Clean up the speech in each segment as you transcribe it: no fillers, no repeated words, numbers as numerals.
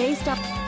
Based on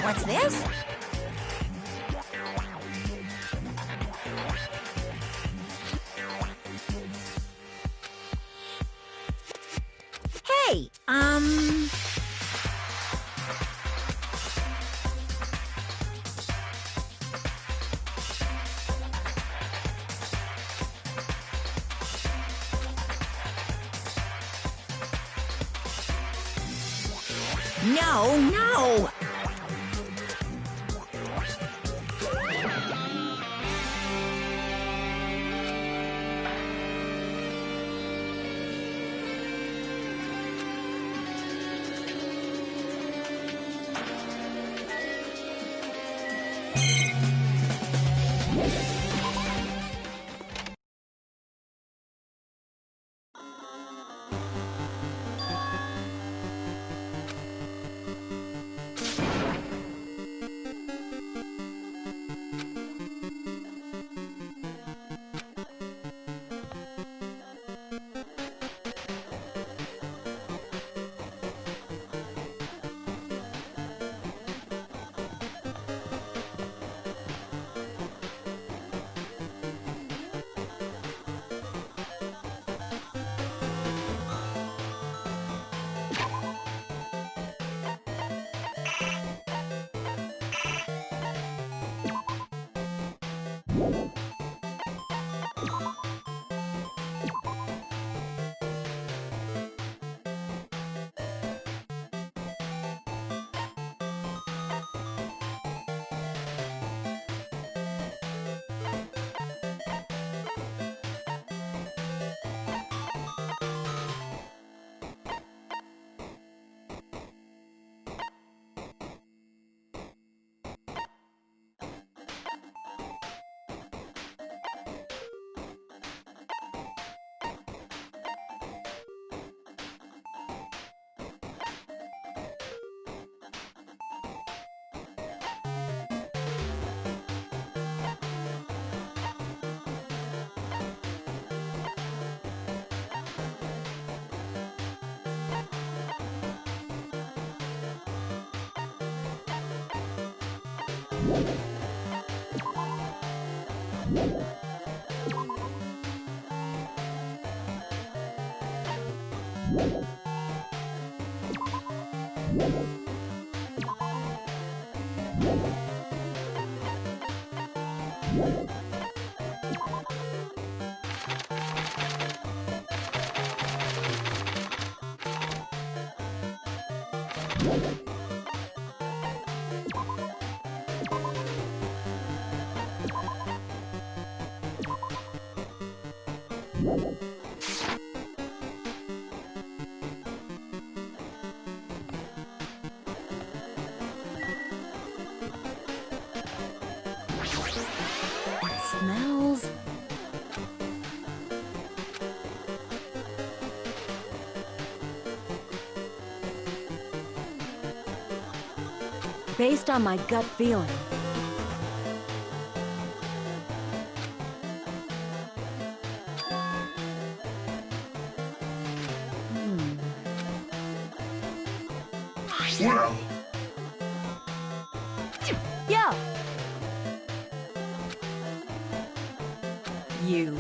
What's this? Hey, No! Based on my gut feeling. Well. Yeah. You.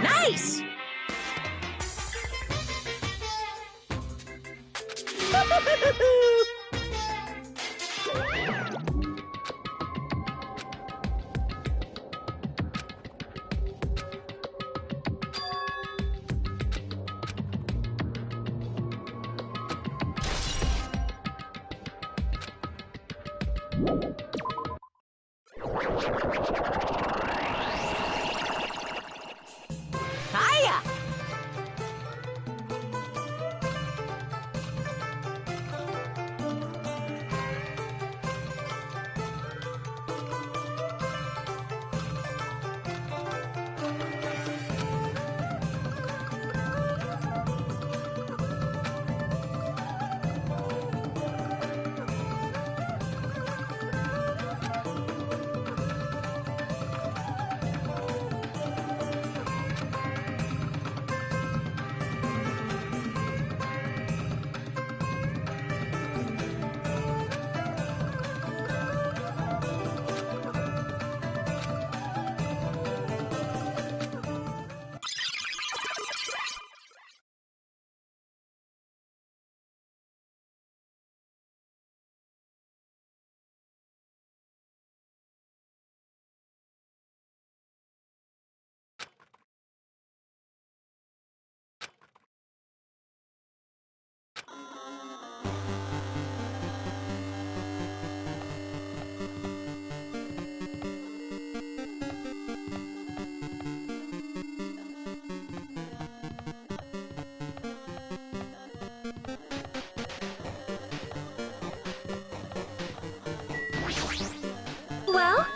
Nice! Hiya! Well?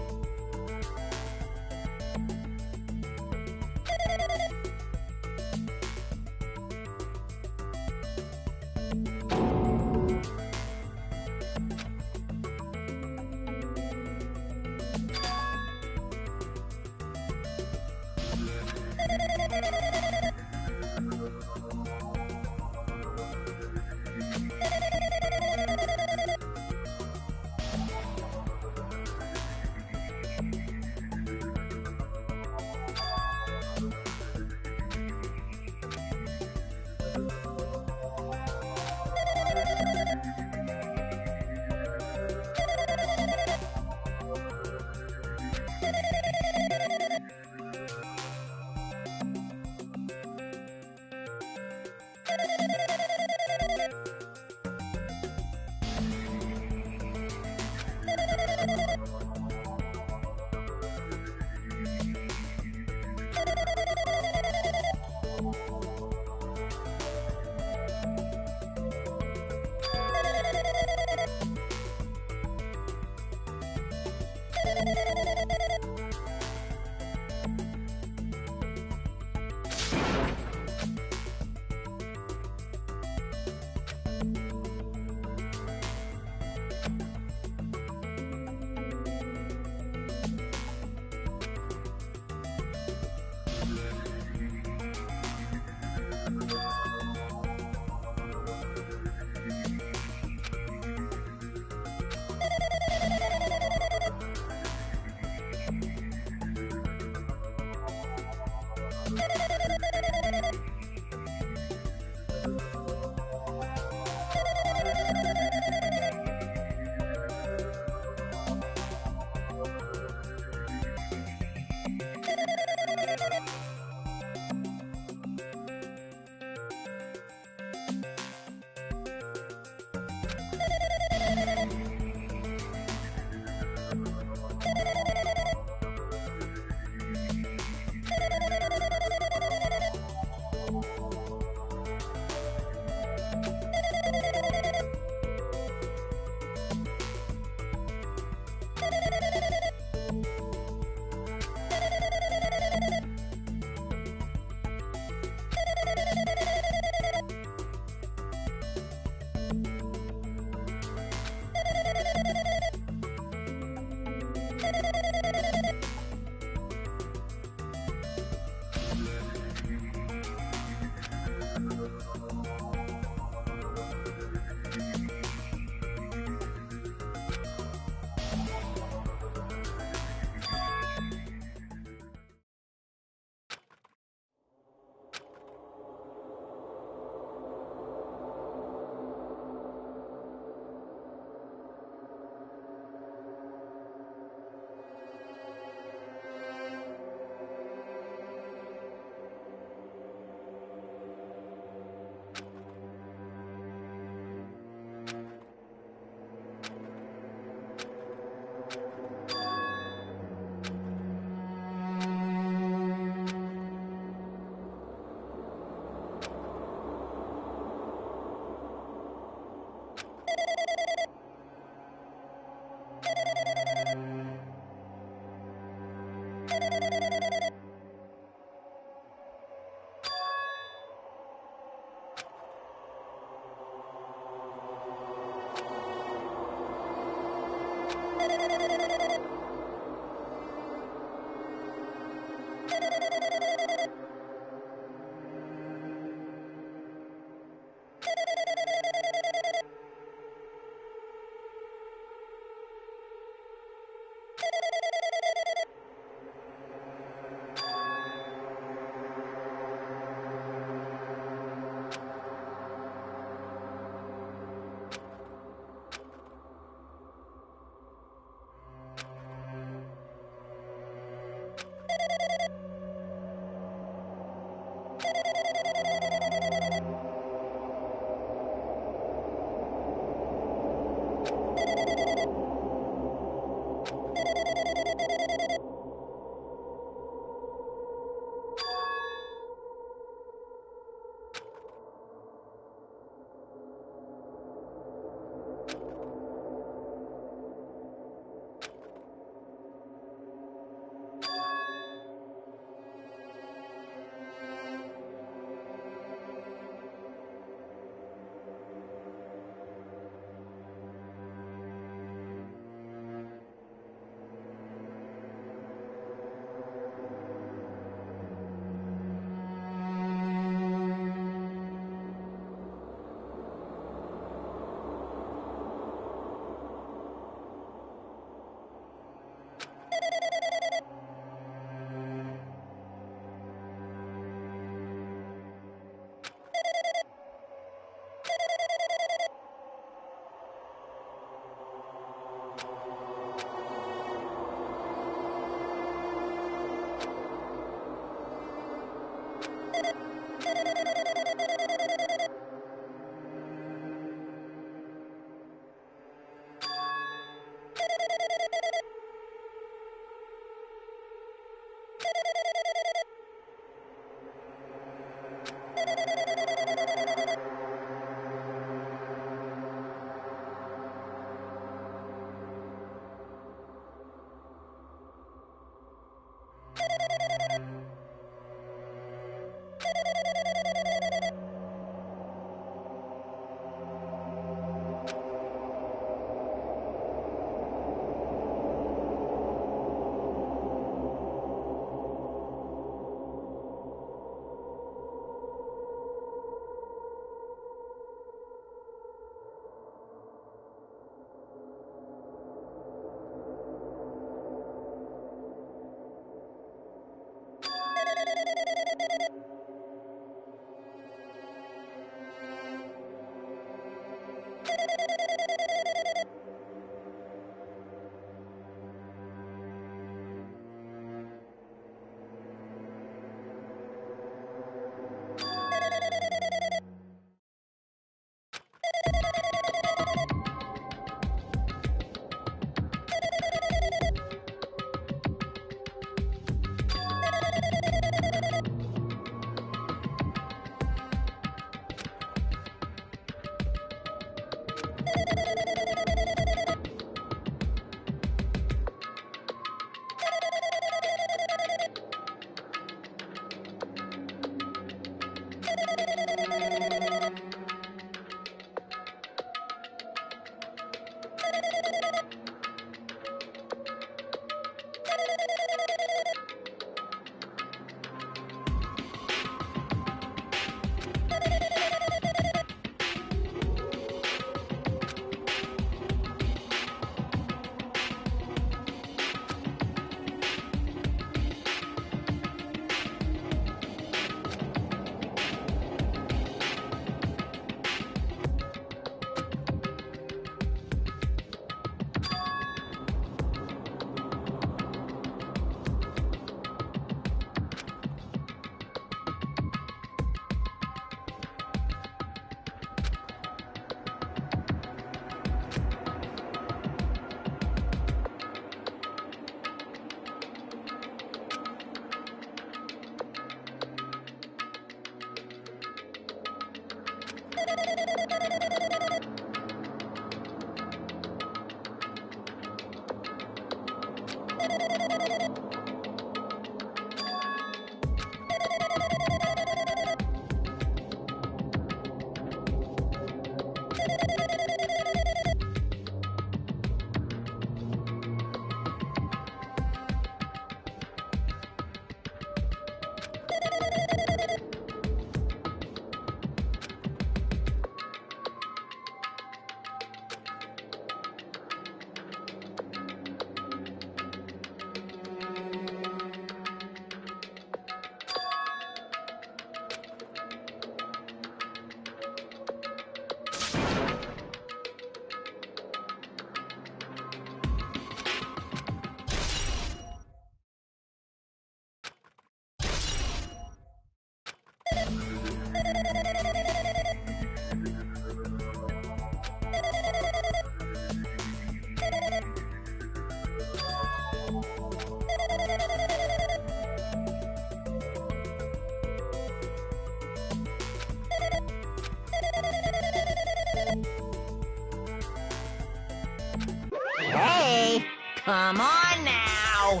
Come on now!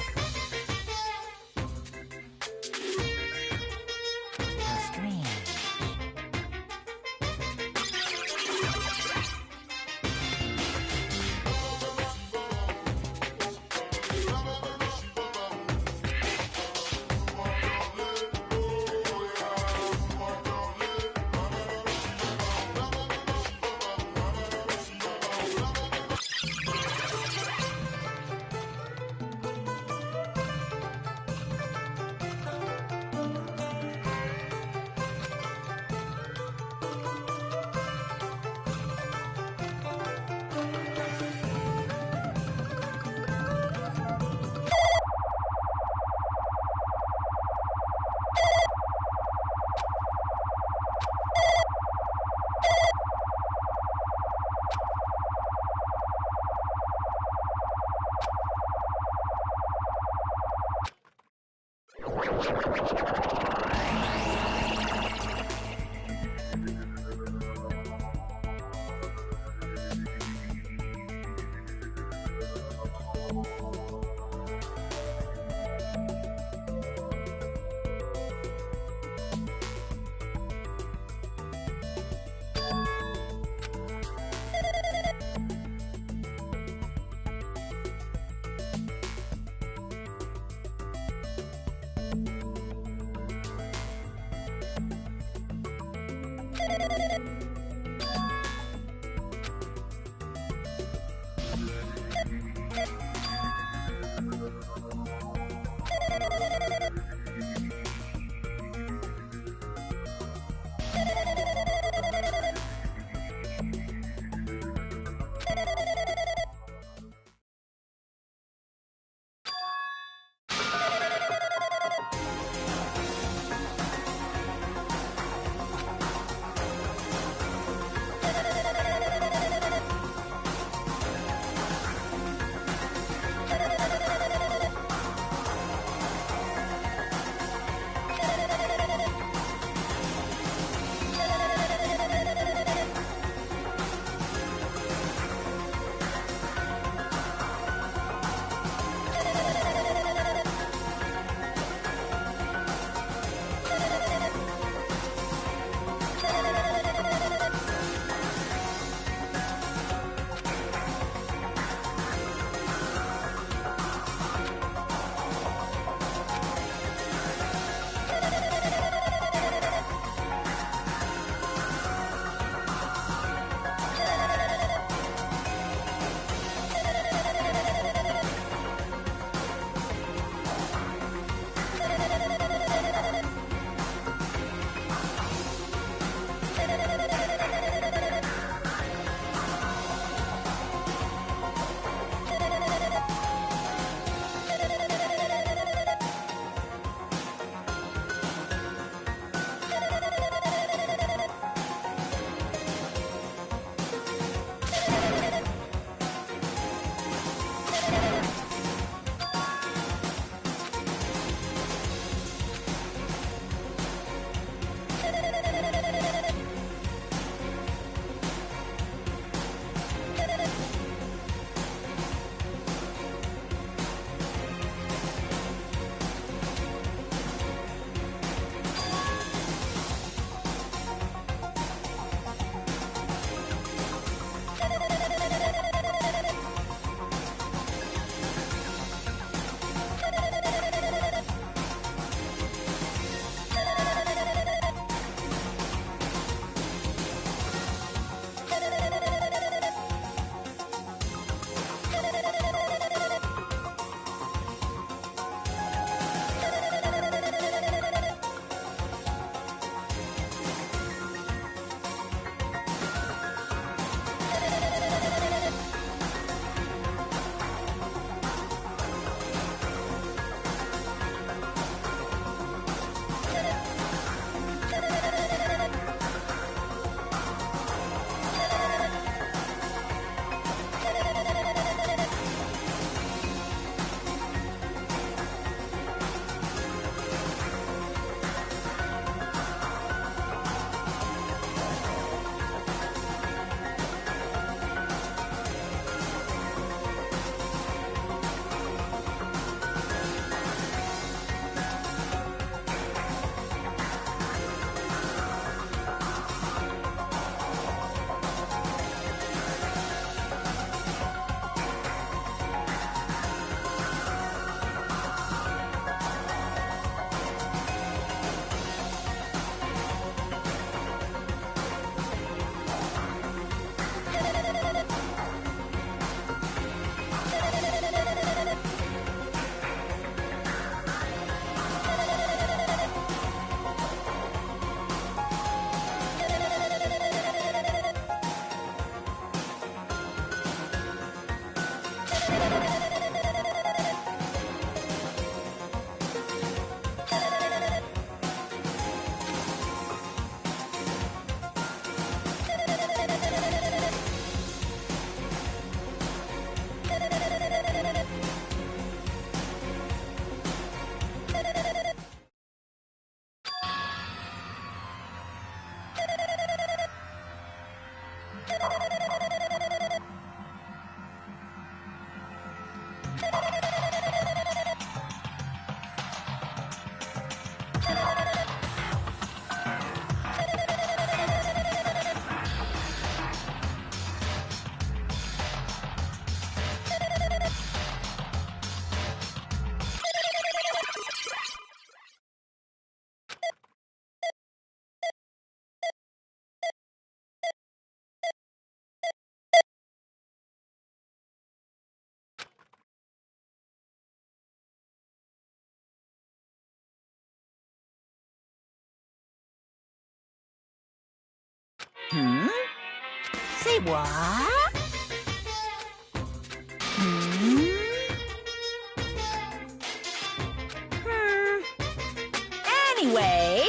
How strange. Hmm? Say what? Hmm? Anyway...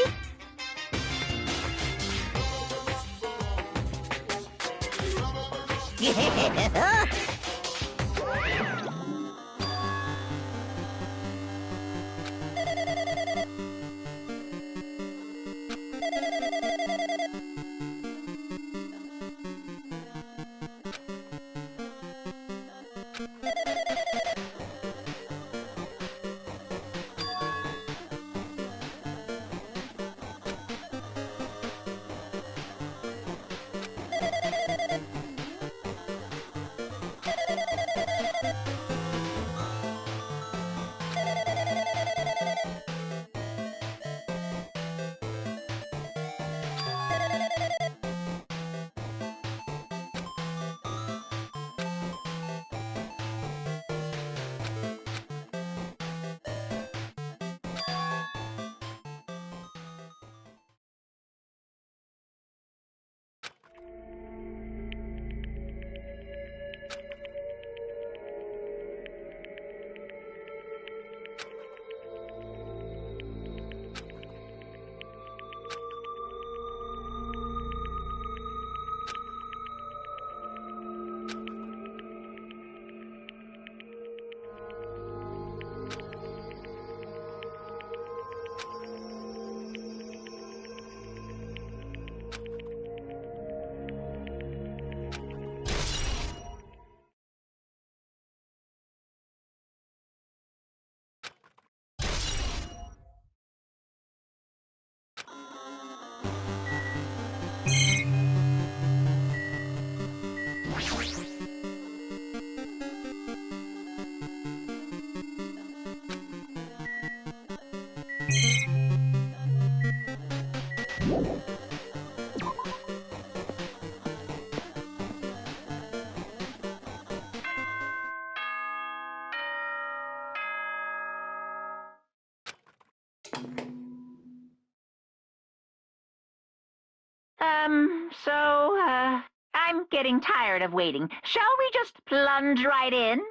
I'm getting tired of waiting. Shall we just plunge right in?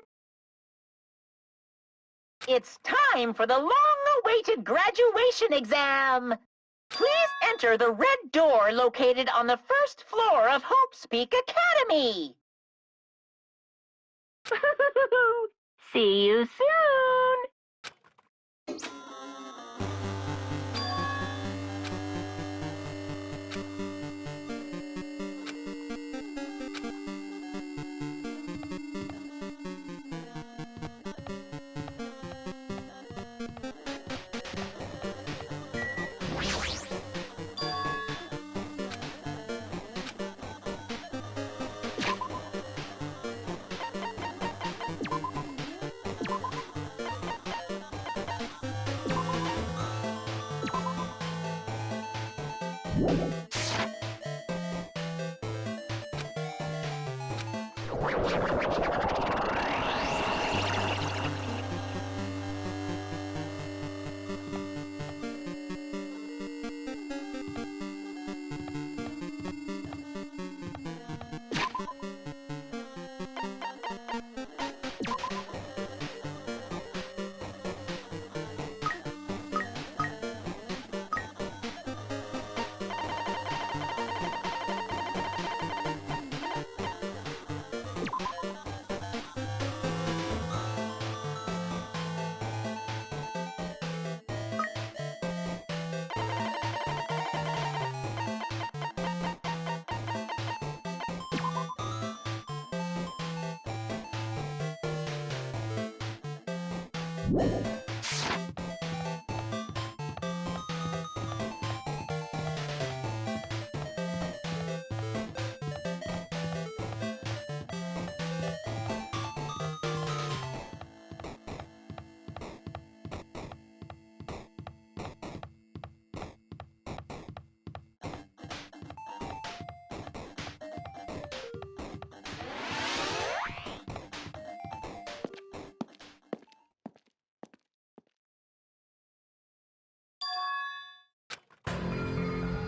It's time for the long-awaited graduation exam. Please enter the red door located on the first floor of Hope's Peak Academy. See you soon.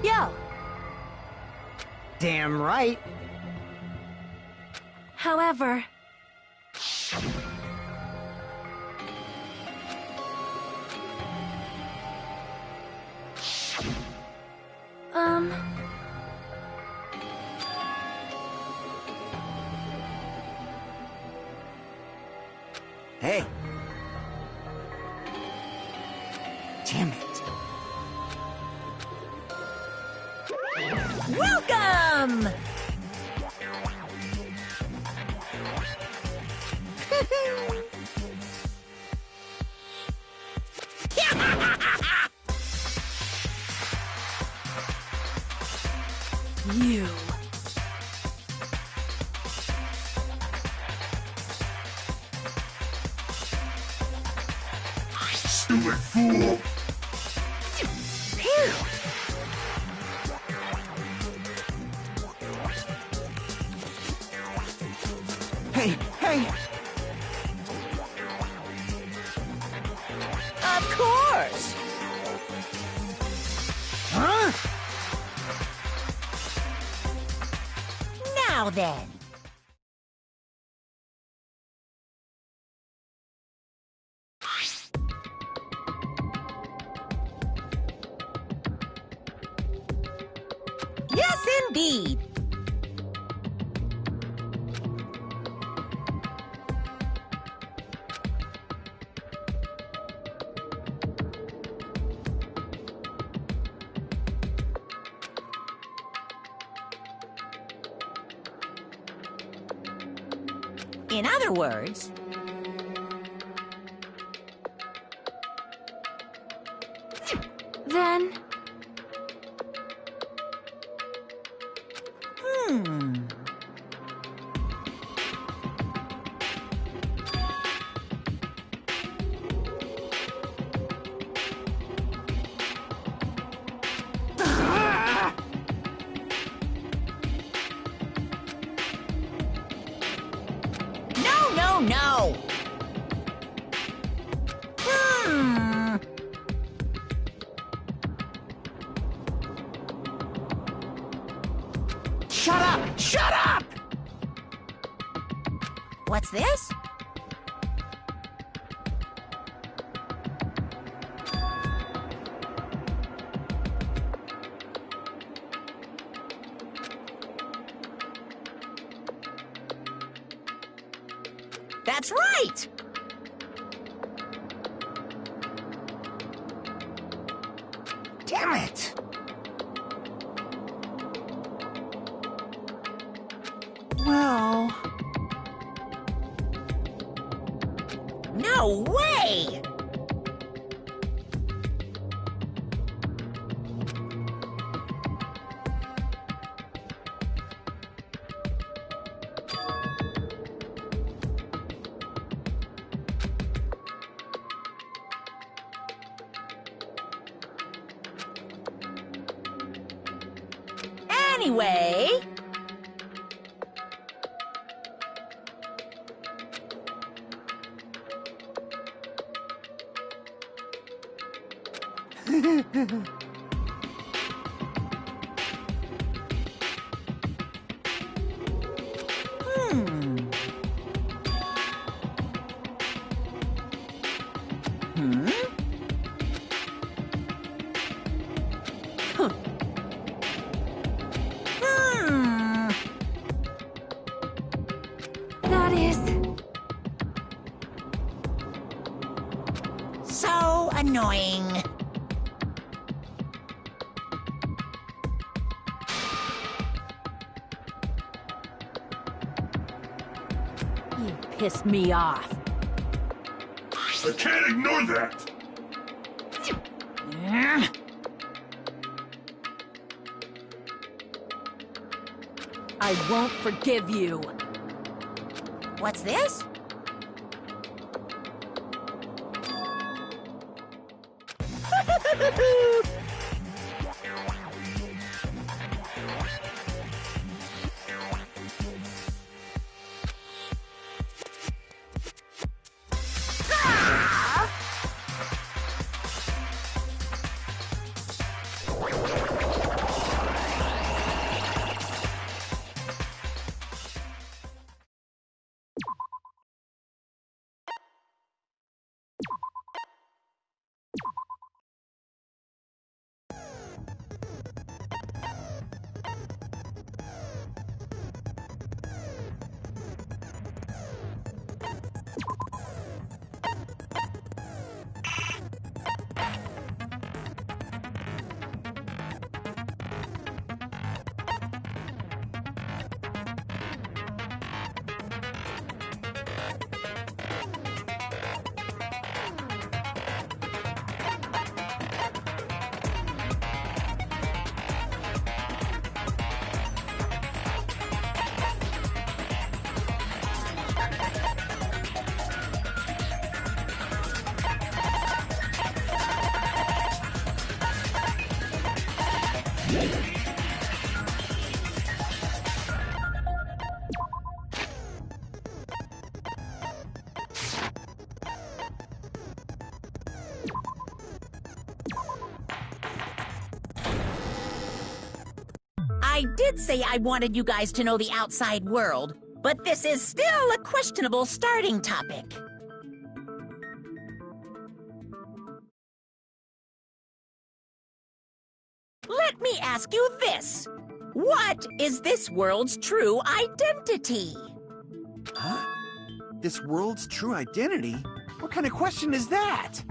Yo! Damn right. However... Hey. Damn it. Welcome! You. Stupid fool! Phew. Hey, hey! Of course! Huh? Now then. Yes, indeed. In other words, then... No! Shut up! Shut up! What's this? That's right! Damn it! Well... No way! Anyway... That is... so annoying. You pissed me off. I can't ignore that! I won't forgive you. What's this? I did say I wanted you guys to know the outside world, but this is still a questionable starting topic. Let me ask you this. What is this world's true identity? Huh? This world's true identity? What kind of question is that?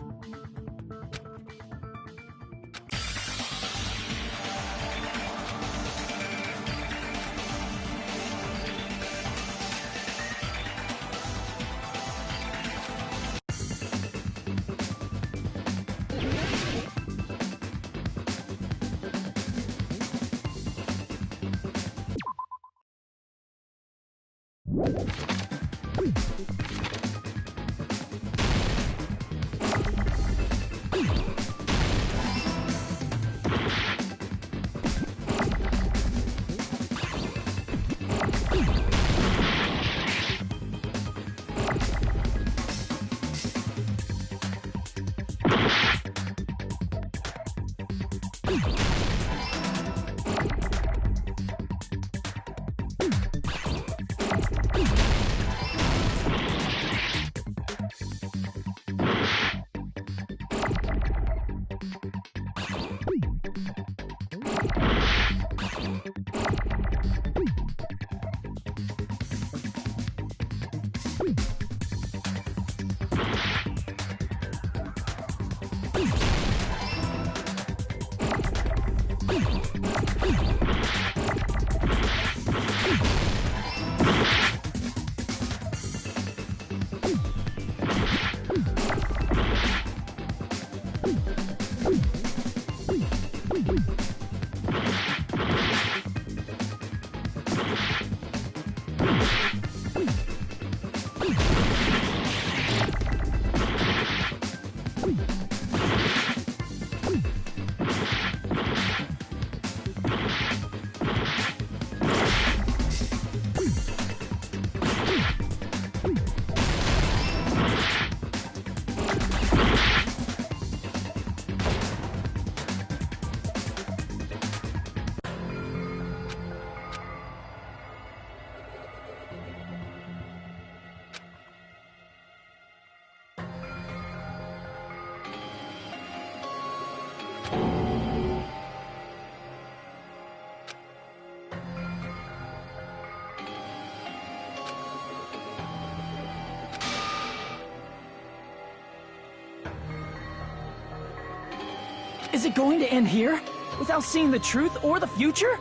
Is it going to end here? Without seeing the truth or the future?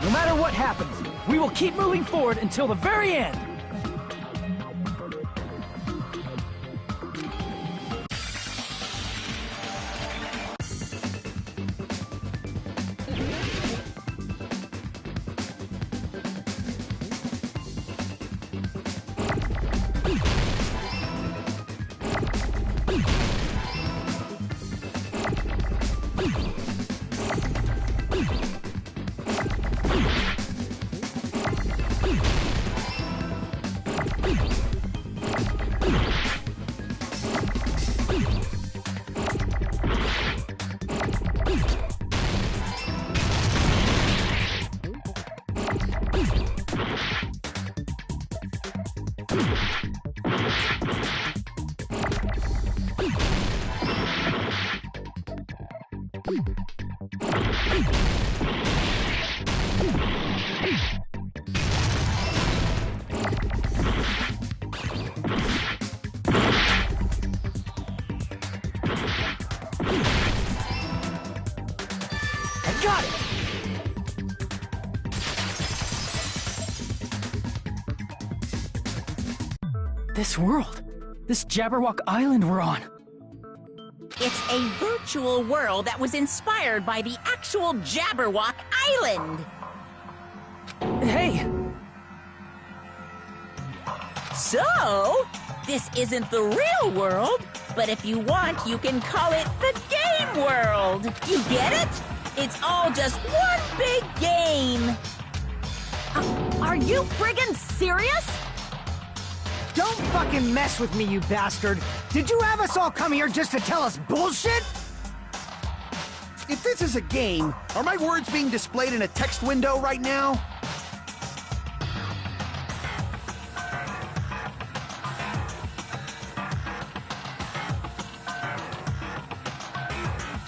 No matter what happens, we will keep moving forward until the very end! Got it! This world. This Jabberwock Island we're on. It's a virtual world that was inspired by the actual Jabberwock Island. So, this isn't the real world, but if you want, you can call it the game world. You get it? It's all just one big game. Are you friggin' serious? Don't fucking mess with me, you bastard! Did you have us all come here just to tell us bullshit? If this is a game, are my words being displayed in a text window right now?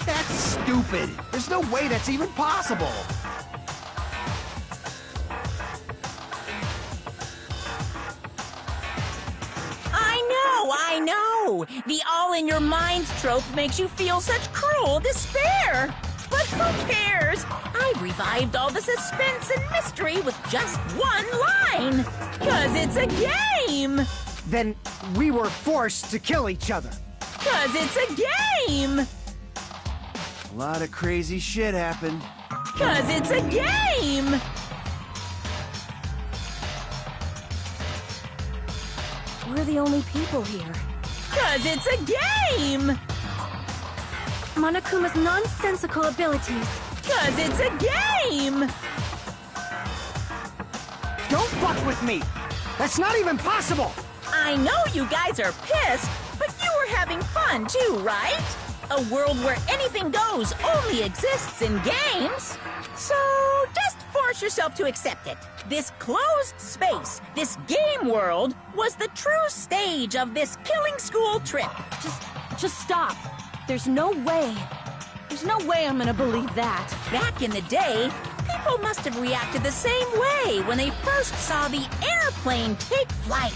That's stupid. There's no way that's even possible. I know! The all-in-your-minds trope makes you feel such cruel despair! But who cares? I've revived all the suspense and mystery with just one line! 'Cause it's a game! Then we were forced to kill each other. 'Cause it's a game! A lot of crazy shit happened. 'Cause it's a game! We're the only people here. 'Cause it's a game! Monokuma's nonsensical abilities. 'Cause it's a game! Don't fuck with me! That's not even possible! I know you guys are pissed, but you were having fun too, right? A world where anything goes only exists in games. So just force yourself to accept it. This closed space, this game world, was the true stage of this killing school trip. Just stop. There's no way. There's no way I'm gonna believe that. Back in the day, people must have reacted the same way when they first saw the airplane take flight.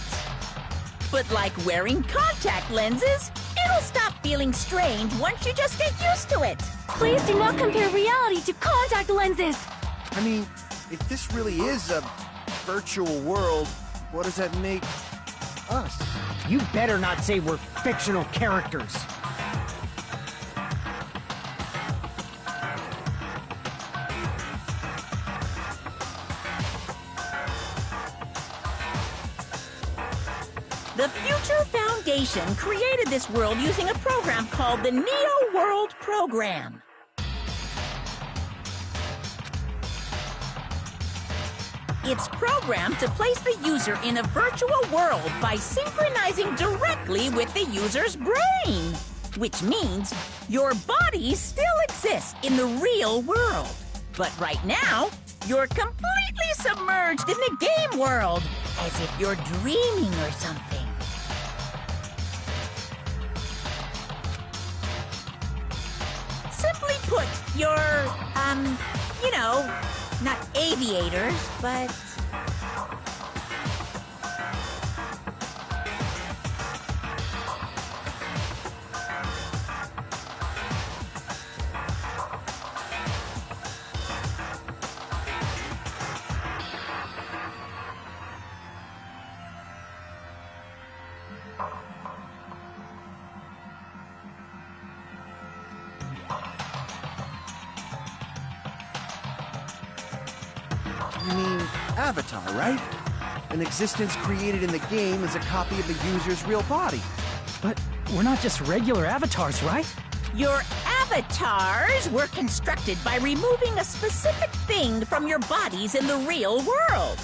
But like wearing contact lenses, it'll stop feeling strange once you just get used to it. Please do not compare reality to contact lenses. I mean, if this really is a virtual world, what does that make us? You better not say we're fictional characters. The Future Foundation created this world using a program called the Neo World Program. It's programmed to place the user in a virtual world by synchronizing directly with the user's brain. Which means your body still exists in the real world. But right now, you're completely submerged in the game world, as if you're dreaming or something. Simply put, you're, you know, not aviators, but... You mean avatar, right? An existence created in the game is a copy of the user's real body. But we're not just regular avatars, right? Your avatars were constructed by removing a specific thing from your bodies in the real world.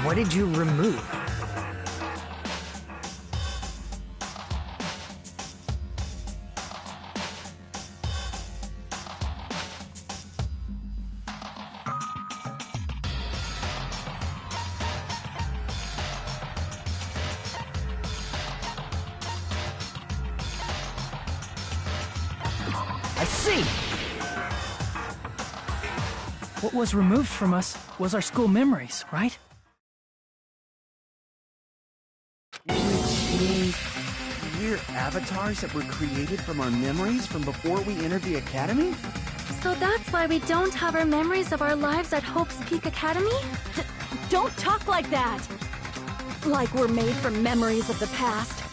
What did you remove? I see! What was removed from us was our school memories, right? Which means we're avatars that were created from our memories from before we entered the academy? So that's why we don't have our memories of our lives at Hope's Peak Academy? Don't talk like that! Like we're made from memories of the past.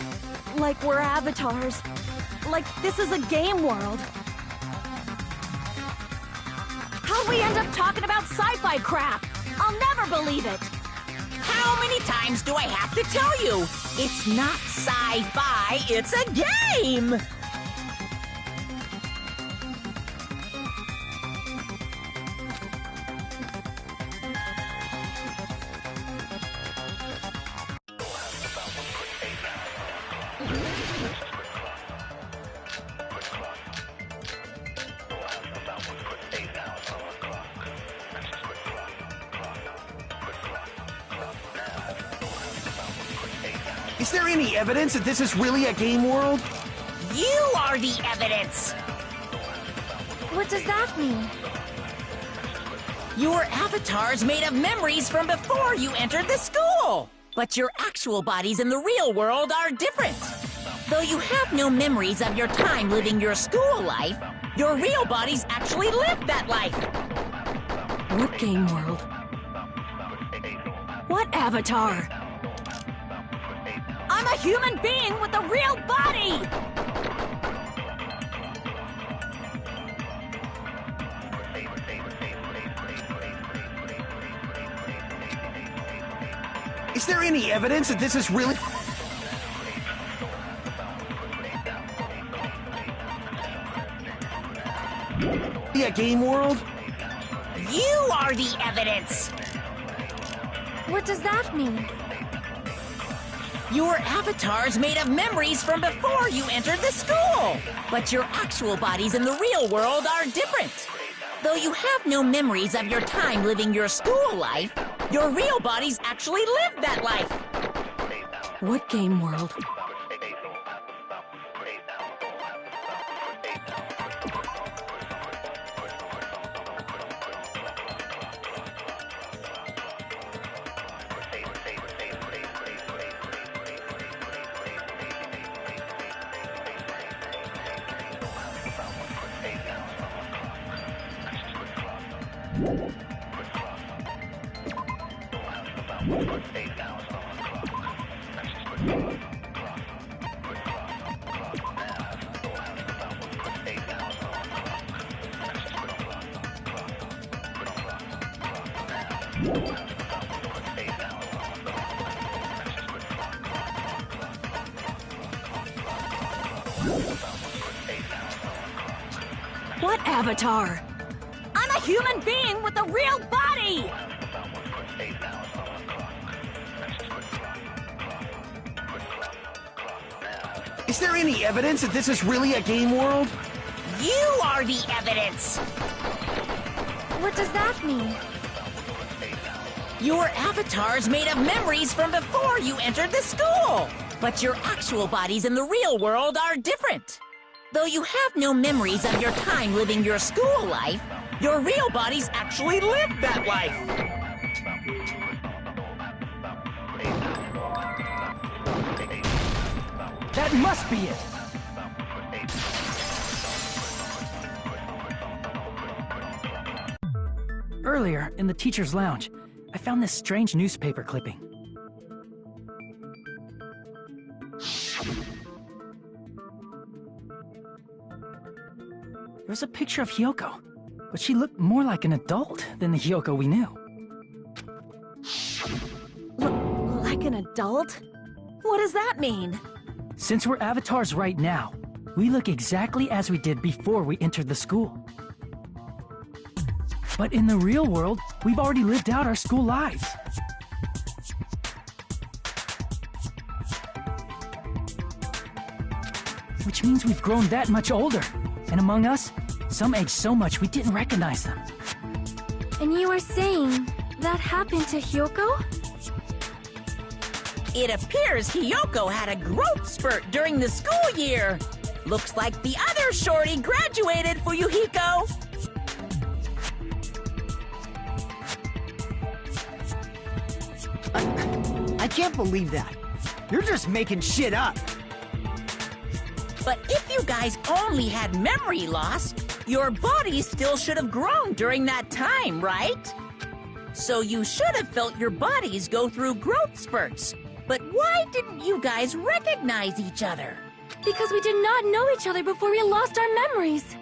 Like we're avatars. Like this is a game world. How'd we end up talking about sci-fi crap? I'll never believe it! How many times do I have to tell you? It's not sci-fi, it's a game! Is there any evidence that this is really a game world? You are the evidence! What does that mean? Your avatar's made of memories from before you entered the school! But your actual bodies in the real world are different. Though you have no memories of your time living your school life, your real bodies actually lived that life. What game world? What avatar? I'm a human being with a real body! Is there any evidence that this is really... a game world? You are the evidence! What does that mean? Your avatar's made of memories from before you entered the school. But your actual bodies in the real world are different. Though you have no memories of your time living your school life, your real bodies actually lived that life. What game world? What avatar? I'm a human being with a real body! Is there any evidence that this is really a game world? You are the evidence! What does that mean? Your avatar's made of memories from before you entered the school. But your actual bodies in the real world are different. Though you have no memories of your time living your school life, your real bodies actually lived that life. That must be it! Earlier, in the teacher's lounge, I found this strange newspaper clipping. There was a picture of Hyoko, but she looked more like an adult than the Hyoko we knew. Like an adult? What does that mean? Since we're avatars right now, we look exactly as we did before we entered the school. But in the real world, we've already lived out our school lives. which means we've grown that much older. And among us, some aged so much we didn't recognize them. And you are saying that happened to Hyoko? It appears Hiyoko had a growth spurt during the school year. Looks like the other shorty graduated, Fuyuhiko. I can't believe that. You're just making shit up. But if you guys only had memory loss, your body still should have grown during that time, right? So you should have felt your bodies go through growth spurts. But why didn't you guys recognize each other? Because we did not know each other before we lost our memories.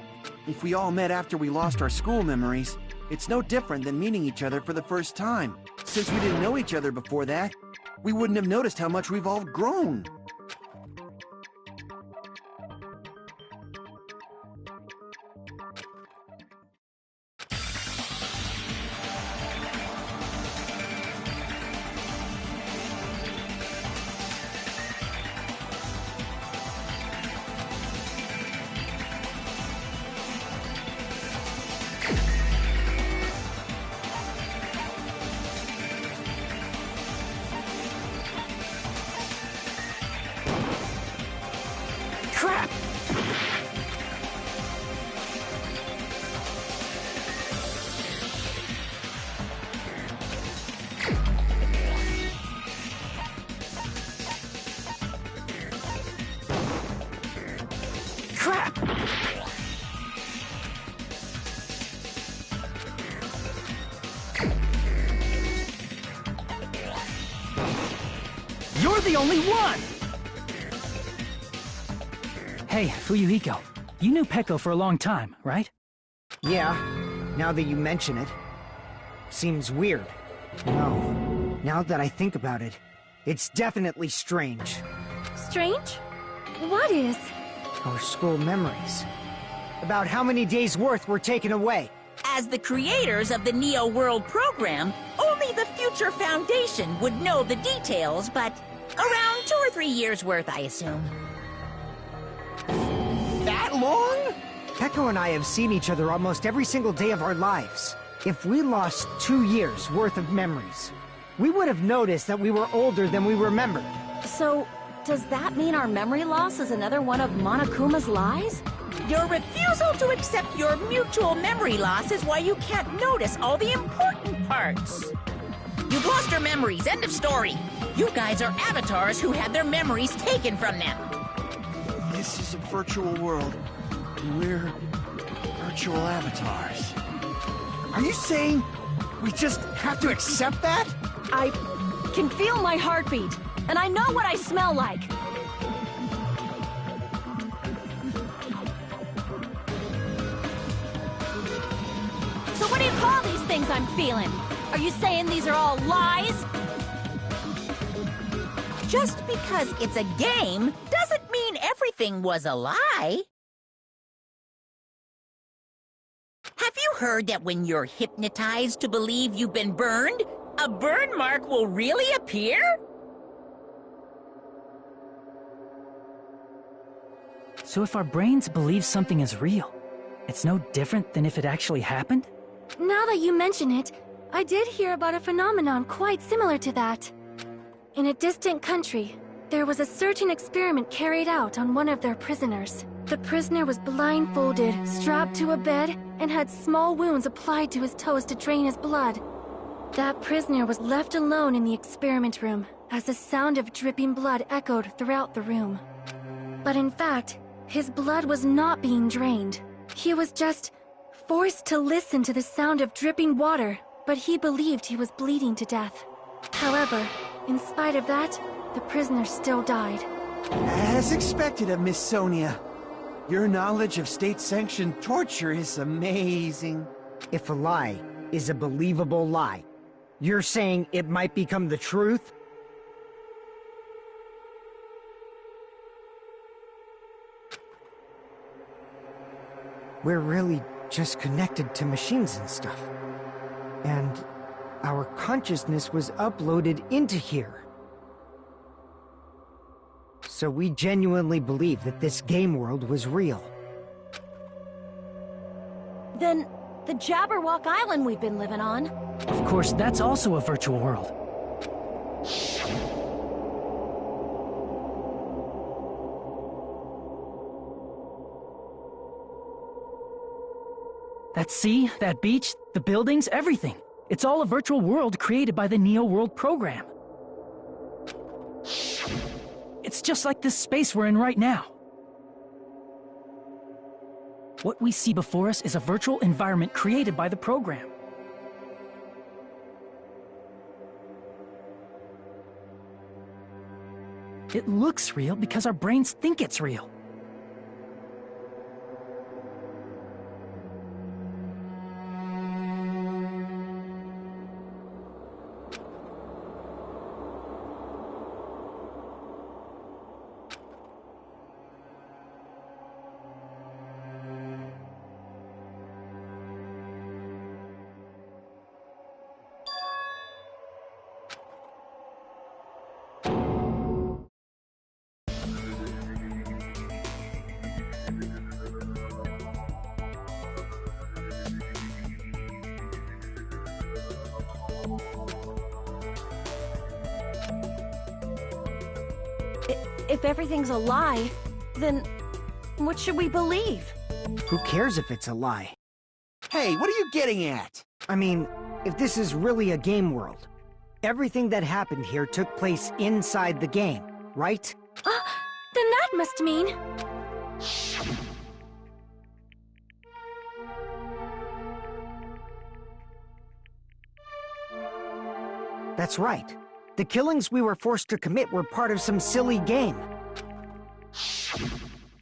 If we all met after we lost our school memories, it's no different than meeting each other for the first time. Since we didn't know each other before that, we wouldn't have noticed how much we've all grown. Crap! Crap! You're the only one! Hey, Fuyuhiko, you knew Peko for a long time, right? Yeah, now that you mention it. Seems weird. No, now that I think about it, it's definitely strange. Strange? What is? Our school memories. About how many days' worth were taken away. As the creators of the Neo World program, only the Future Foundation would know the details, but around 2 or 3 years worth, I assume. That long? Peko and I have seen each other almost every single day of our lives. If we lost 2 years worth of memories, we would have noticed that we were older than we remembered. So, does that mean our memory loss is another one of Monokuma's lies? Your refusal to accept your mutual memory loss is why you can't notice all the important parts. You've lost your memories, end of story. You guys are avatars who had their memories taken from them. This is a virtual world, and we're virtual avatars. Are you saying we just have to accept that? I can feel my heartbeat, and I know what I smell like. So what do you call these things I'm feeling? Are you saying these are all lies? Just because it's a game doesn't mean everything was a lie. Have you heard that when you're hypnotized to believe you've been burned, a burn mark will really appear? So if our brains believe something is real, it's no different than if it actually happened? Now that you mention it, I did hear about a phenomenon quite similar to that. In a distant country, there was a certain experiment carried out on one of their prisoners. The prisoner was blindfolded, strapped to a bed, and had small wounds applied to his toes to drain his blood. That prisoner was left alone in the experiment room, as the sound of dripping blood echoed throughout the room. But in fact, his blood was not being drained. He was just forced to listen to the sound of dripping water, but he believed he was bleeding to death. However, in spite of that, the prisoner still died. As expected of Miss Sonia. Your knowledge of state-sanctioned torture is amazing. If a lie is a believable lie, you're saying it might become the truth? We're really just connected to machines and stuff. And our consciousness was uploaded into here. So we genuinely believe that this game world was real. Then, the Jabberwock Island we've been living on. Of course, that's also a virtual world. That sea, that beach, the buildings, everything. It's all a virtual world created by the Neo World program. It's just like this space we're in right now. What we see before us is a virtual environment created by the program. It looks real because our brains think it's real. If everything's a lie, then what should we believe? Who cares if it's a lie? Hey, what are you getting at? I mean, if this is really a game world, everything that happened here took place inside the game, right? Then that must mean... That's right. The killings we were forced to commit were part of some silly game.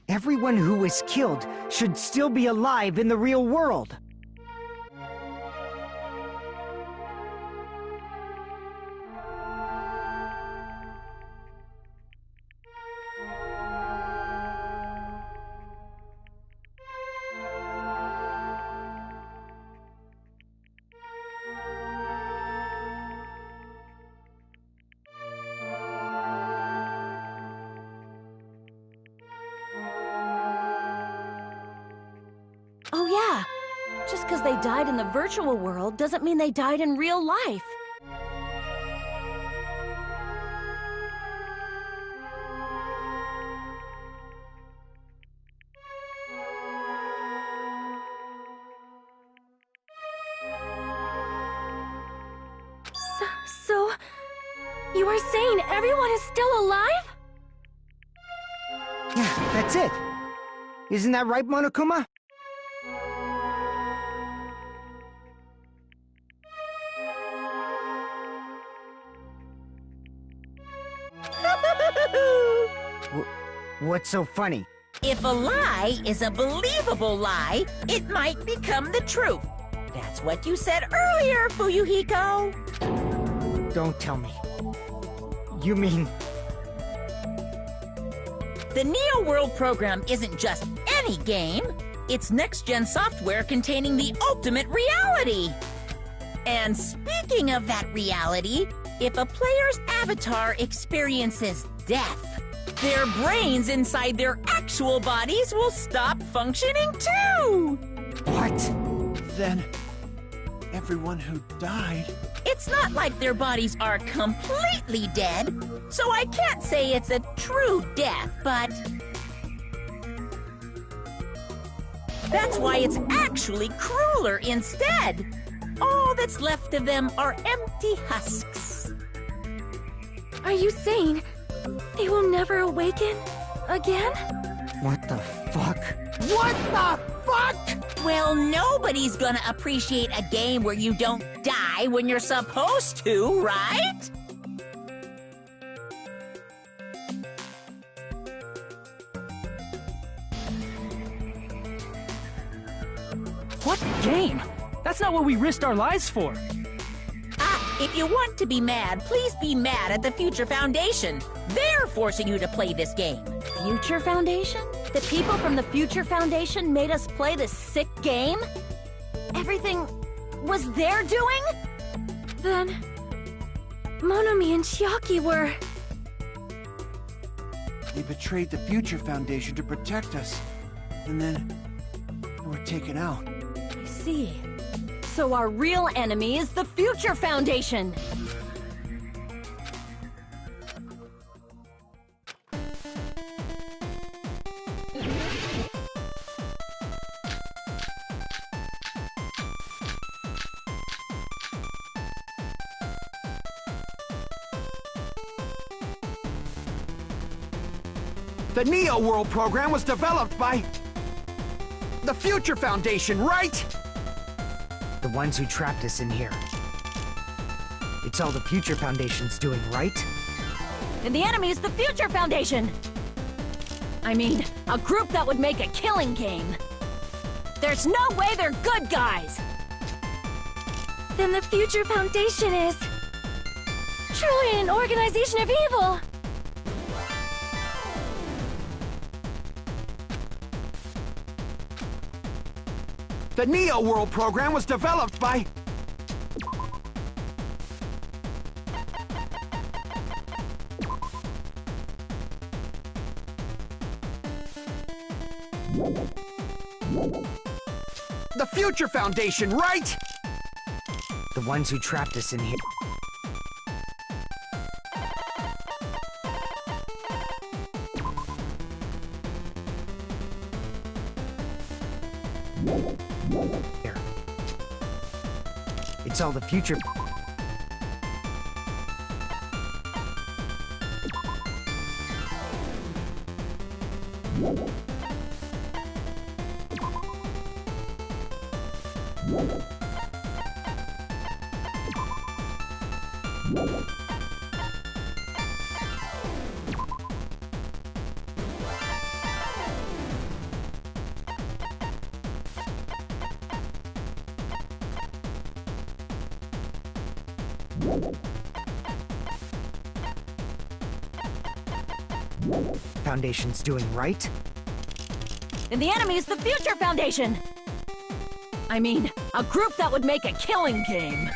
Everyone who was killed should still be alive in the real world. Oh yeah, just because they died in the virtual world doesn't mean they died in real life. So, you are saying everyone is still alive? Yeah, that's it. Isn't that right, Monokuma? What's so funny? If a lie is a believable lie, it might become the truth. That's what you said earlier, Fuyuhiko. Don't tell me. You mean... The Neo World program isn't just any game. It's next-gen software containing the ultimate reality. And speaking of that reality, if a player's avatar experiences death, their brains inside their actual bodies will stop functioning too! What? Then, everyone who died... It's not like their bodies are completely dead, so I can't say it's a true death, but... That's why it's actually crueler instead. All that's left of them are empty husks. Are you saying they will never awaken again? What the fuck? What the fuck? Well, nobody's gonna appreciate a game where you don't die when you're supposed to, right? What game? That's not what we risked our lives for. If you want to be mad, please be mad at the Future Foundation. They're forcing you to play this game. Future Foundation? The people from the Future Foundation made us play this sick game? Everything was their doing? Then... Monomi and Chiaki were... They betrayed the Future Foundation to protect us. And then they were taken out. I see. So our real enemy is the Future Foundation! The Neo World program was developed by the Future Foundation, right? The ones who trapped us in here. It's all the Future Foundation's doing, right? And the enemy is the Future Foundation! I mean, a group that would make a killing game. There's no way they're good guys! Then the Future Foundation is truly an organization of evil! The Neo World program was developed by the Future Foundation, right? The ones who trapped us in here. Here. It's all the Future... Foundation's doing, right? And the enemy is the Future Foundation! I mean, a group that would make a killing game.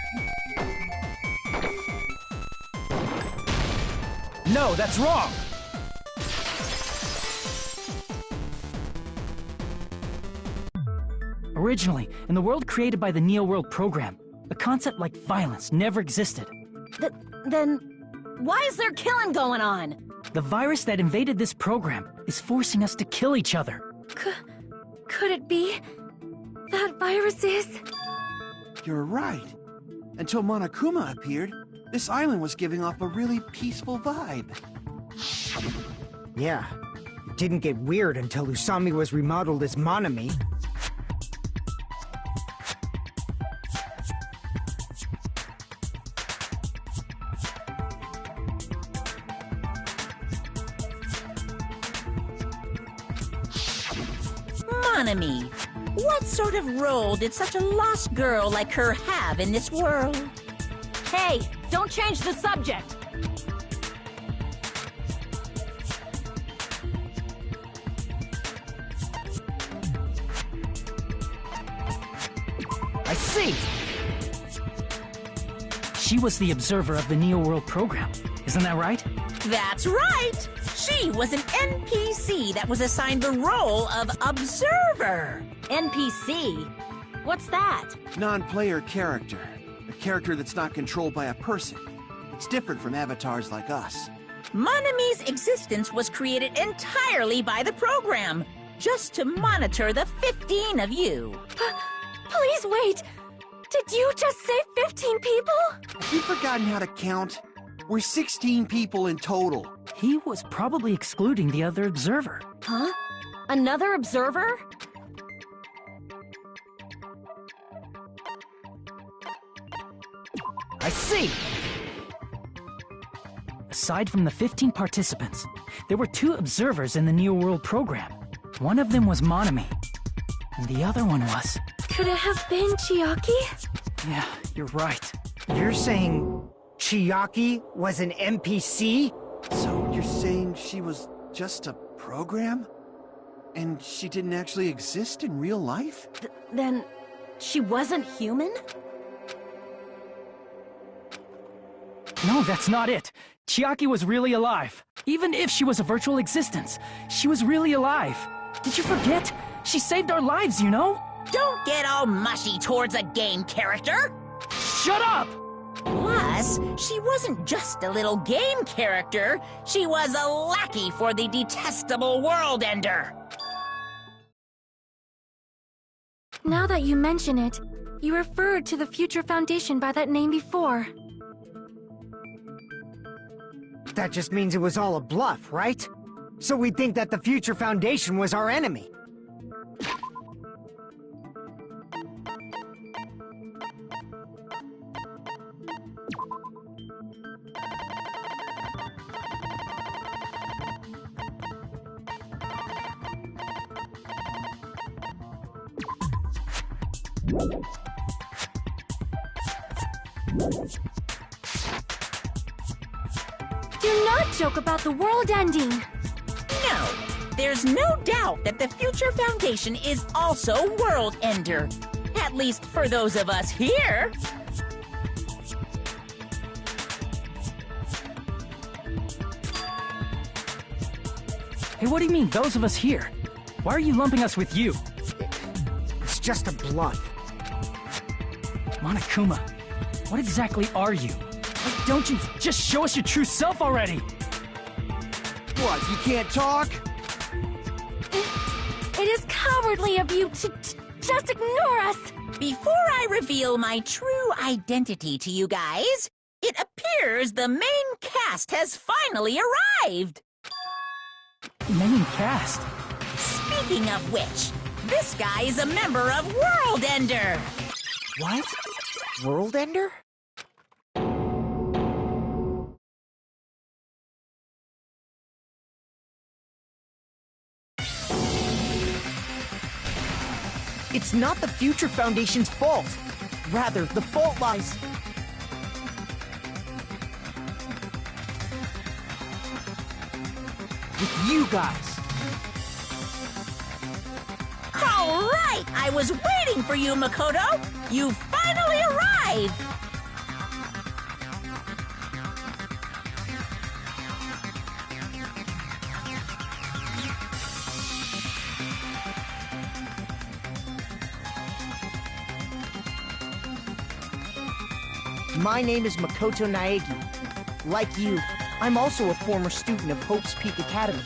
No, that's wrong! Originally, in the world created by the Neo World program, a concept like violence never existed. Then, why is there killing going on? The virus that invaded this program is forcing us to kill each other. Could it be that virus is... You're right. Until Monokuma appeared, this island was giving off a really peaceful vibe. Yeah. It didn't get weird until Usami was remodeled as Monami. Monami, what sort of role did such a lost girl like her have in this world? Hey, don't change the subject! I see! She was the observer of the Neo World program. Isn't that right? That's right! She was an NPC that was assigned the role of observer. NPC? What's that? Non-player character. A character that's not controlled by a person. It's different from avatars like us. Monami's existence was created entirely by the program, just to monitor the 15 of you. Please wait! Did you just say 15 people? Have you forgotten how to count? We're 16 people in total. He was probably excluding the other observer. Huh? Another observer? I see! Aside from the 15 participants, there were 2 observers in the Neo World program. One of them was Monami, and the other one was... Could it have been Chiaki? Yeah, you're right. You're saying Chiaki was an NPC? So you're saying she was just a program? And she didn't actually exist in real life? Then, she wasn't human? No, that's not it. Chiaki was really alive. Even if she was a virtual existence, she was really alive. Did you forget? She saved our lives, you know? Don't get all mushy towards a game character! Shut up! Plus, she wasn't just a little game character. She was a lackey for the detestable World Ender. Now that you mention it, you referred to the Future Foundation by that name before. That just means it was all a bluff, right? So we'd think that the Future Foundation was our enemy. Do not joke about the world ending! No, there's no doubt that the Future Foundation is also World Ender. At least for those of us here. Hey, what do you mean, those of us here? Why are you lumping us with you? It's just a bluff. Monokuma, what exactly are you? Why don't you just show us your true self already? What, you can't talk? It is cowardly of you to just ignore us! Before I reveal my true identity to you guys, it appears the main cast has finally arrived. Main cast? Speaking of which, this guy is a member of World Ender. What? World Ender? It's not the Future Foundation's fault. Rather, the fault lies... with you guys. All right, I was waiting for you, Makoto. You finally arrived. My name is Makoto Naegi. Like you, I'm also a former student of Hope's Peak Academy.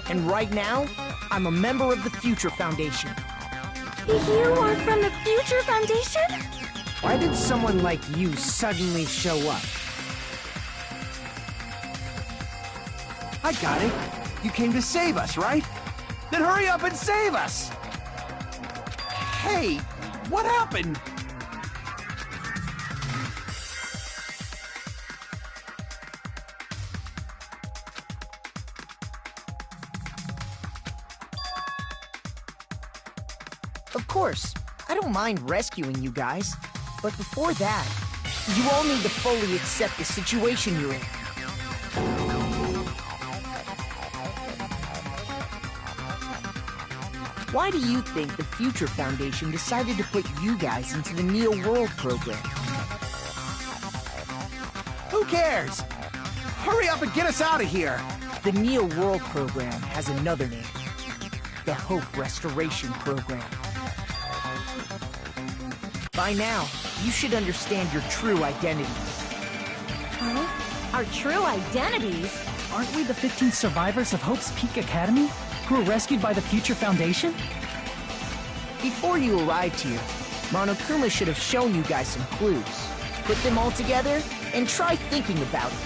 And right now, I'm a member of the Future Foundation. You are from the Future Foundation? Why did someone like you suddenly show up? I got it. You came to save us, right? Then hurry up and save us! Hey, what happened? Of course, I don't mind rescuing you guys. But before that, you all need to fully accept the situation you're in. Why do you think the Future Foundation decided to put you guys into the Neo World program? Who cares? Hurry up and get us out of here! The Neo World program has another name. The Hope Restoration Program. By now, you should understand your true identities. Our true identities? Aren't we the 15 survivors of Hope's Peak Academy who were rescued by the Future Foundation? Before you arrived here, Monokuma should have shown you guys some clues. Put them all together and try thinking about it.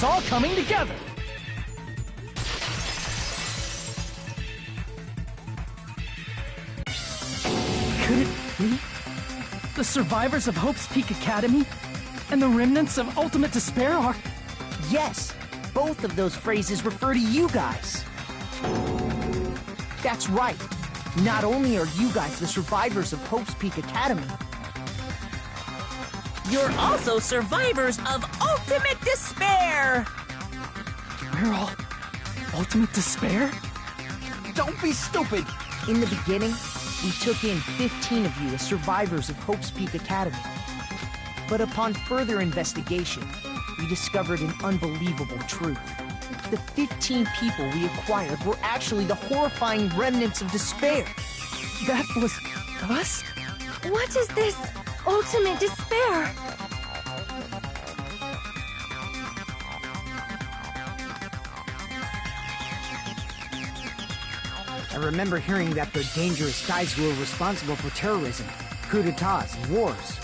all coming together. Could it be the survivors of Hope's Peak Academy and the remnants of Ultimate Despair are... Yes, both of those phrases refer to you guys. That's right. Not only are you guys the survivors of Hope's Peak Academy, You're also survivors of Ultimate Despair! We're all Ultimate Despair? Don't be stupid! in the beginning, we took in 15 of you as survivors of Hope's Peak Academy. But upon further investigation, we discovered an unbelievable truth. The 15 people we acquired were actually the horrifying remnants of despair. That was us? What is this ultimate despair? I remember hearing that they're dangerous guys who are responsible for terrorism, coup d'etats, and wars.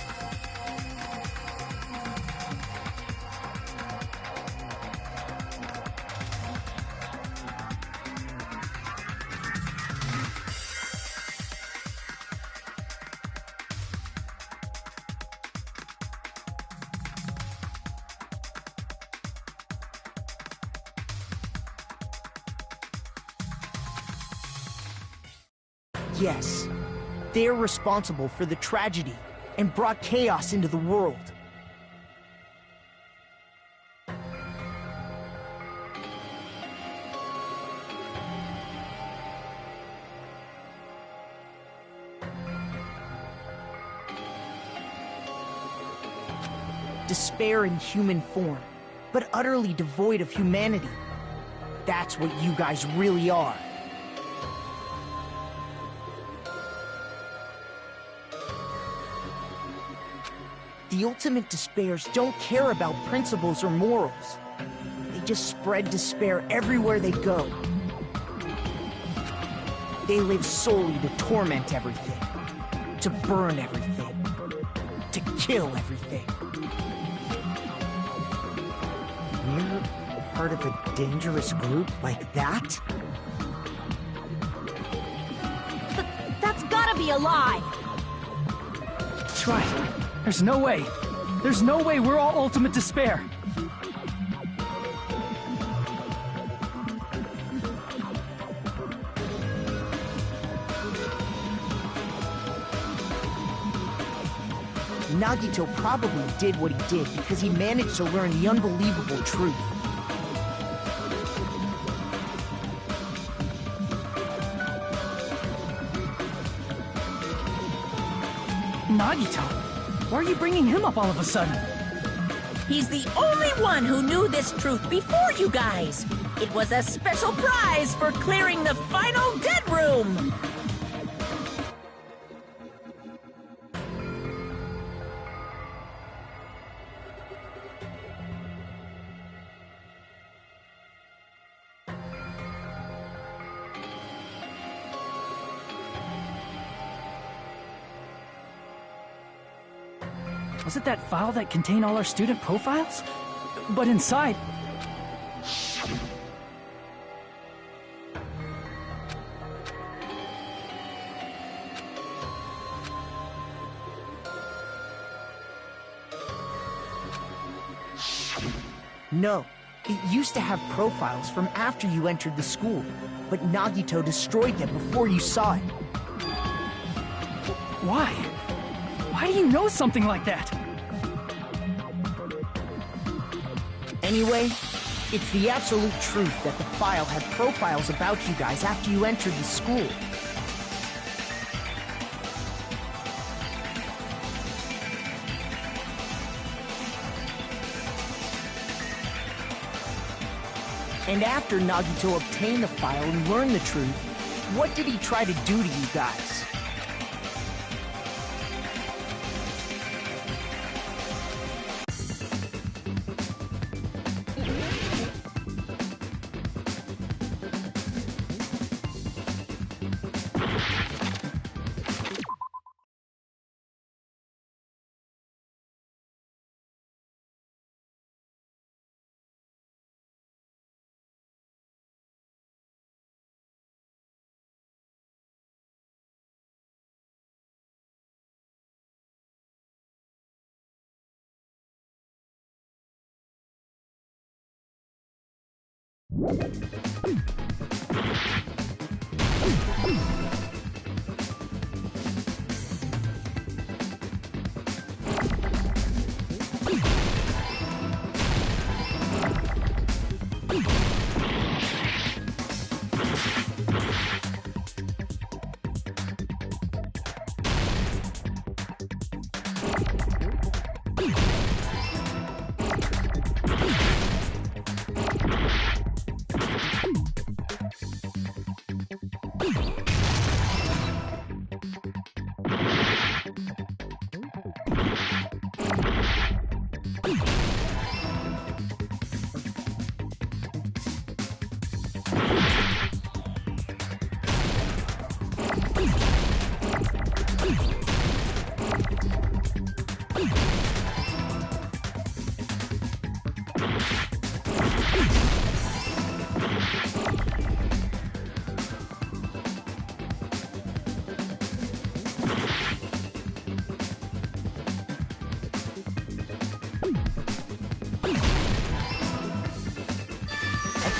Yes, they're responsible for the tragedy and brought chaos into the world. Despair in human form, but utterly devoid of humanity. That's what you guys really are. The Ultimate Despairs don't care about principles or morals. They just spread despair everywhere they go. They live solely to torment everything, to burn everything, to kill everything. We're part of a dangerous group like that? That's gotta be a lie! That's right. There's no way. There's no way we're all Ultimate Despair. Nagito probably did what he did because he managed to learn the unbelievable truth. Nagito? Why are you bringing him up all of a sudden? He's the only one who knew this truth before you guys. It was a special prize for clearing the final dead room. Was it that file that contained all our student profiles? But inside... No, it used to have profiles from after you entered the school, but Nagito destroyed them before you saw it. Why? Why do you know something like that? Anyway, it's the absolute truth that the file had profiles about you guys after you entered the school. And after Nagito obtained the file and learned the truth, what did he try to do to you guys?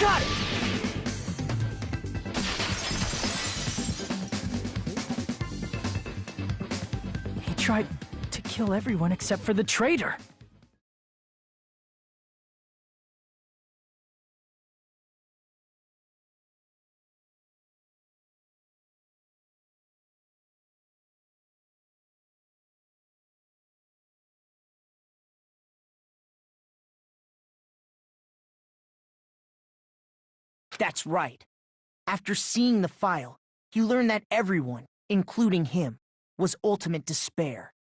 Got it! He tried to kill everyone except for the traitor. That's right. After seeing the file, he learned that everyone, including him, was ultimate despair.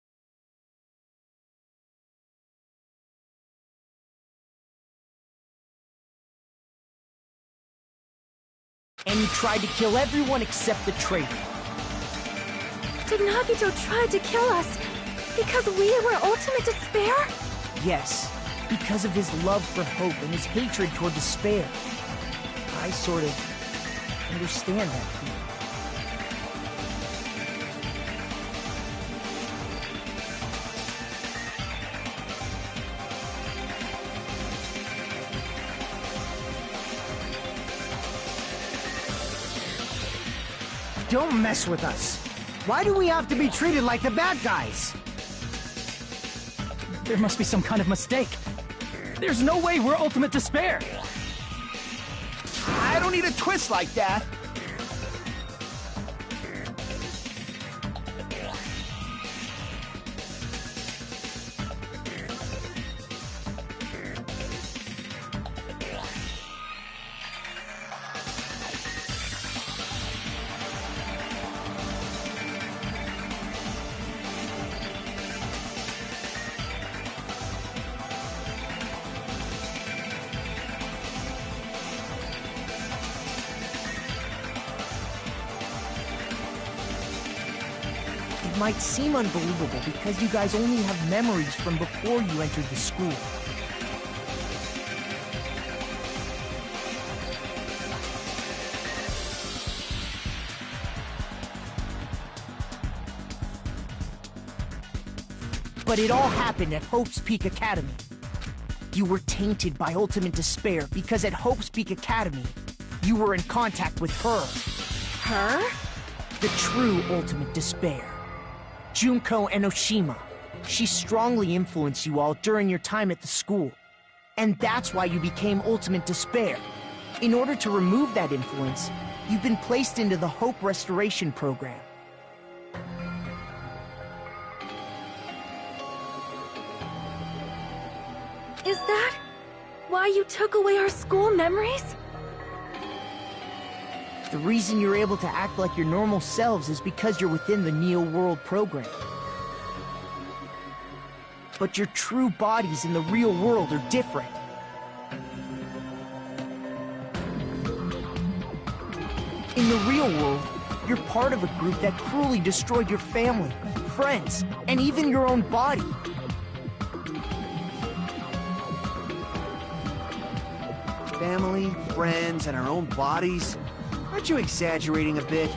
And he tried to kill everyone except the traitor. Did Nagito try to kill us because we were ultimate despair? Yes, because of his love for hope and his hatred toward despair. I sort of understand that feeling. Don't mess with us. Why do we have to be treated like the bad guys? There must be some kind of mistake. There's no way we're ultimate despair. I don't need a twist like that. It might seem unbelievable because you guys only have memories from before you entered the school. But it all happened at Hope's Peak Academy. You were tainted by ultimate despair because at Hope's Peak Academy, you were in contact with her. Her? The true ultimate despair. Junko Enoshima. She strongly influenced you all during your time at the school. And that's why you became ultimate despair. In order to remove that influence, you've been placed into the Hope Restoration Program. Is that why you took away our school memories? The reason you're able to act like your normal selves is because you're within the Neo World program. But your true bodies in the real world are different. In the real world, you're part of a group that cruelly destroyed your family, friends, and even your own body. Family, friends, and our own bodies? Aren't you exaggerating a bit?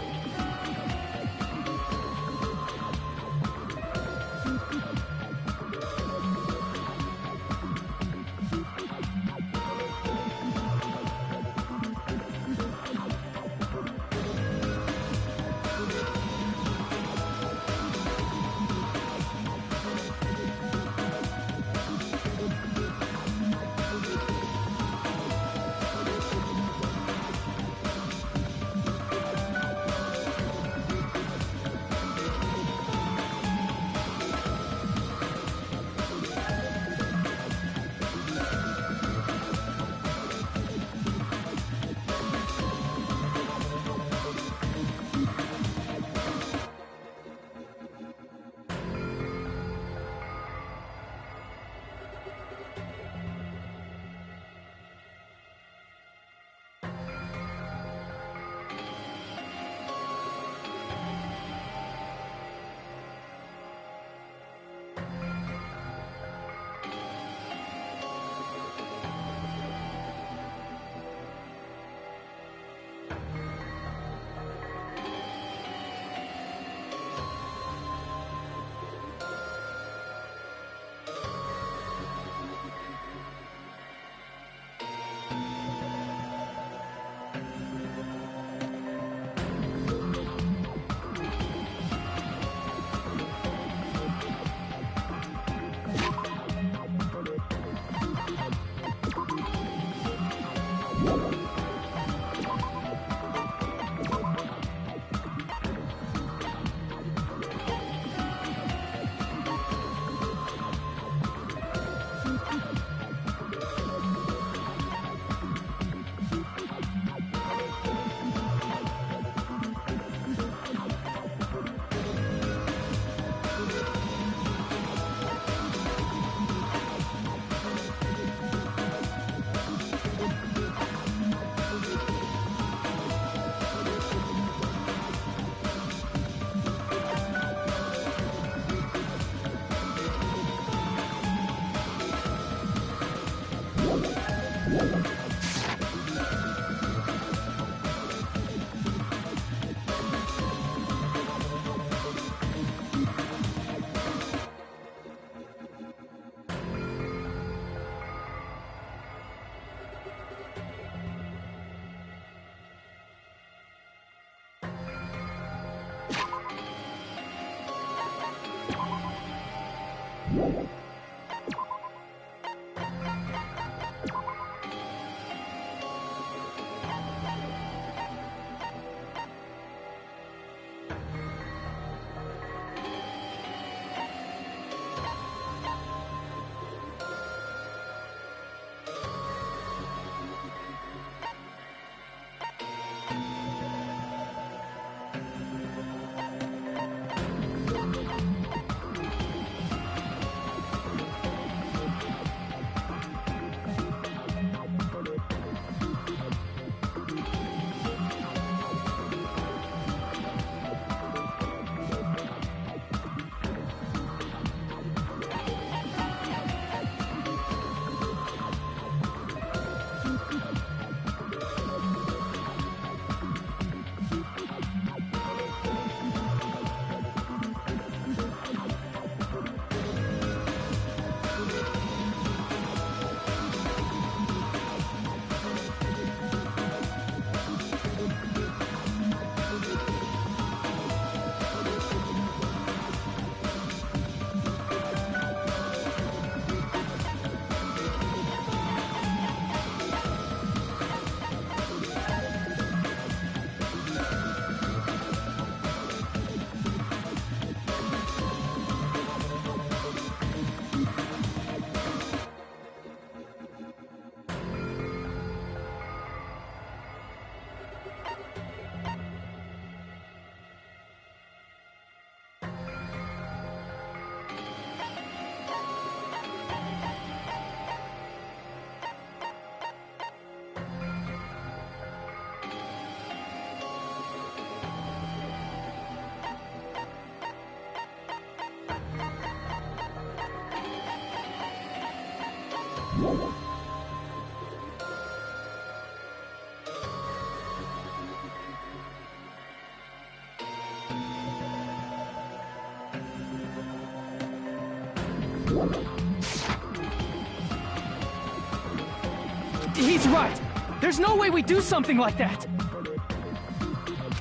He's right! There's no way we do something like that!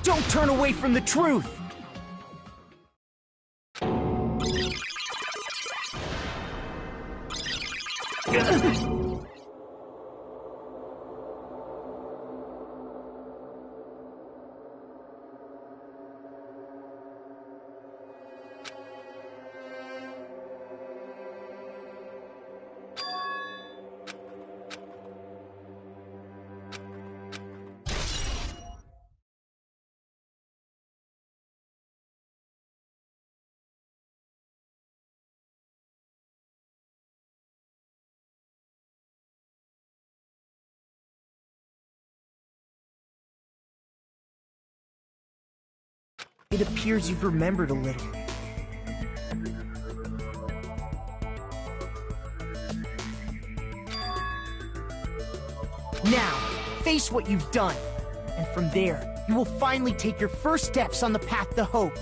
Don't turn away from the truth! It appears you've remembered a little. Now, face what you've done. And from there, you will finally take your first steps on the path to hope.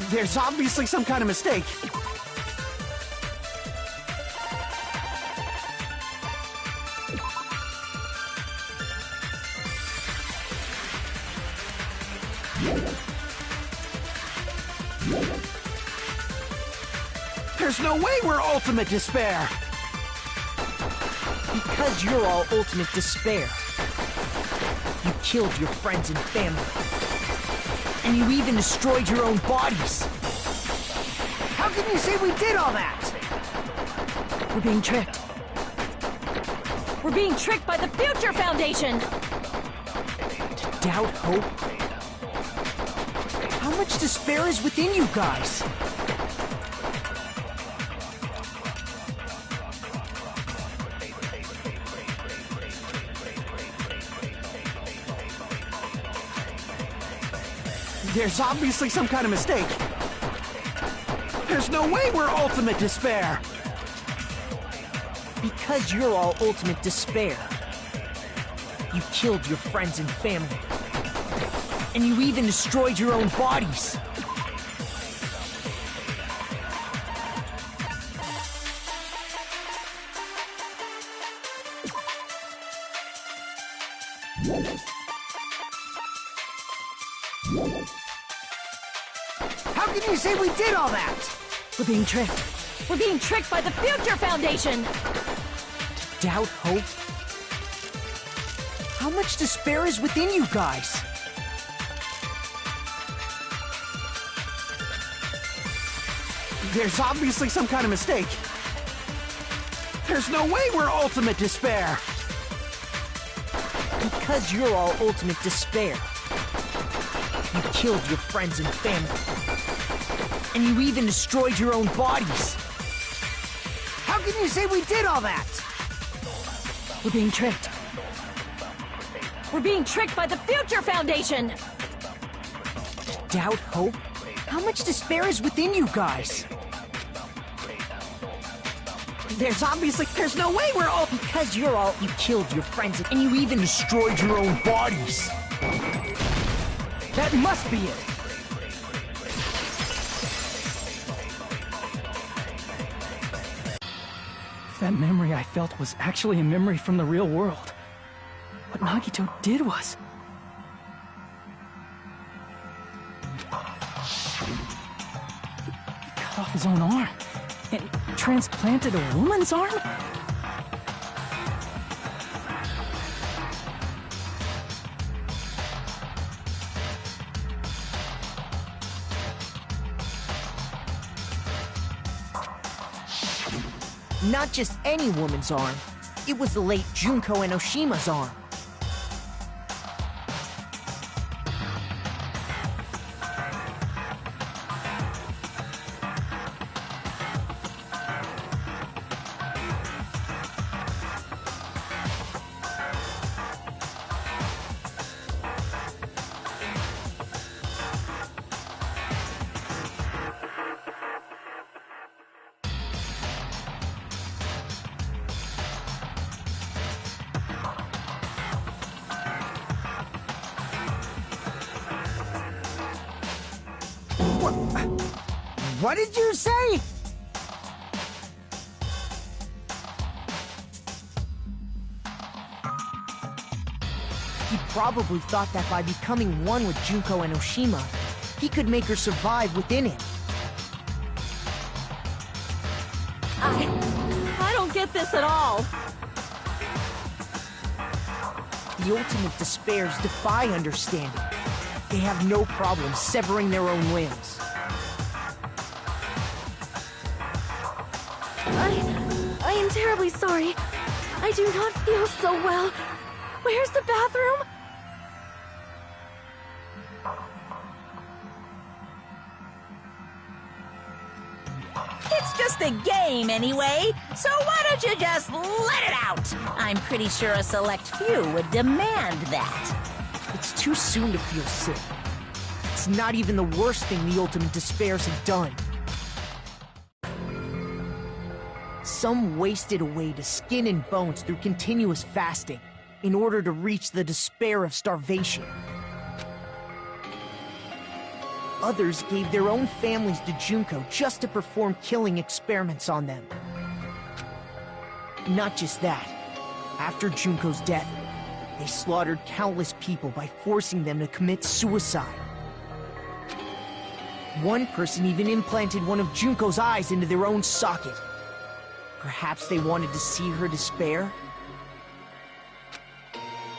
There's obviously some kind of mistake. There's no way we're ultimate despair. Because you're all ultimate despair. You killed your friends and family. And you even destroyed your own bodies. How can you say we did all that? We're being tricked. We're being tricked by the Future Foundation! To doubt hope? How much despair is within you guys? There's obviously some kind of mistake. There's no way we're ultimate despair. Because you're all ultimate despair. You killed your friends and family. And you even destroyed your own bodies. How can you say we did all that? We're being tricked. We're being tricked by the Future Foundation! To doubt hope? How much despair is within you guys? There's obviously some kind of mistake. There's no way we're ultimate despair. Because you're all ultimate despair. You killed your friends and family. And you even destroyed your own bodies. How can you say we did all that? We're being tricked. We're being tricked by the Future Foundation! To doubt hope? How much despair is within you guys? There's no way we're all... Because you're all... You killed your friends and you even destroyed your own bodies. That must be it! If that memory I felt was actually a memory from the real world, what Nagito did was... He cut off his own arm and transplanted a woman's arm? Not just any woman's arm. It was the late Junko Enoshima's arm. What did you say? He probably thought that by becoming one with Junko and Oshima, he could make her survive within him. I don't get this at all. The ultimate despairs defy understanding. They have no problem severing their own limbs. I am terribly sorry. I do not feel so well. Where's the bathroom? It's just a game anyway, so why don't you just let it out? I'm pretty sure a select few would demand that. It's too soon to feel sick. It's not even the worst thing the ultimate despairs have done. Some wasted away to skin and bones through continuous fasting in order to reach the despair of starvation. Others gave their own families to Junko just to perform killing experiments on them. Not just that. After Junko's death, they slaughtered countless people by forcing them to commit suicide. One person even implanted one of Junko's eyes into their own socket. Perhaps they wanted to see her despair?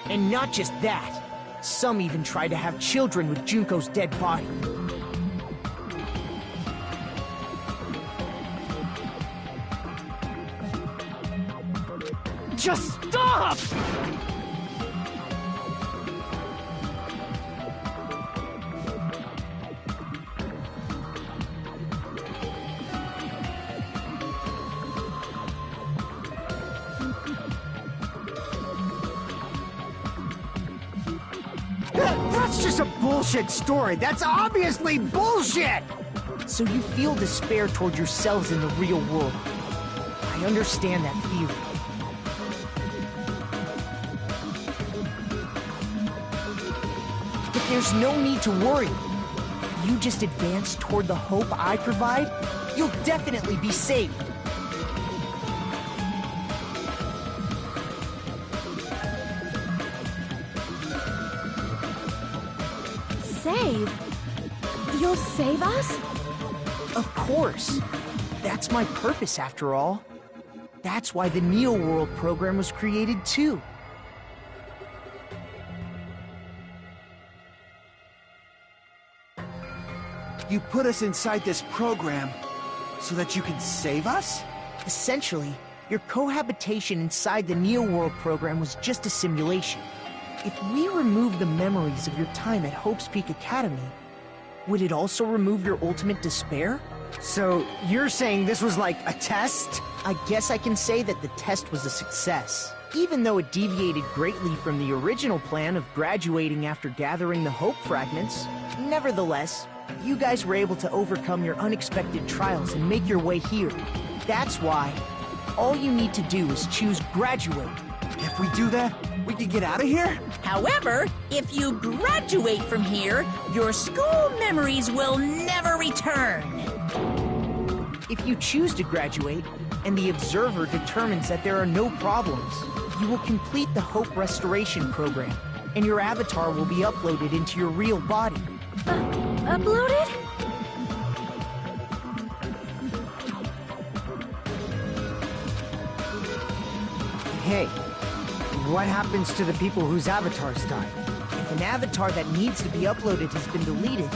And not just that. Some even tried to have children with Junko's dead body. Just stop! That's just a bullshit story. That's obviously bullshit! So you feel despair toward yourselves in the real world. I understand that feeling. But there's no need to worry. If you just advance toward the hope I provide, you'll definitely be saved. Save? You'll save us? Of course. That's my purpose, after all. That's why the Neo World program was created, too. You put us inside this program so that you can save us? Essentially, your cohabitation inside the Neo World program was just a simulation. If we remove the memories of your time at Hope's Peak Academy, would it also remove your ultimate despair? So, you're saying this was like a test? I guess I can say that the test was a success. Even though it deviated greatly from the original plan of graduating after gathering the Hope fragments, nevertheless, you guys were able to overcome your unexpected trials and make your way here. That's why all you need to do is choose graduate. If we do that, we can get out of here? However, if you graduate from here, your school memories will never return. If you choose to graduate, and the observer determines that there are no problems, you will complete the Hope Restoration Program, and your avatar will be uploaded into your real body. Uploaded? Hey, what happens to the people whose avatars die? If an avatar that needs to be uploaded has been deleted,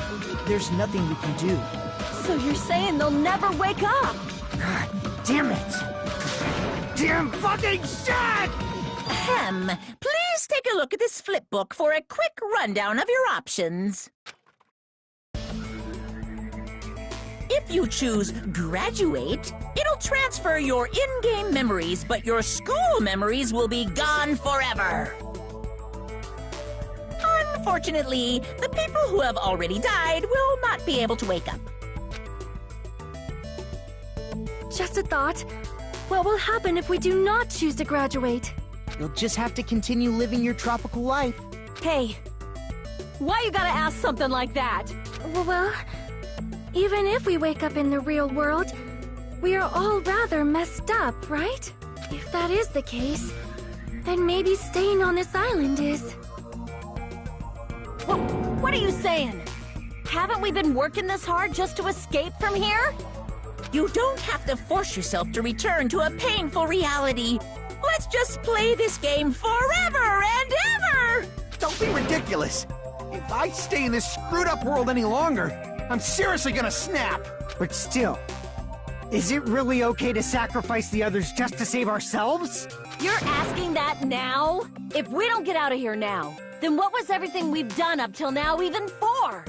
there's nothing we can do. So you're saying they'll never wake up? God damn it! Damn fucking shit! Ahem. Please take a look at this flipbook for a quick rundown of your options. If you choose graduate, it'll transfer your in-game memories, but your school memories will be gone forever. Unfortunately, the people who have already died will not be able to wake up. Just a thought. What will happen if we do not choose to graduate? You'll just have to continue living your tropical life. Hey, why you gotta ask something like that? Well, Even if we wake up in the real world, we are all rather messed up, right? If that is the case, then maybe staying on this island is... What are you saying? Haven't we been working this hard just to escape from here? You don't have to force yourself to return to a painful reality. Let's just play this game forever and ever! Don't be ridiculous. If I stay in this screwed-up world any longer, I'm seriously gonna snap. But still, is it really okay to sacrifice the others just to save ourselves? You're asking that now? If we don't get out of here now, then what was everything we've done up till now even for?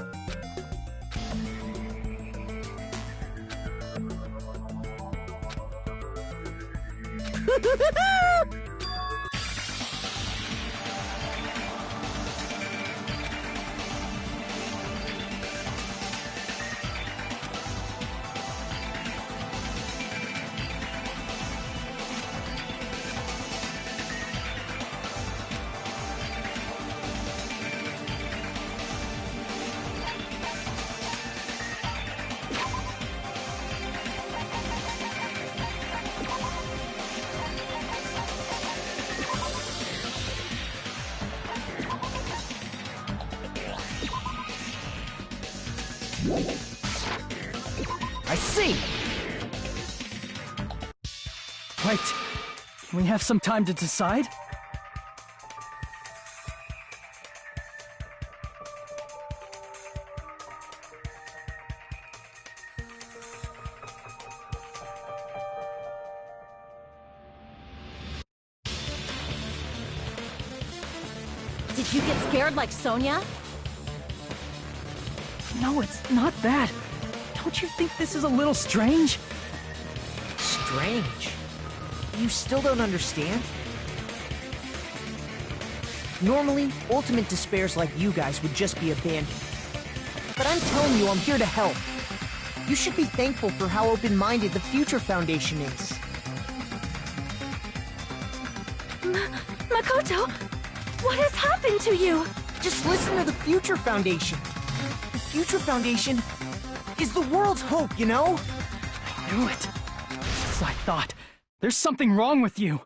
I see! Right. Can we have some time to decide? Did you get scared like Sonia? No, it's not that. Don't you think this is a little strange? Strange? You still don't understand? Normally, ultimate despairs like you guys would just be abandoned. But I'm telling you, I'm here to help. You should be thankful for how open-minded the Future Foundation is. Makoto, what has happened to you? Just listen to the Future Foundation. The Future Foundation is the world's hope, you know? I knew it. As I thought. There's something wrong with you.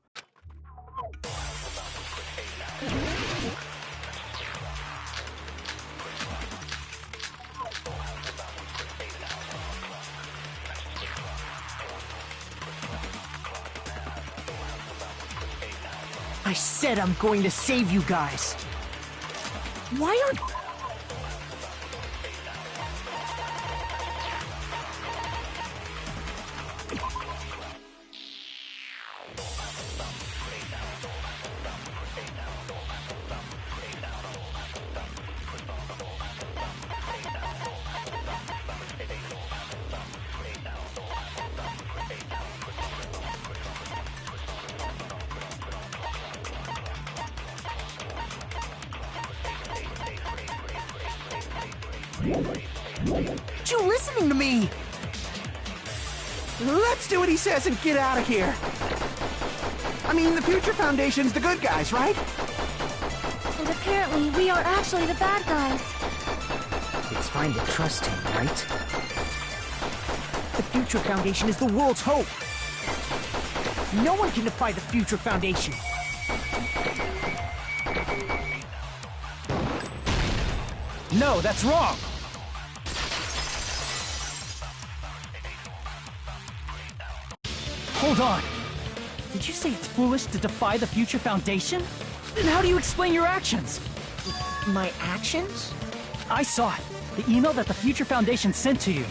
I said I'm going to save you guys. Why aren't... Aren't you listening to me? Let's do what he says and get out of here. I mean, the Future Foundation's the good guys, right? And apparently we are actually the bad guys. It's fine to trust him, right? The Future Foundation is the world's hope. No one can defy the Future Foundation. No, that's wrong! Hold on. Did you say it's foolish to defy the Future Foundation? Then how do you explain your actions? My actions? I saw it. The email that the Future Foundation sent to you.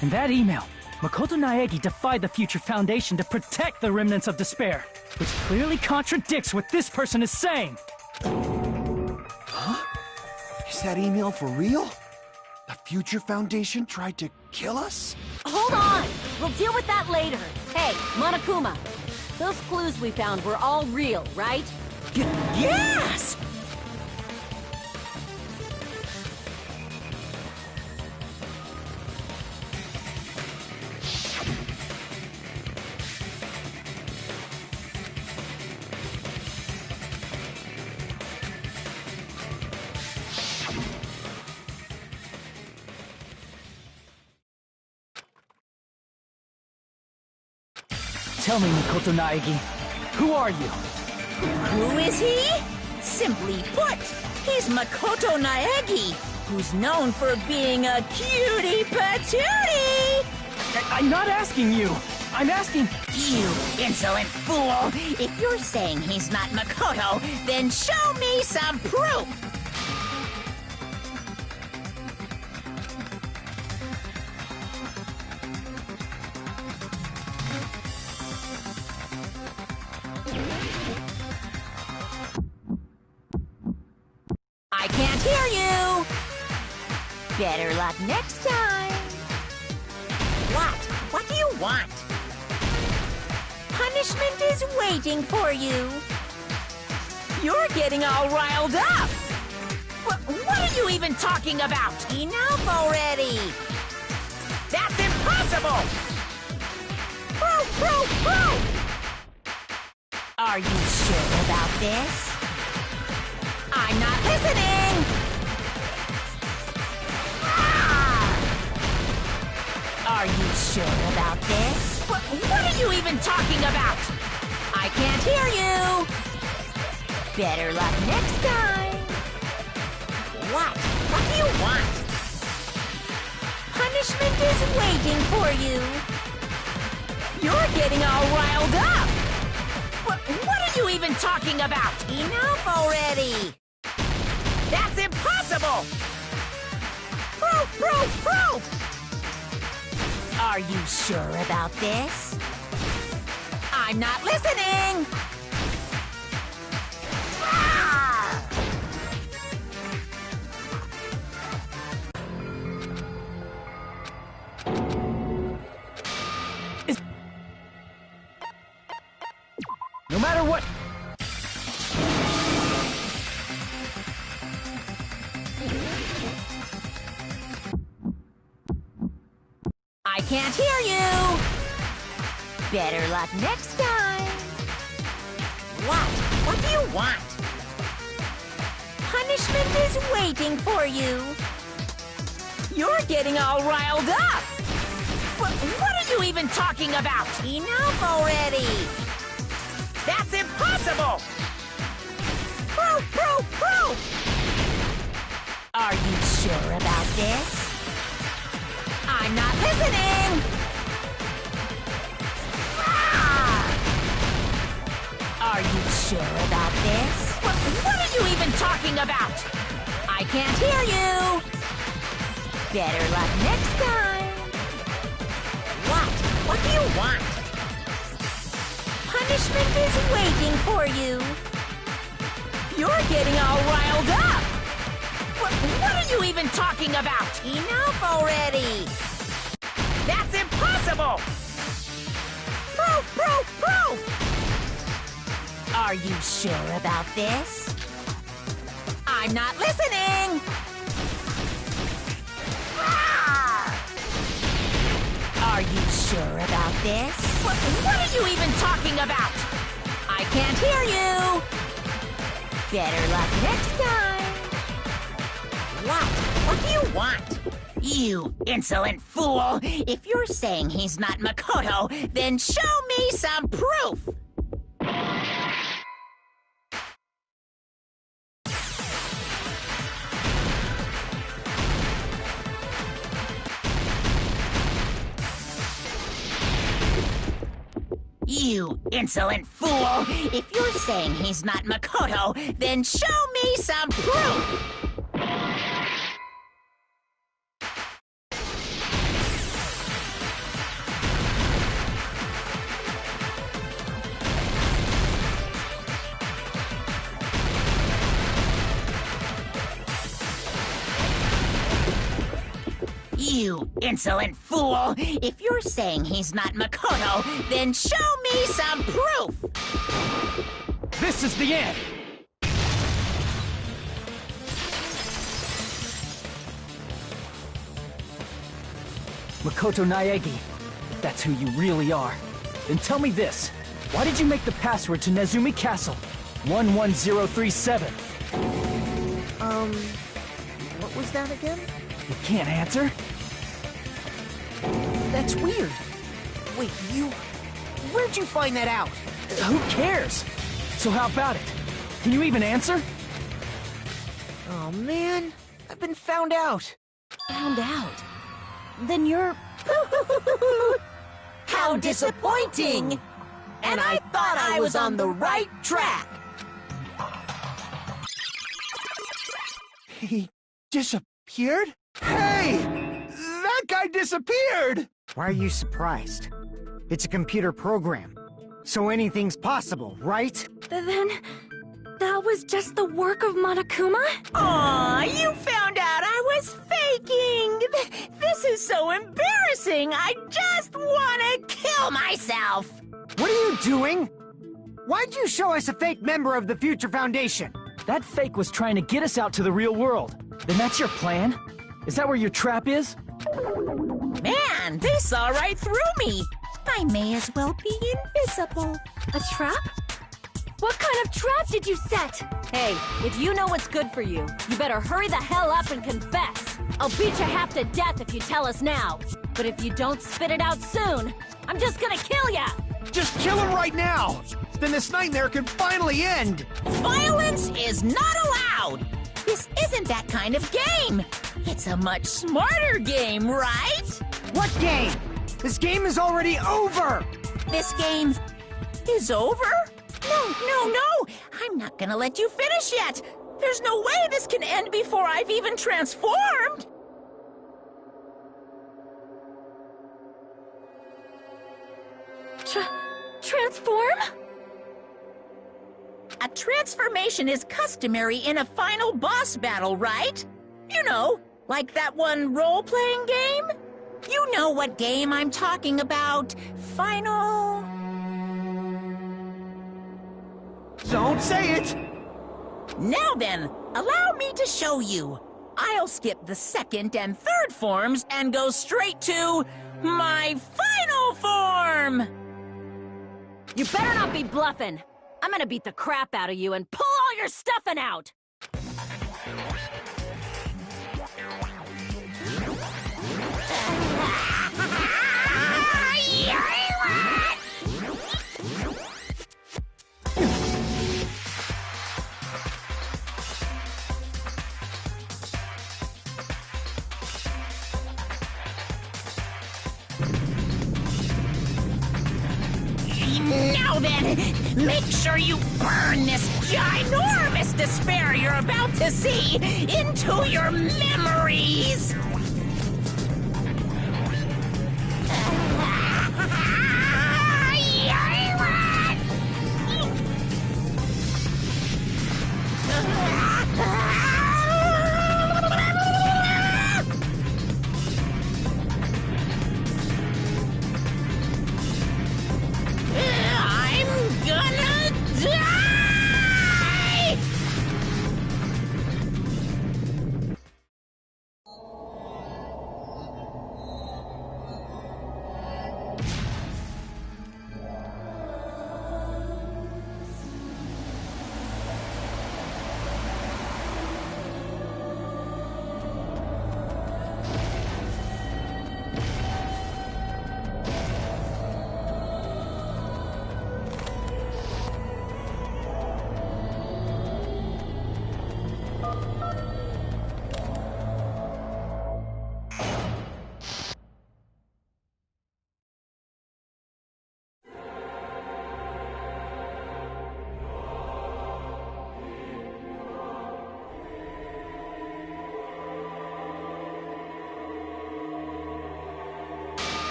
In that email, Makoto Naegi defied the Future Foundation to protect the remnants of despair, which clearly contradicts what this person is saying. Huh? Is that email for real? The Future Foundation tried to kill us? Hold on! We'll deal with that later. Hey, Monokuma, those clues we found were all real, right? Yes! Tell me, Mikoto Naegi, who are you? Who is he? Simply put, he's Makoto Naegi, who's known for being a cutie patootie! I'm not asking you. I'm asking... You insolent fool! If you're saying he's not Makoto, then show me some proof! I can't hear you! Better luck next time! What? What do you want? Punishment is waiting for you! You're getting all riled up! What are you even talking about? Enough already! That's impossible! Proof! Are you sure about this? I'm not listening! Ah! Are you sure about this? What are you even talking about? I can't hear you! Better luck next time! What? What do you want? Punishment is waiting for you! You're getting all riled up! What are you even talking about? Enough already! That's impossible! Proof! Are you sure about this? I'm not listening! Ah! No matter what... I can't hear you! Better luck next time! What? What do you want? Punishment is waiting for you! You're getting all riled up! What are you even talking about? Enough already! That's impossible! Proof! Are you sure about this? I'm not listening! Ah! Are you sure about this? What are you even talking about? I can't hear you! Better luck next time! What? What do you want? Punishment is waiting for you! You're getting all riled up! What are you even talking about? Enough already! That's impossible! Proof! Are you sure about this? I'm not listening! Ah! Are you sure about this? What are you even talking about? I can't hear you! Better luck next time! What? What do you want? You insolent fool! If you're saying he's not Makoto, then show me some proof! You insolent fool! If you're saying he's not Makoto, then show me some proof! You insolent fool! If you're saying he's not Makoto, then show me some proof! This is the end! Makoto Naegi, if that's who you really are, then tell me this. Why did you make the password to Nezumi Castle 11037? What was that again? You can't answer? That's weird. Wait, where'd you find that out? Who cares? So how about it? Can you even answer? Oh man, I've been found out. Found out. Then you're... How disappointing! And I thought I was on the right track! He disappeared? Hey! That guy disappeared! Why are you surprised? It's a computer program, so anything's possible, right? Then... that was just the work of Monokuma? Aw, you found out I was faking! This is so embarrassing! I just wanna kill myself! What are you doing? Why'd you show us a fake member of the Future Foundation? That fake was trying to get us out to the real world. Then that's your plan? Is that where your trap is? Man, they saw right through me! I may as well be invisible. A trap? What kind of trap did you set? Hey, if you know what's good for you, you better hurry the hell up and confess. I'll beat you half to death if you tell us now. But if you don't spit it out soon, I'm just gonna kill ya! Just kill him right now! Then this nightmare can finally end! Violence is not allowed! This isn't that kind of game! It's a much smarter game, right? What game? This game is already over! This game is over? No! I'm not gonna let you finish yet! There's no way this can end before I've even transformed! Transform? A transformation is customary in a final boss battle, right? You know, like that one role-playing game? You know what game I'm talking about. Final... Don't say it! Now then, allow me to show you. I'll skip the second and third forms and go straight to my final form! You better not be bluffing. I'm gonna beat the crap out of you and pull all your stuffing out! Now then, make sure you burn this ginormous despair you're about to see into your memories!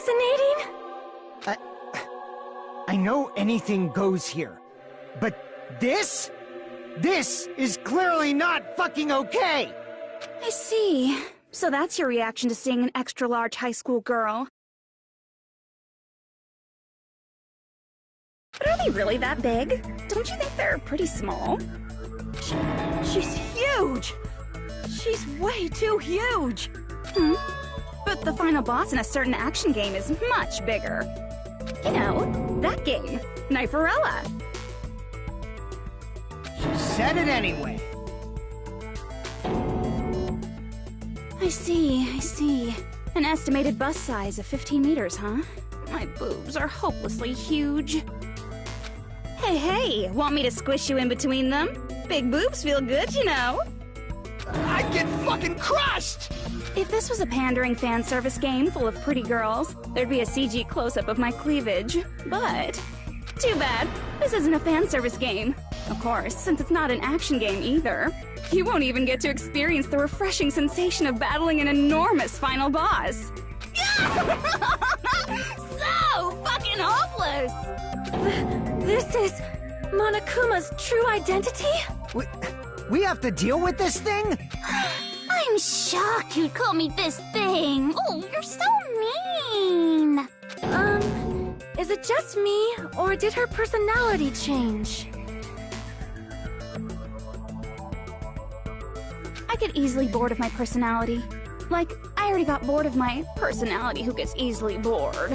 Fascinating? I know anything goes here, but this is clearly not fucking okay! I see. So that's your reaction to seeing an extra-large high school girl. But are they really that big? Don't you think they're pretty small? She's huge! She's way too huge! But the final boss in a certain action game is much bigger. You know, that game, Kniferella. She said it anyway. I see. An estimated bust size of 15 meters, huh? My boobs are hopelessly huge. Hey, want me to squish you in between them? Big boobs feel good, you know. I'd get fucking crushed! If this was a pandering fan service game full of pretty girls, there'd be a CG close-up of my cleavage. But too bad, this isn't a fan service game. Of course, since it's not an action game either. You won't even get to experience the refreshing sensation of battling an enormous final boss. So fucking hopeless! This is Monokuma's true identity? We have to deal with this thing? I'm shocked you'd call me this thing. Oh, you're so mean. Is it just me, or did her personality change? I get easily bored of my personality. Like, I already got bored of my personality who gets easily bored.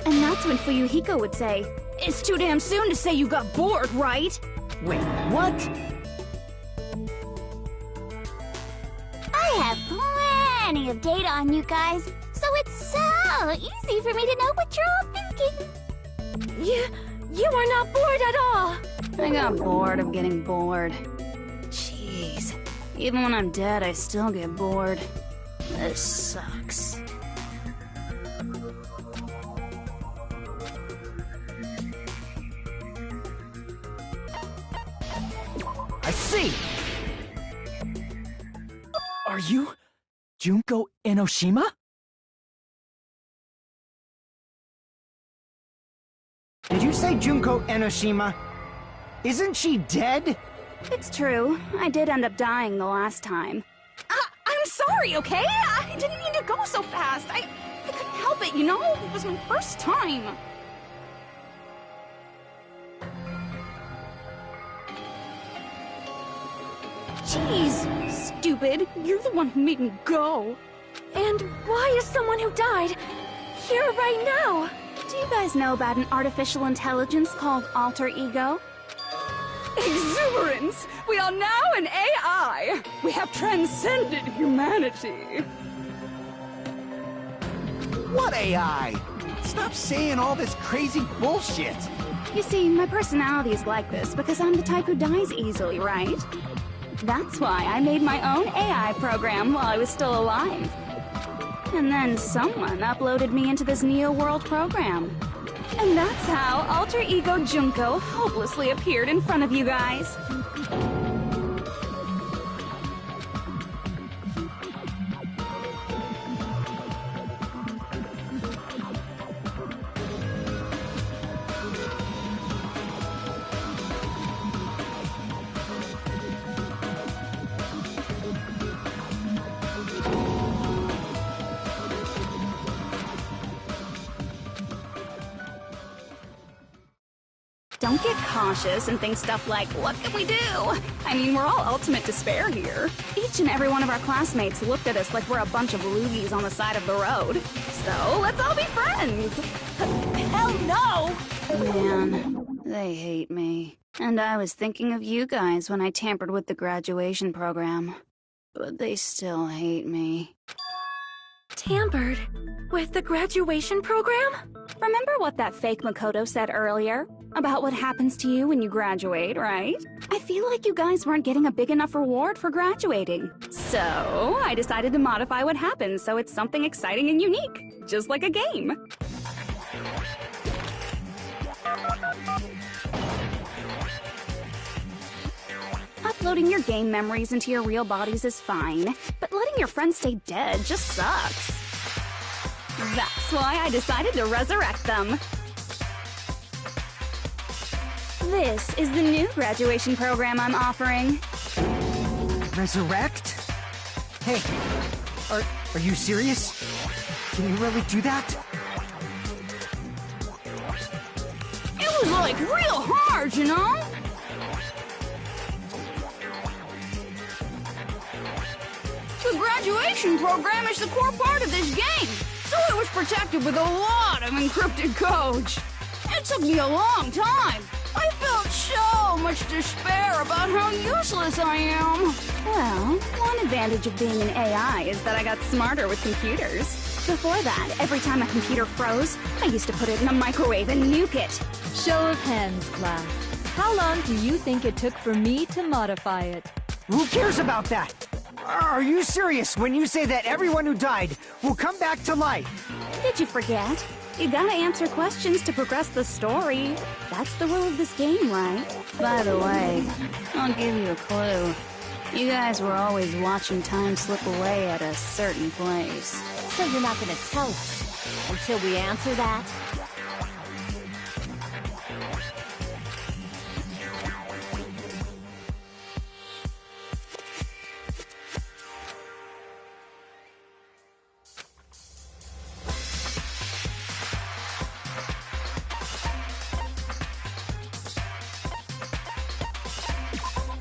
And that's when Fuyuhiko would say, "It's too damn soon to say you got bored, right?" Wait, what? I have plenty of data on you guys, so it's so easy for me to know what you're all thinking. You are not bored at all. I got bored of getting bored. Jeez. Even when I'm dead, I still get bored. This sucks. I see! Are you Junko Enoshima? Did you say Junko Enoshima? Isn't she dead? It's true. I did end up dying the last time. I'm sorry, okay? I didn't mean to go so fast. I couldn't help it, you know? It was my first time. Jeez, stupid. You're the one who made me go. And why is someone who died here right now? Do you guys know about an artificial intelligence called alter ego? Exuberance! We are now an AI! We have transcended humanity! What AI? Stop saying all this crazy bullshit! You see, my personality is like this because I'm the type who dies easily, right? That's why I made my own AI program while I was still alive. And then someone uploaded me into this Neo World program. And that's how Alter Ego Junko hopelessly appeared in front of you guys. Don't get cautious and think stuff like, what can we do? I mean, we're all ultimate despair here. Each and every one of our classmates looked at us like we're a bunch of loogies on the side of the road. So, let's all be friends! Hell no! Man, they hate me. And I was thinking of you guys when I tampered with the graduation program. But they still hate me. Tampered? With the graduation program? Remember what that fake Makoto said earlier? About what happens to you when you graduate, right? I feel like you guys weren't getting a big enough reward for graduating. So, I decided to modify what happens so it's something exciting and unique. Just like a game. Uploading your game memories into your real bodies is fine, but letting your friends stay dead just sucks. That's why I decided to resurrect them. This is the new graduation program I'm offering. Resurrect? Hey, are you serious? Can you really do that? It was like real hard, you know? The graduation program is the core part of this game, so it was protected with a lot of encrypted codes. It took me a long time. I felt so much despair about how useless I am. Well, one advantage of being an AI is that I got smarter with computers. Before that, every time a computer froze, I used to put it in a microwave and nuke it. Show of hands, class. How long do you think it took for me to modify it? Who cares about that? Are you serious when you say that everyone who died will come back to life? Did you forget? You gotta answer questions to progress the story. That's the rule of this game, right? By the way, I'll give you a clue. You guys were always watching time slip away at a certain place. So you're not gonna tell us until we answer that?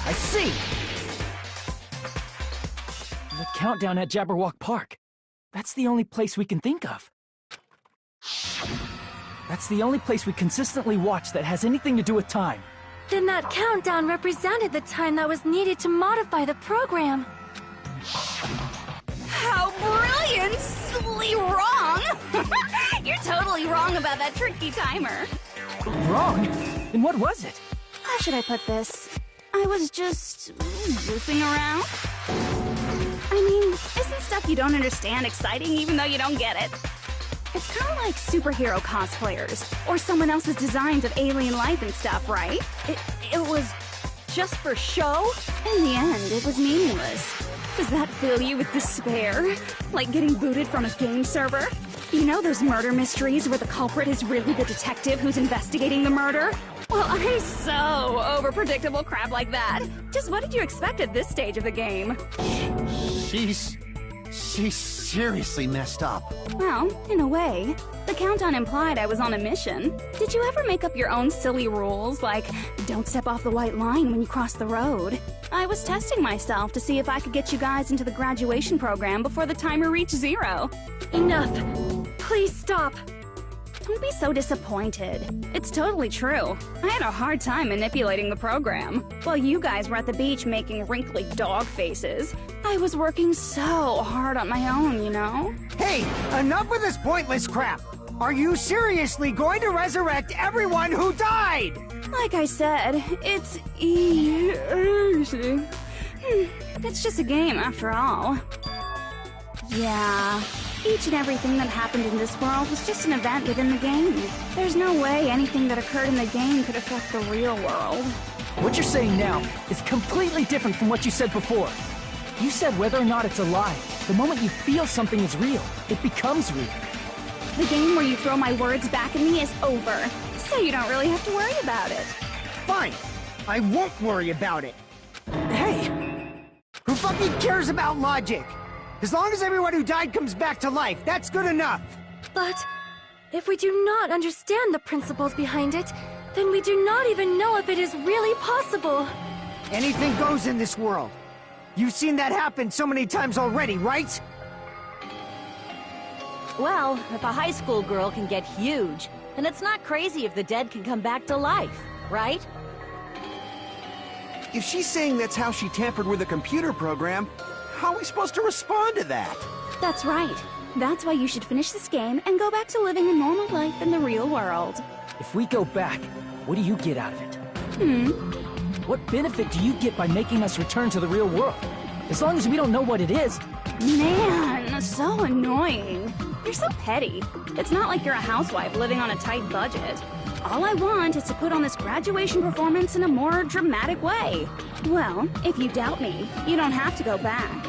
I see! The countdown at Jabberwock Park. That's the only place we can think of. That's the only place we consistently watch that has anything to do with time. Then that countdown represented the time that was needed to modify the program. How brilliantly wrong! You're totally wrong about that tricky timer. Wrong? Then what was it? How should I put this? I was just goofing around. I mean, isn't stuff you don't understand exciting even though you don't get it? It's kind of like superhero cosplayers, or someone else's designs of alien life and stuff, right? It was just for show? In the end, it was meaningless. Does that fill you with despair? Like getting booted from a game server? You know those murder mysteries where the culprit is really the detective who's investigating the murder? Well, I'm so over predictable crap like that. Just what did you expect at this stage of the game? She's seriously messed up. Well, in a way. The countdown implied I was on a mission. Did you ever make up your own silly rules, like don't step off the white line when you cross the road? I was testing myself to see if I could get you guys into the graduation program before the timer reached 0. Enough! Please stop! Don't be so disappointed. It's totally true. I had a hard time manipulating the program. While you guys were at the beach making wrinkly dog faces, I was working so hard on my own, you know? Hey, enough with this pointless crap! Are you seriously going to resurrect everyone who died? Like I said, it's easy. It's just a game after all. Yeah. Each and everything that happened in this world was just an event within the game. There's no way anything that occurred in the game could affect the real world. What you're saying now is completely different from what you said before. You said whether or not it's a lie. The moment you feel something is real, it becomes real. The game where you throw my words back at me is over, so you don't really have to worry about it. Fine. I won't worry about it. Hey! Who fucking cares about logic? As long as everyone who died comes back to life, that's good enough. But if we do not understand the principles behind it, then we do not even know if it is really possible. Anything goes in this world. You've seen that happen so many times already, right? Well, if a high school girl can get huge, then it's not crazy if the dead can come back to life, right? If she's saying that's how she tampered with a computer program, how are we supposed to respond to that? That's right. That's why you should finish this game and go back to living a normal life in the real world. If we go back, what do you get out of it? What benefit do you get by making us return to the real world? As long as we don't know what it is. Man, so annoying. You're so petty. It's not like you're a housewife living on a tight budget. All I want is to put on this graduation performance in a more dramatic way. Well, if you doubt me, you don't have to go back.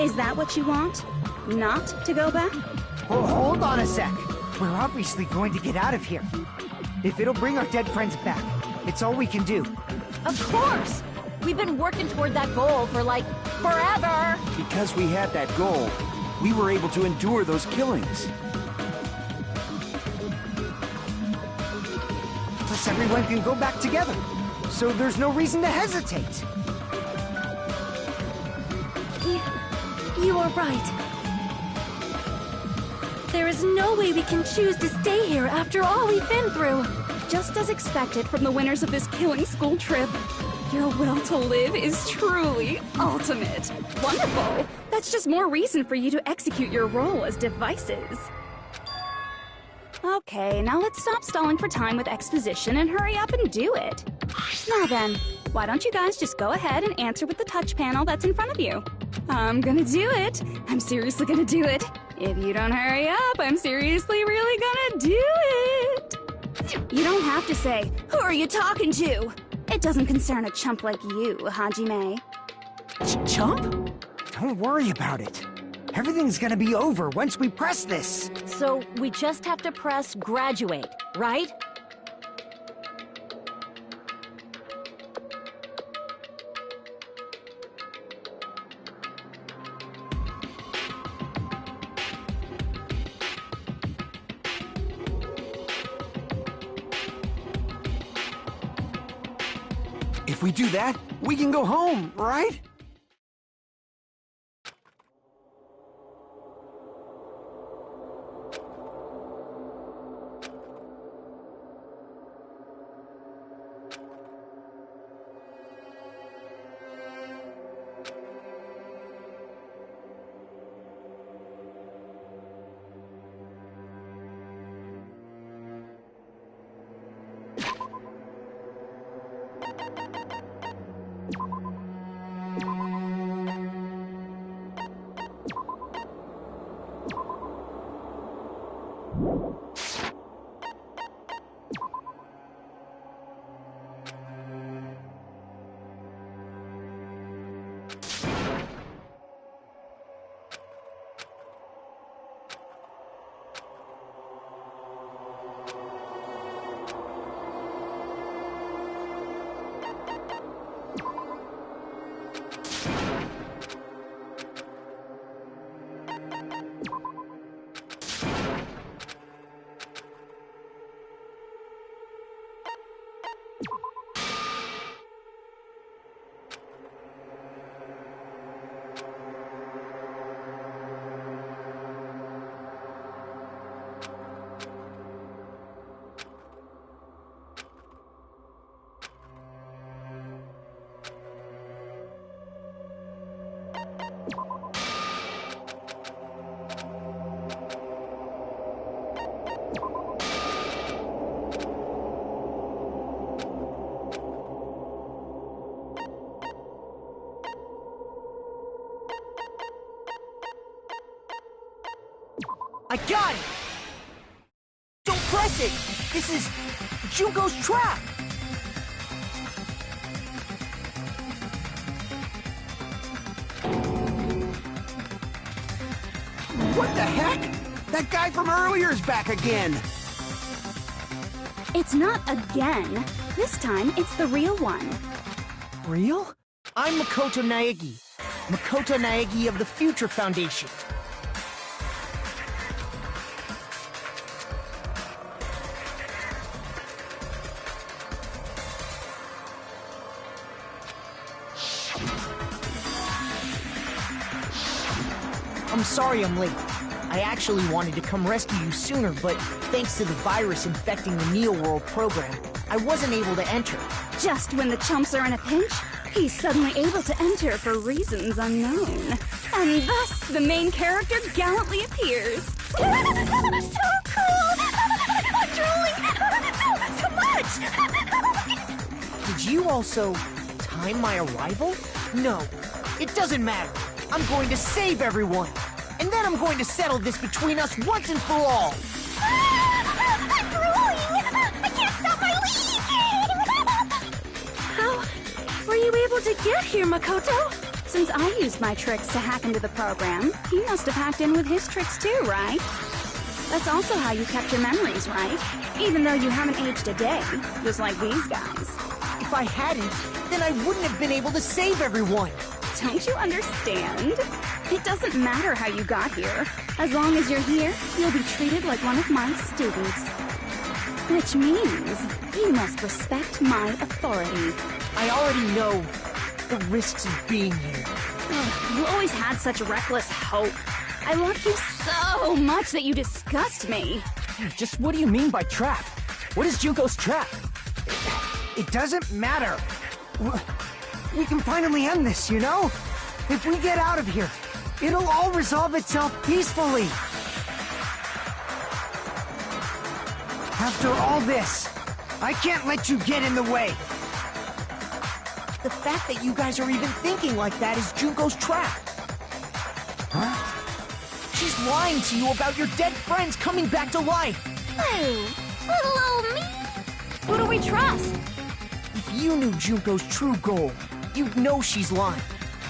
Is that what you want? Not to go back? Oh, hold on a sec. We're obviously going to get out of here. If it'll bring our dead friends back, it's all we can do. Of course! We've been working toward that goal for, like, forever! Because we had that goal, we were able to endure those killings. Plus everyone can go back together, so there's no reason to hesitate. You are right. There is no way we can choose to stay here after all we've been through. Just as expected from the winners of this killing school trip. Your will to live is truly ultimate. Wonderful! That's just more reason for you to execute your role as devices. Okay, now let's stop stalling for time with exposition and hurry up and do it. Now then, why don't you guys just go ahead and answer with the touch panel that's in front of you? I'm gonna do it. I'm seriously gonna do it. If you don't hurry up, I'm seriously really gonna do it. You don't have to say, "Who are you talking to?" It doesn't concern a chump like you, Hajime. Chump? Don't worry about it. Everything's gonna be over once we press this. So we just have to press graduate, right? If we do that, we can go home, right? I got it! Don't press it! This is Junko's trap! What the heck? That guy from earlier is back again! It's not again. This time, it's the real one. Real? I'm Makoto Naegi. Makoto Naegi of the Future Foundation. I'm sorry I'm late. I actually wanted to come rescue you sooner, but thanks to the virus infecting the Neo World program, I wasn't able to enter. Just when the chumps are in a pinch, he's suddenly able to enter for reasons unknown. And thus, the main character gallantly appears. So cool! I'm drooling! So much! Did you also time my arrival? No, it doesn't matter. I'm going to save everyone. And then I'm going to settle this between us once and for all. I'm drooling! I can't stop my leaking! How were you able to get here, Makoto? Since I used my tricks to hack into the program, he must have hacked in with his tricks too, right? That's also how you kept your memories, right? Even though you haven't aged a day, just like these guys. If I hadn't, then I wouldn't have been able to save everyone. Don't you understand? It doesn't matter how you got here. As long as you're here, you'll be treated like one of my students. Which means you must respect my authority. I already know the risks of being here. You always had such reckless hope. I loved you so much that you disgust me. Just what do you mean by trap? What is Junko's trap? It doesn't matter. We can finally end this, you know? If we get out of here, it'll all resolve itself peacefully. After all this, I can't let you get in the way. The fact that you guys are even thinking like that is Junko's trap. Huh? She's lying to you about your dead friends coming back to life. Oh, little old me. Who do we trust? If you knew Junko's true goal, you'd know she's lying.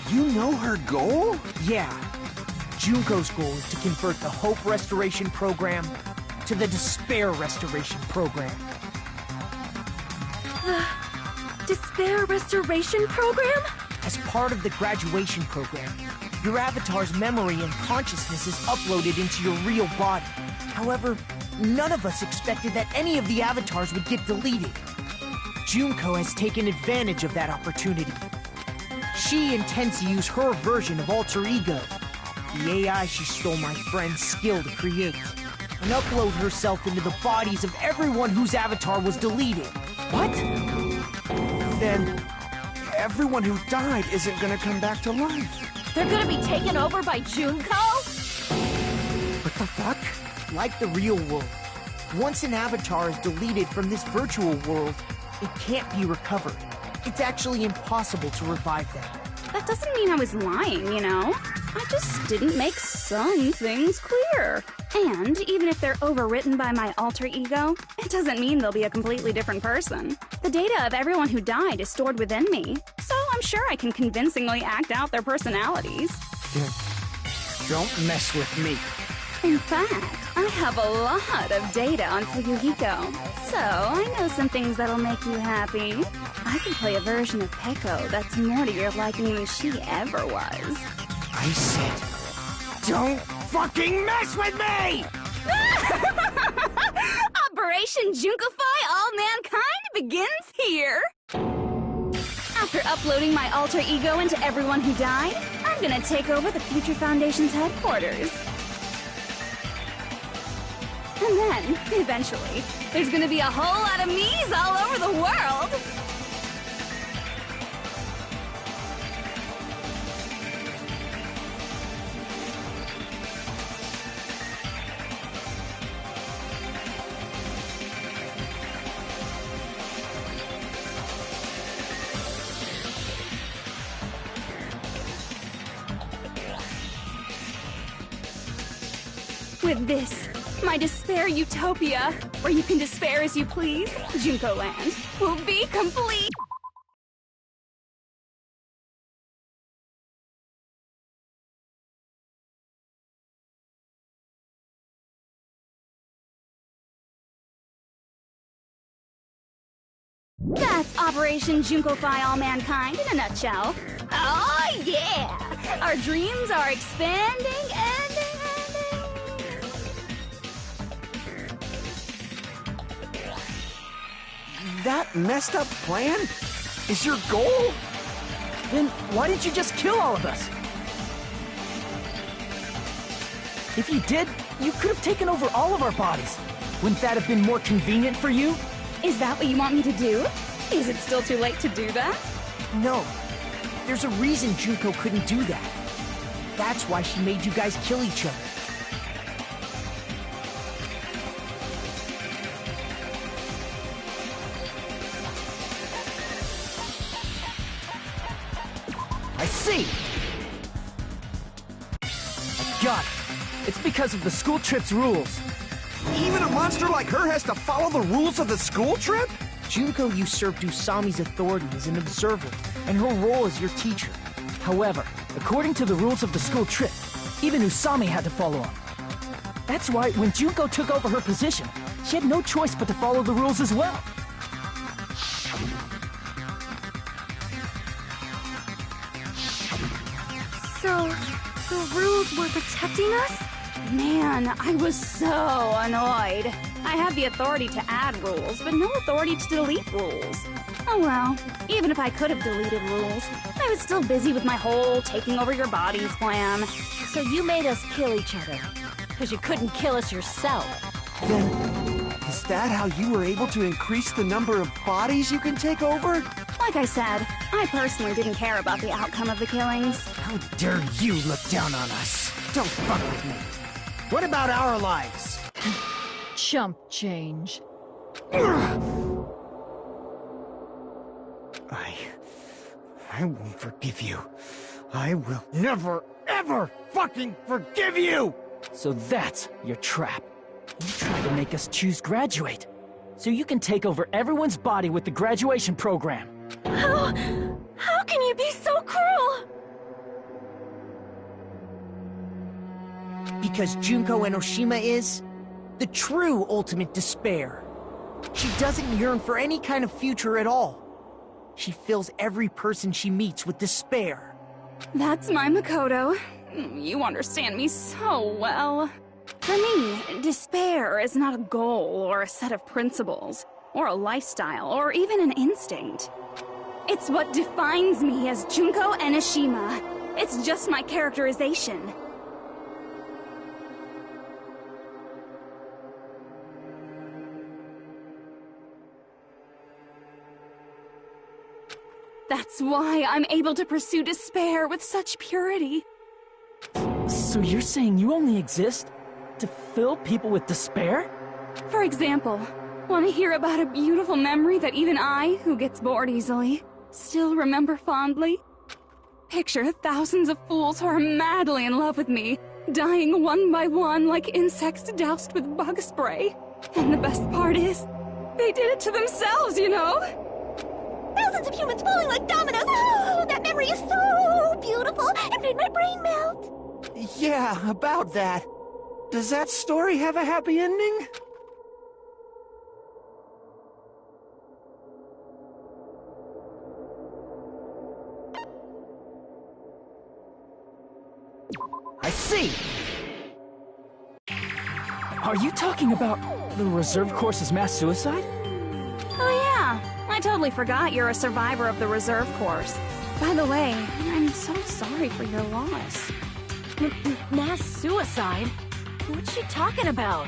You know her goal? Yeah. Junko's goal is to convert the Hope Restoration Program to the Despair Restoration Program. The Despair Restoration Program? As part of the graduation program, your avatar's memory and consciousness is uploaded into your real body. However, none of us expected that any of the avatars would get deleted. Junko has taken advantage of that opportunity. She intends to use her version of Alter Ego, the AI she stole my friend's skill to create, and upload herself into the bodies of everyone whose avatar was deleted. What? Then everyone who died isn't gonna come back to life. They're gonna be taken over by Junko? What the fuck? Like the real world, once an avatar is deleted from this virtual world, it can't be recovered. It's actually impossible to revive them. That doesn't mean I was lying, you know? I just didn't make some things clear. And even if they're overwritten by my alter ego, it doesn't mean they'll be a completely different person. The data of everyone who died is stored within me, so I'm sure I can convincingly act out their personalities. Don't mess with me. In fact, I have a lot of data on Fuyuhiko, so I know some things that'll make you happy. I can play a version of Peko that's more to your liking than she ever was. I said, don't fucking mess with me! Operation Junkify All Mankind begins here! After uploading my alter ego into everyone who died, I'm gonna take over the Future Foundation's headquarters. And then, eventually, there's gonna be a whole lot of me's all over the world! With this, my despair utopia, where you can despair as you please, Junko Land, will be complete! That's Operation Junkify All Mankind in a nutshell. Oh yeah! Our dreams are expanding and... That messed up plan is your goal? Then why didn't you just kill all of us? If you did, you could have taken over all of our bodies. Wouldn't that have been more convenient for you? Is that what you want me to do? Is it still too late to do that? No. There's a reason Junko couldn't do that. That's why she made you guys kill each other. I see! I got it. It's because of the school trip's rules. Even a monster like her has to follow the rules of the school trip? Junko usurped Usami's authority as an observer, and her role as your teacher. However, according to the rules of the school trip, even Usami had to follow them. That's why when Junko took over her position, she had no choice but to follow the rules as well. So, the rules were protecting us? Man, I was so annoyed. I have the authority to add rules, but no authority to delete rules. Oh well, even if I could have deleted rules, I was still busy with my whole taking over your bodies plan. So you made us kill each other, because you couldn't kill us yourself. Then, is that how you were able to increase the number of bodies you can take over? Like I said, I personally didn't care about the outcome of the killings. How dare you look down on us? Don't fuck with me. What about our lives? Chump change. I won't forgive you. I will never, ever fucking forgive you! So that's your trap. You tried to make us choose graduate, so you can take over everyone's body with the graduation program. How can you be so cruel? Because Junko Enoshima is the true ultimate despair. She doesn't yearn for any kind of future at all. She fills every person she meets with despair. That's my Makoto. You understand me so well. For me, despair is not a goal or a set of principles, or a lifestyle, or even an instinct. It's what defines me as Junko Enoshima. It's just my characterization. That's why I'm able to pursue despair with such purity. So you're saying you only exist to fill people with despair? For example, want to hear about a beautiful memory that even I, who gets bored easily, still remember fondly? Picture thousands of fools who are madly in love with me, dying one by one like insects doused with bug spray. And the best part is, they did it to themselves, you know? Thousands of humans falling like dominoes! Oh, that memory is so beautiful! It made my brain melt! Yeah, about that. Does that story have a happy ending? I see! Are you talking about the reserve course's mass suicide? Oh yeah, I totally forgot you're a survivor of the reserve course. By the way, I'm so sorry for your loss. Mass suicide? What's she talking about?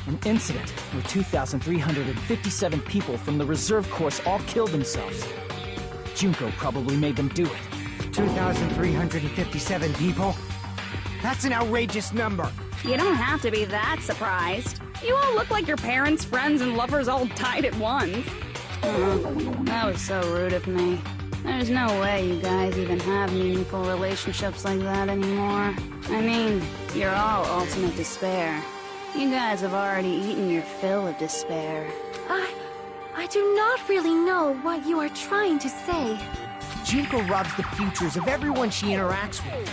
An incident where 2,357 people from the reserve course all killed themselves. Junko probably made them do it. 2,357 people? That's an outrageous number. You don't have to be that surprised. You all look like your parents, friends, and lovers all died at once. That was so rude of me. There's no way you guys even have meaningful relationships like that anymore. I mean, you're all ultimate despair. You guys have already eaten your fill of despair. I do not really know what you are trying to say. Junko robs the futures of everyone she interacts with.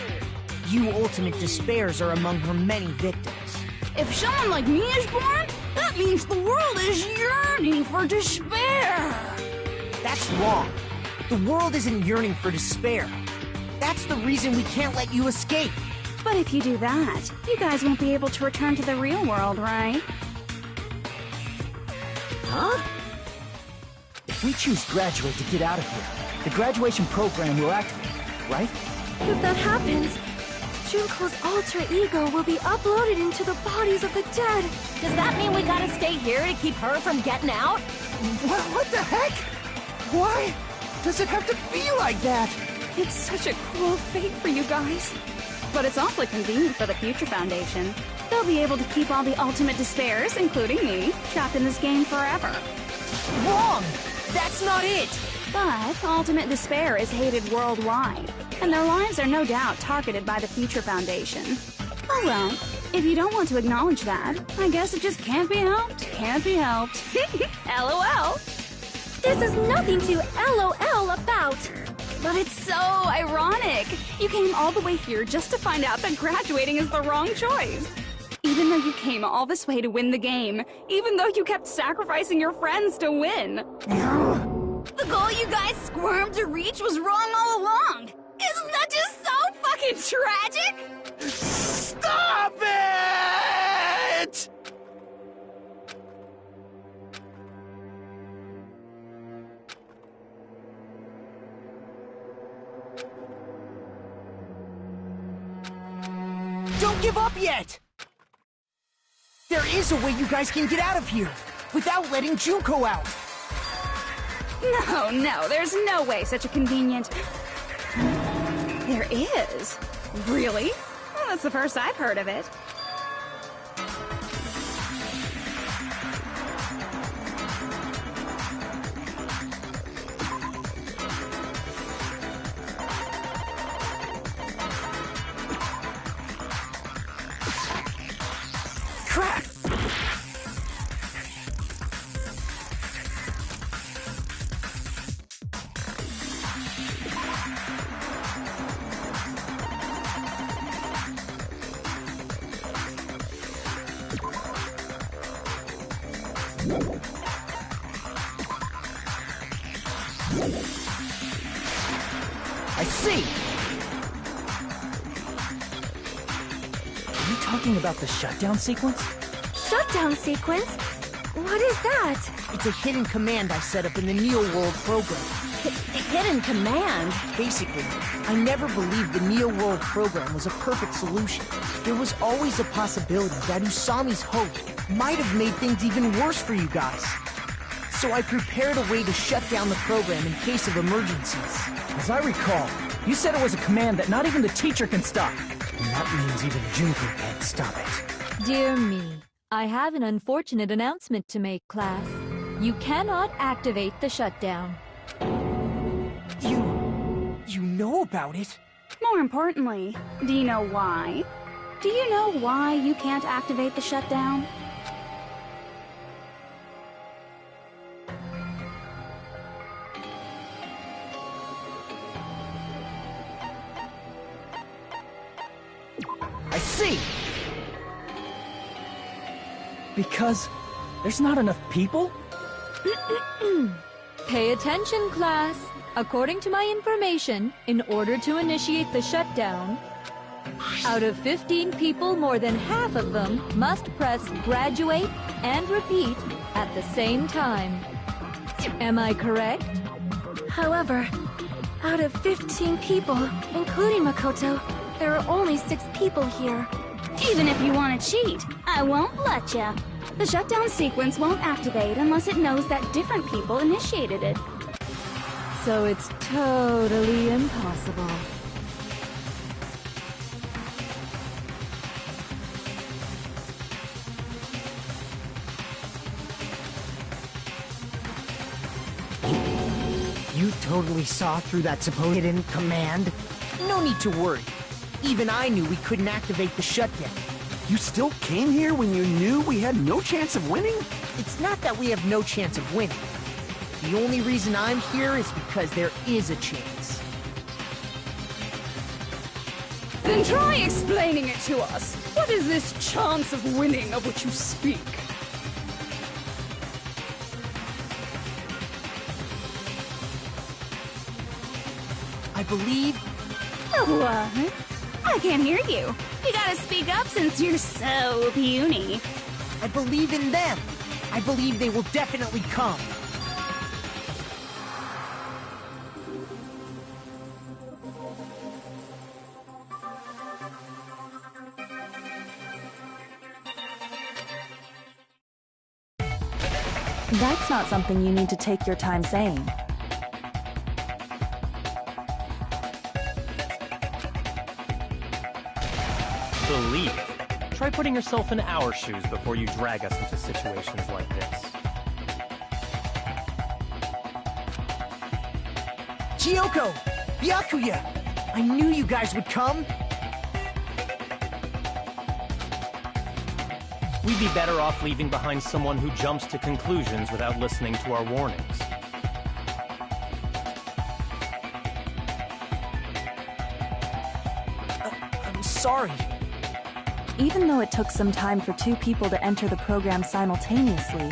You ultimate despairs are among her many victims. If someone like me is born, that means the world is yearning for despair. That's wrong. The world isn't yearning for despair. That's the reason we can't let you escape. But if you do that, you guys won't be able to return to the real world, right? Huh? If we choose graduate to get out of here, the graduation program will activate, right? If that happens, Junko's alter ego will be uploaded into the bodies of the dead. Does that mean we gotta stay here to keep her from getting out? What the heck? Why does it have to be like that? It's such a cruel fate for you guys. But it's awfully convenient for the Future Foundation. They'll be able to keep all the ultimate despairs, including me, trapped in this game forever. Wrong! That's not it! But ultimate despair is hated worldwide, and their lives are no doubt targeted by the Future Foundation. Oh well, if you don't want to acknowledge that, I guess it just can't be helped. Can't be helped. LOL. This is nothing to LOL about. But it's so ironic. You came all the way here just to find out that graduating is the wrong choice. Even though you came all this way to win the game, even though you kept sacrificing your friends to win. The goal you guys squirmed to reach was wrong all along. Isn't that just so fucking tragic? Stop it! Don't give up yet! There is a way you guys can get out of here, without letting Junko out! No, there's no way such a convenient... There is? Really? Well, that's the first I've heard of it. Crap! I see! Are you talking about the shutdown sequence? Shutdown sequence? What is that? It's a hidden command I set up in the Neo World program. Hidden command? Basically, I never believed the Neo World program was a perfect solution. There was always a possibility that Usami's hope might have made things even worse for you guys. So I prepared a way to shut down the program in case of emergencies. As I recall, you said it was a command that not even the teacher can stop. And that means even Junko can't stop it. Dear me, I have an unfortunate announcement to make, class. You cannot activate the shutdown. You know about it? More importantly, do you know why? Do you know why you can't activate the shutdown? I see! Because there's not enough people? Pay attention, class. According to my information, in order to initiate the shutdown, out of 15 people, more than half of them must press graduate and repeat at the same time. Am I correct? However, out of 15 people, including Makoto, there are only 6 people here. Even if you want to cheat, I won't let ya. The shutdown sequence won't activate unless it knows that different people initiated it. So it's totally impossible. You totally saw through that supposed hidden command? No need to worry. Even I knew we couldn't activate the shutdown. You still came here when you knew we had no chance of winning? It's not that we have no chance of winning. The only reason I'm here is because there is a chance. Then try explaining it to us. What is this chance of winning of which you speak? I believe... What? I can't hear you. You gotta speak up since you're so puny. I believe in them. I believe they will definitely come. That's not something you need to take your time saying. Believe. Try putting yourself in our shoes before you drag us into situations like this. Chiyoko! Byakuya! I knew you guys would come! We'd be better off leaving behind someone who jumps to conclusions without listening to our warnings. sorry. Even though it took some time for two people to enter the program simultaneously,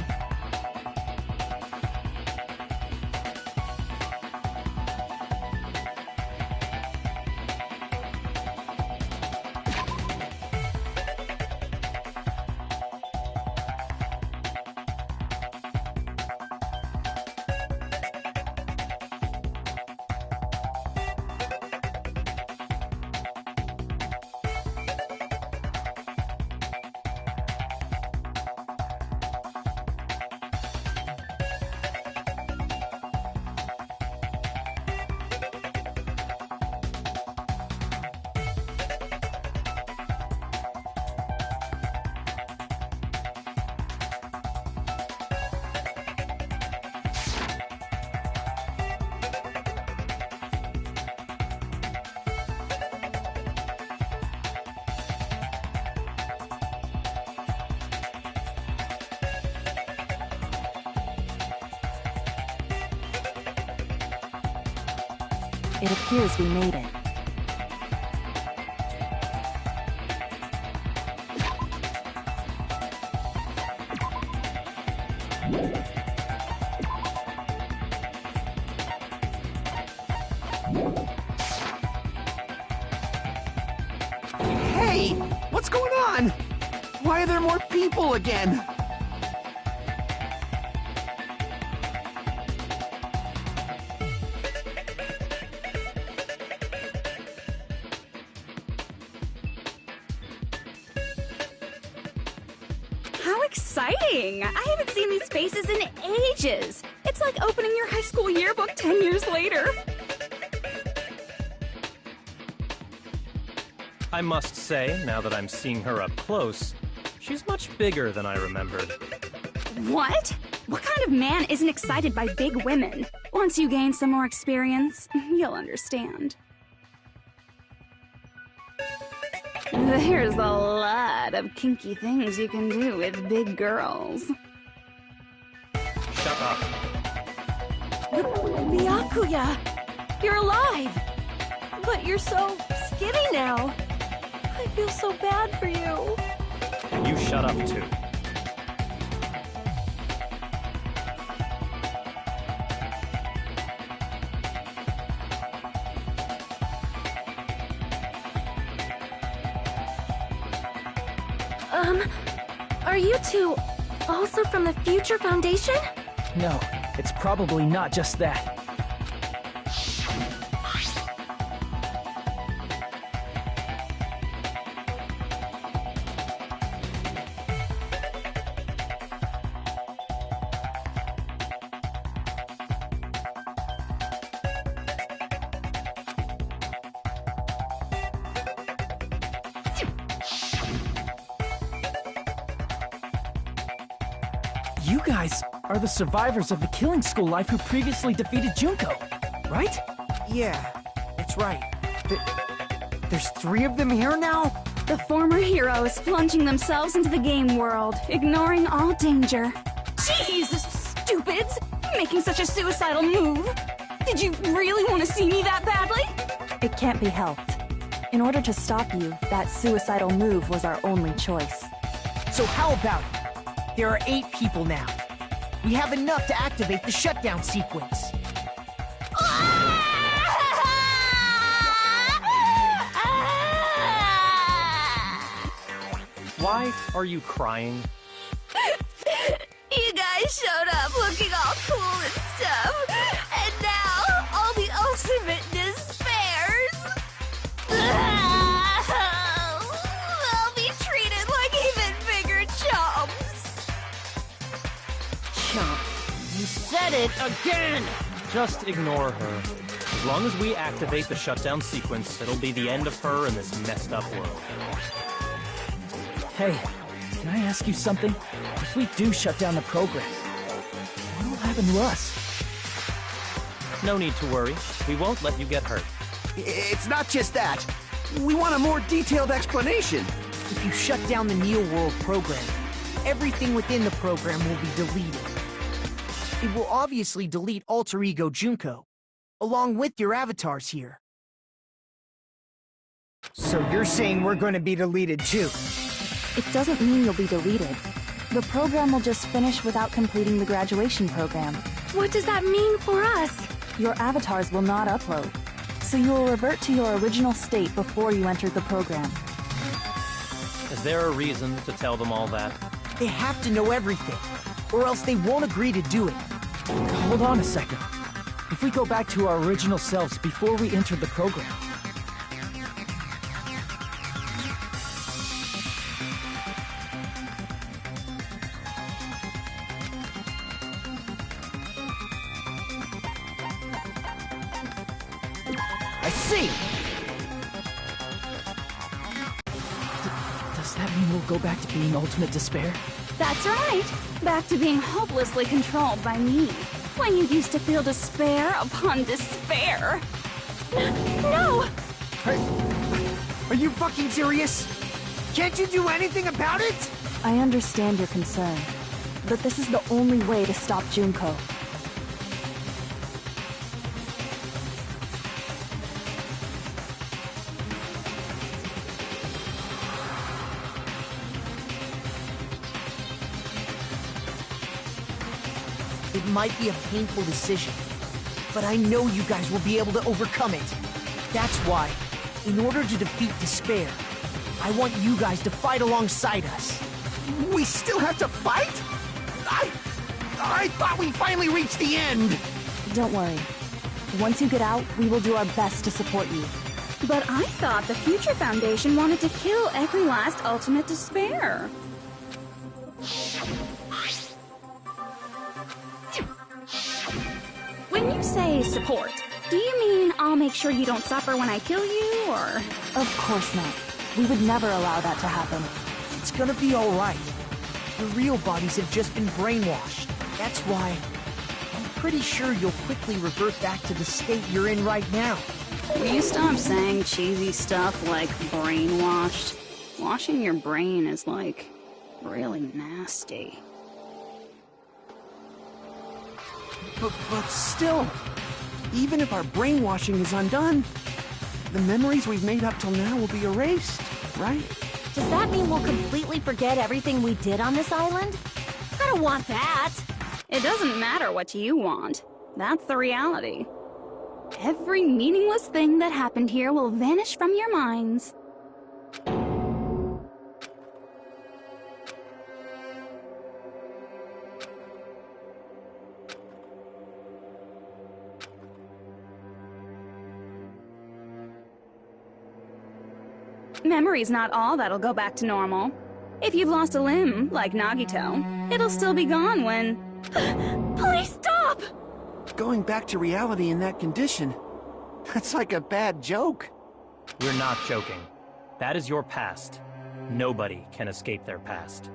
it appears we made it. Hey! What's going on? Why are there more people again? How exciting! I haven't seen these faces in ages. It's like opening your high school yearbook 10 years later. I must say, now that I'm seeing her up close, she's much bigger than I remembered. What? What kind of man isn't excited by big women? Once you gain some more experience, you'll understand. There's a lot of kinky things you can do with big girls. Shut up. Byakuya! You're alive! But you're so skinny now. I feel so bad for you. And you shut up too. Are you two also from the Future Foundation? No, it's probably not just that. You guys are the survivors of the killing school life who previously defeated Junko, right? Yeah, that's right. There's 3 of them here now? The former heroes plunging themselves into the game world, ignoring all danger. Jeez, stupids! Making such a suicidal move! Did you really want to see me that badly? It can't be helped. In order to stop you, that suicidal move was our only choice. So how about it? There are 8 people now. We have enough to activate the shutdown sequence. Why are you crying? You guys showed up looking all cool and stuff, and now all the ultimate despairs. I'll be treated like even bigger chumps. Chump. You said it again! Just ignore her. As long as we activate the shutdown sequence, it'll be the end of her in this messed up world. Hey, can I ask you something? If we do shut down the program, what will happen to us? No need to worry. We won't let you get hurt. It's not just that. We want a more detailed explanation. If you shut down the Neo World program, everything within the program will be deleted. It will obviously delete Alter Ego Junko, along with your avatars here. So you're saying we're going to be deleted too? It doesn't mean you'll be deleted. The program will just finish without completing the graduation program. What does that mean for us? Your avatars will not upload, so you will revert to your original state before you entered the program. Is there a reason to tell them all that? They have to know everything, or else they won't agree to do it. Hold on a second. If we go back to our original selves before we entered the program, I see! does that mean we'll go back to being ultimate despair? That's right! Back to being hopelessly controlled by me. When you used to feel despair upon despair. No! Are you fucking serious? Can't you do anything about it? I understand your concern, but this is the only way to stop Junko. It might be a painful decision, but I know you guys will be able to overcome it. That's why, in order to defeat despair, I want you guys to fight alongside us. We still have to fight? I thought we finally reached the end! Don't worry. Once you get out, we will do our best to support you. But I thought the Future Foundation wanted to kill every last ultimate despair. When you say support, do you mean I'll make sure you don't suffer when I kill you, or...? Of course not. We would never allow that to happen. It's gonna be alright. Your real bodies have just been brainwashed. That's why I'm pretty sure you'll quickly revert back to the state you're in right now. Will you stop saying cheesy stuff like brainwashed? Washing your brain is, like, really nasty. But still, even if our brainwashing is undone, the memories we've made up till now will be erased, right? Does that mean we'll completely forget everything we did on this island? I don't want that! It doesn't matter what you want. That's the reality. Every meaningless thing that happened here will vanish from your minds. Memory's not all that'll go back to normal. If you've lost a limb, like Nagito, it'll still be gone when... Please stop! Going back to reality in that condition, that's like a bad joke. We're not joking. That is your past. Nobody can escape their past.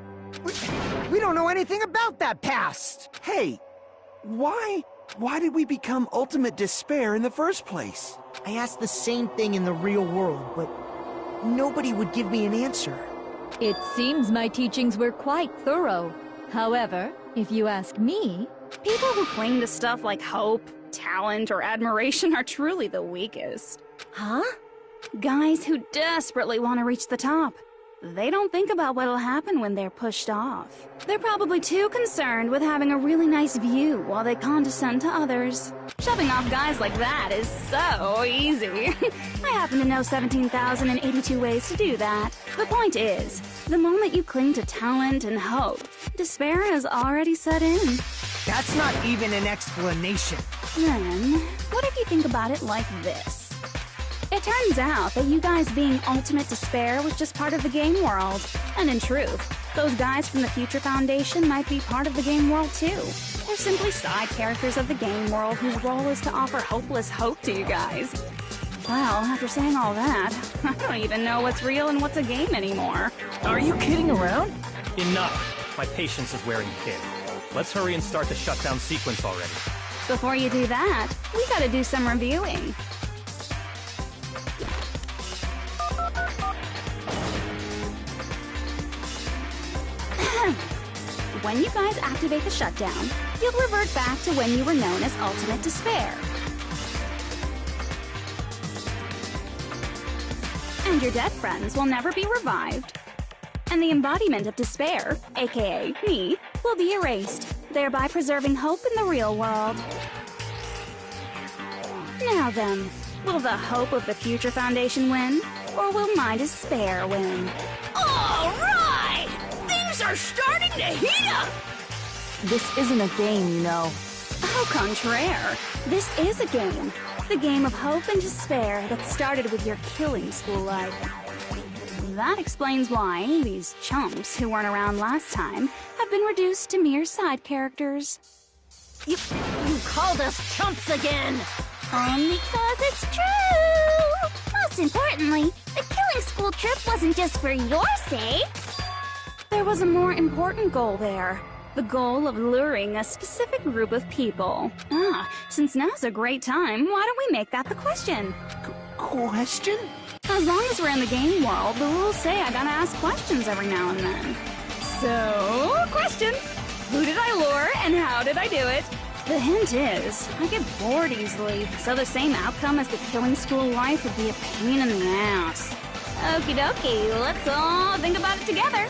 We don't know anything about that past! Hey, why did we become ultimate despair in the first place? I asked the same thing in the real world, but nobody would give me an answer. It seems my teachings were quite thorough. However, if you ask me... People who cling to stuff like hope, talent, or admiration are truly the weakest. Huh? Guys who desperately want to reach the top. They don't think about what'll happen when they're pushed off. They're probably too concerned with having a really nice view while they condescend to others. Shoving off guys like that is so easy. I happen to know 17,082 ways to do that. The point is, the moment you cling to talent and hope, despair has already set in. That's not even an explanation. Then, what if you think about it like this? It turns out that you guys being ultimate despair was just part of the game world. And in truth, those guys from the Future Foundation might be part of the game world too. Or simply side characters of the game world whose role is to offer hopeless hope to you guys. Well, after saying all that, I don't even know what's real and what's a game anymore. Are you kidding around? Enough! My patience is wearing thin. Let's hurry and start the shutdown sequence already. Before you do that, we gotta do some reviewing. When you guys activate the shutdown, you'll revert back to when you were known as Ultimate Despair. and your dead friends will never be revived. And the embodiment of despair, aka me, will be erased, thereby preserving hope in the real world. Now then, will the hope of the Future Foundation win, or will my despair win? All right! Things are starting to heat up! This isn't a game, you know. Au contraire, this is a game. The game of hope and despair that started with your killing school life. That explains why these chumps who weren't around last time have been reduced to mere side characters. You called us chumps again! Because it's true! Most importantly, the killing school trip wasn't just for your sake. There was a more important goal there. The goal of luring a specific group of people. Since now's a great time, why don't we make that the question? Question? As long as we're in the game world, the rules say I gotta ask questions every now and then. So, question. Who did I lure and how did I do it? The hint is, I get bored easily, so the same outcome as the killing school life would be a pain in the ass. Okie dokie, let's all think about it together.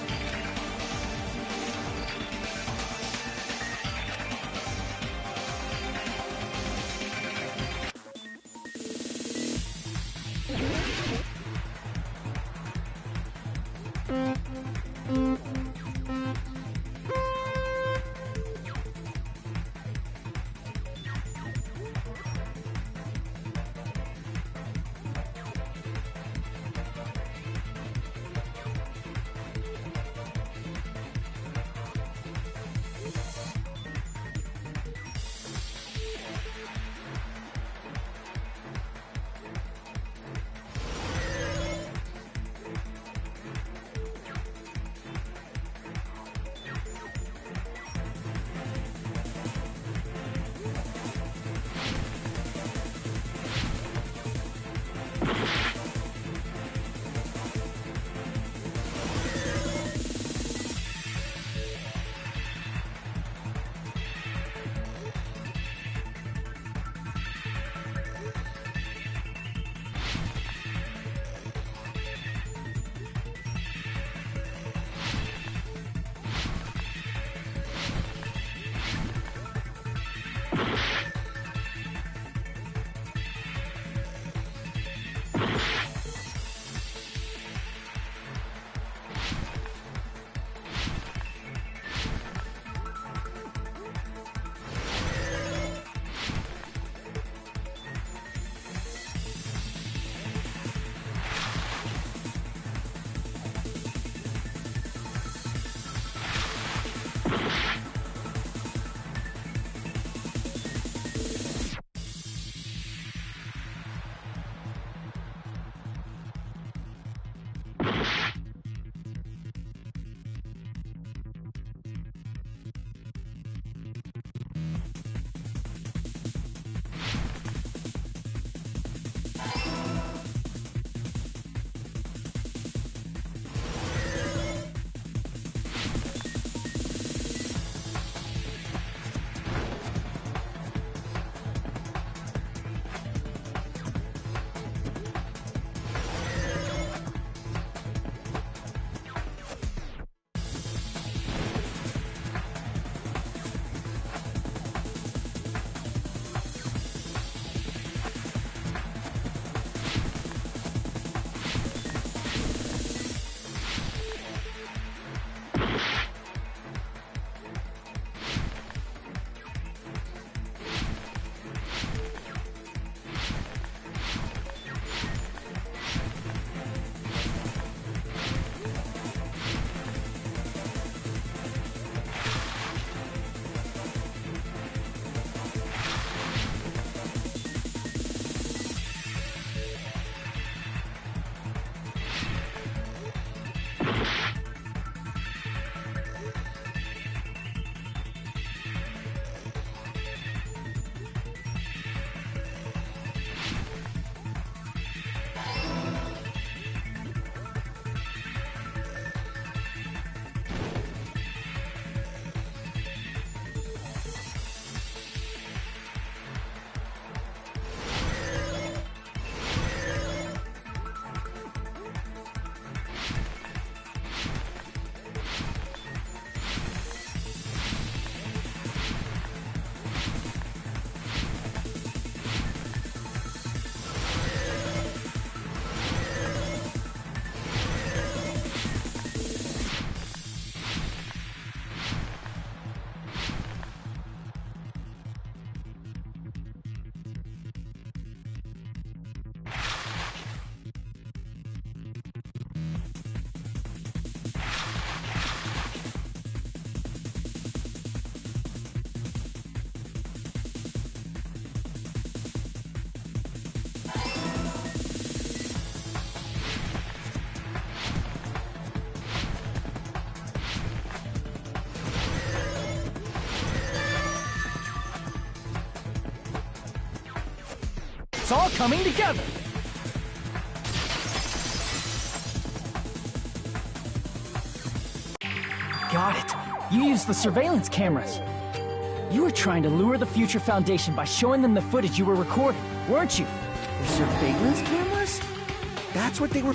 it's all coming together! Got it. You used the surveillance cameras. You were trying to lure the Future Foundation by showing them the footage you were recording, weren't you? The surveillance cameras? That's what they were...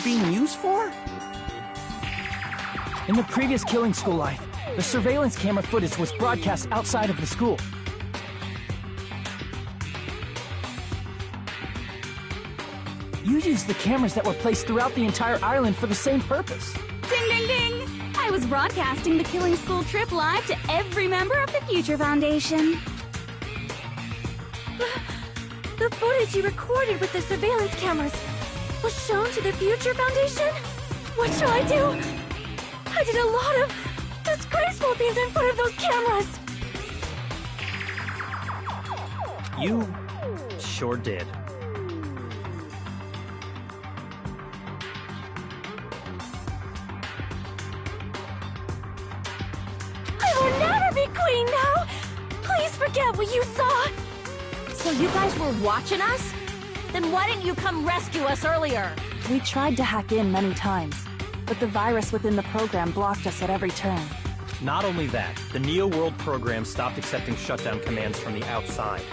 Being used for? In the previous Killing School life, the surveillance camera footage was broadcast outside of the school. You used the cameras that were placed throughout the entire island for the same purpose. Ding ding ding! I was broadcasting the Killing School trip live to every member of the Future Foundation. The footage you recorded with the surveillance cameras was shown to the Future Foundation? What shall I do? I did a lot of disgraceful things in front of those cameras! You sure did. I will never be queen now! Please forget what you saw! So you guys were watching us? Then why didn't you come rescue us earlier? We tried to hack in many times, but the virus within the program blocked us at every turn. Not only that, the Neo World program stopped accepting shutdown commands from the outside.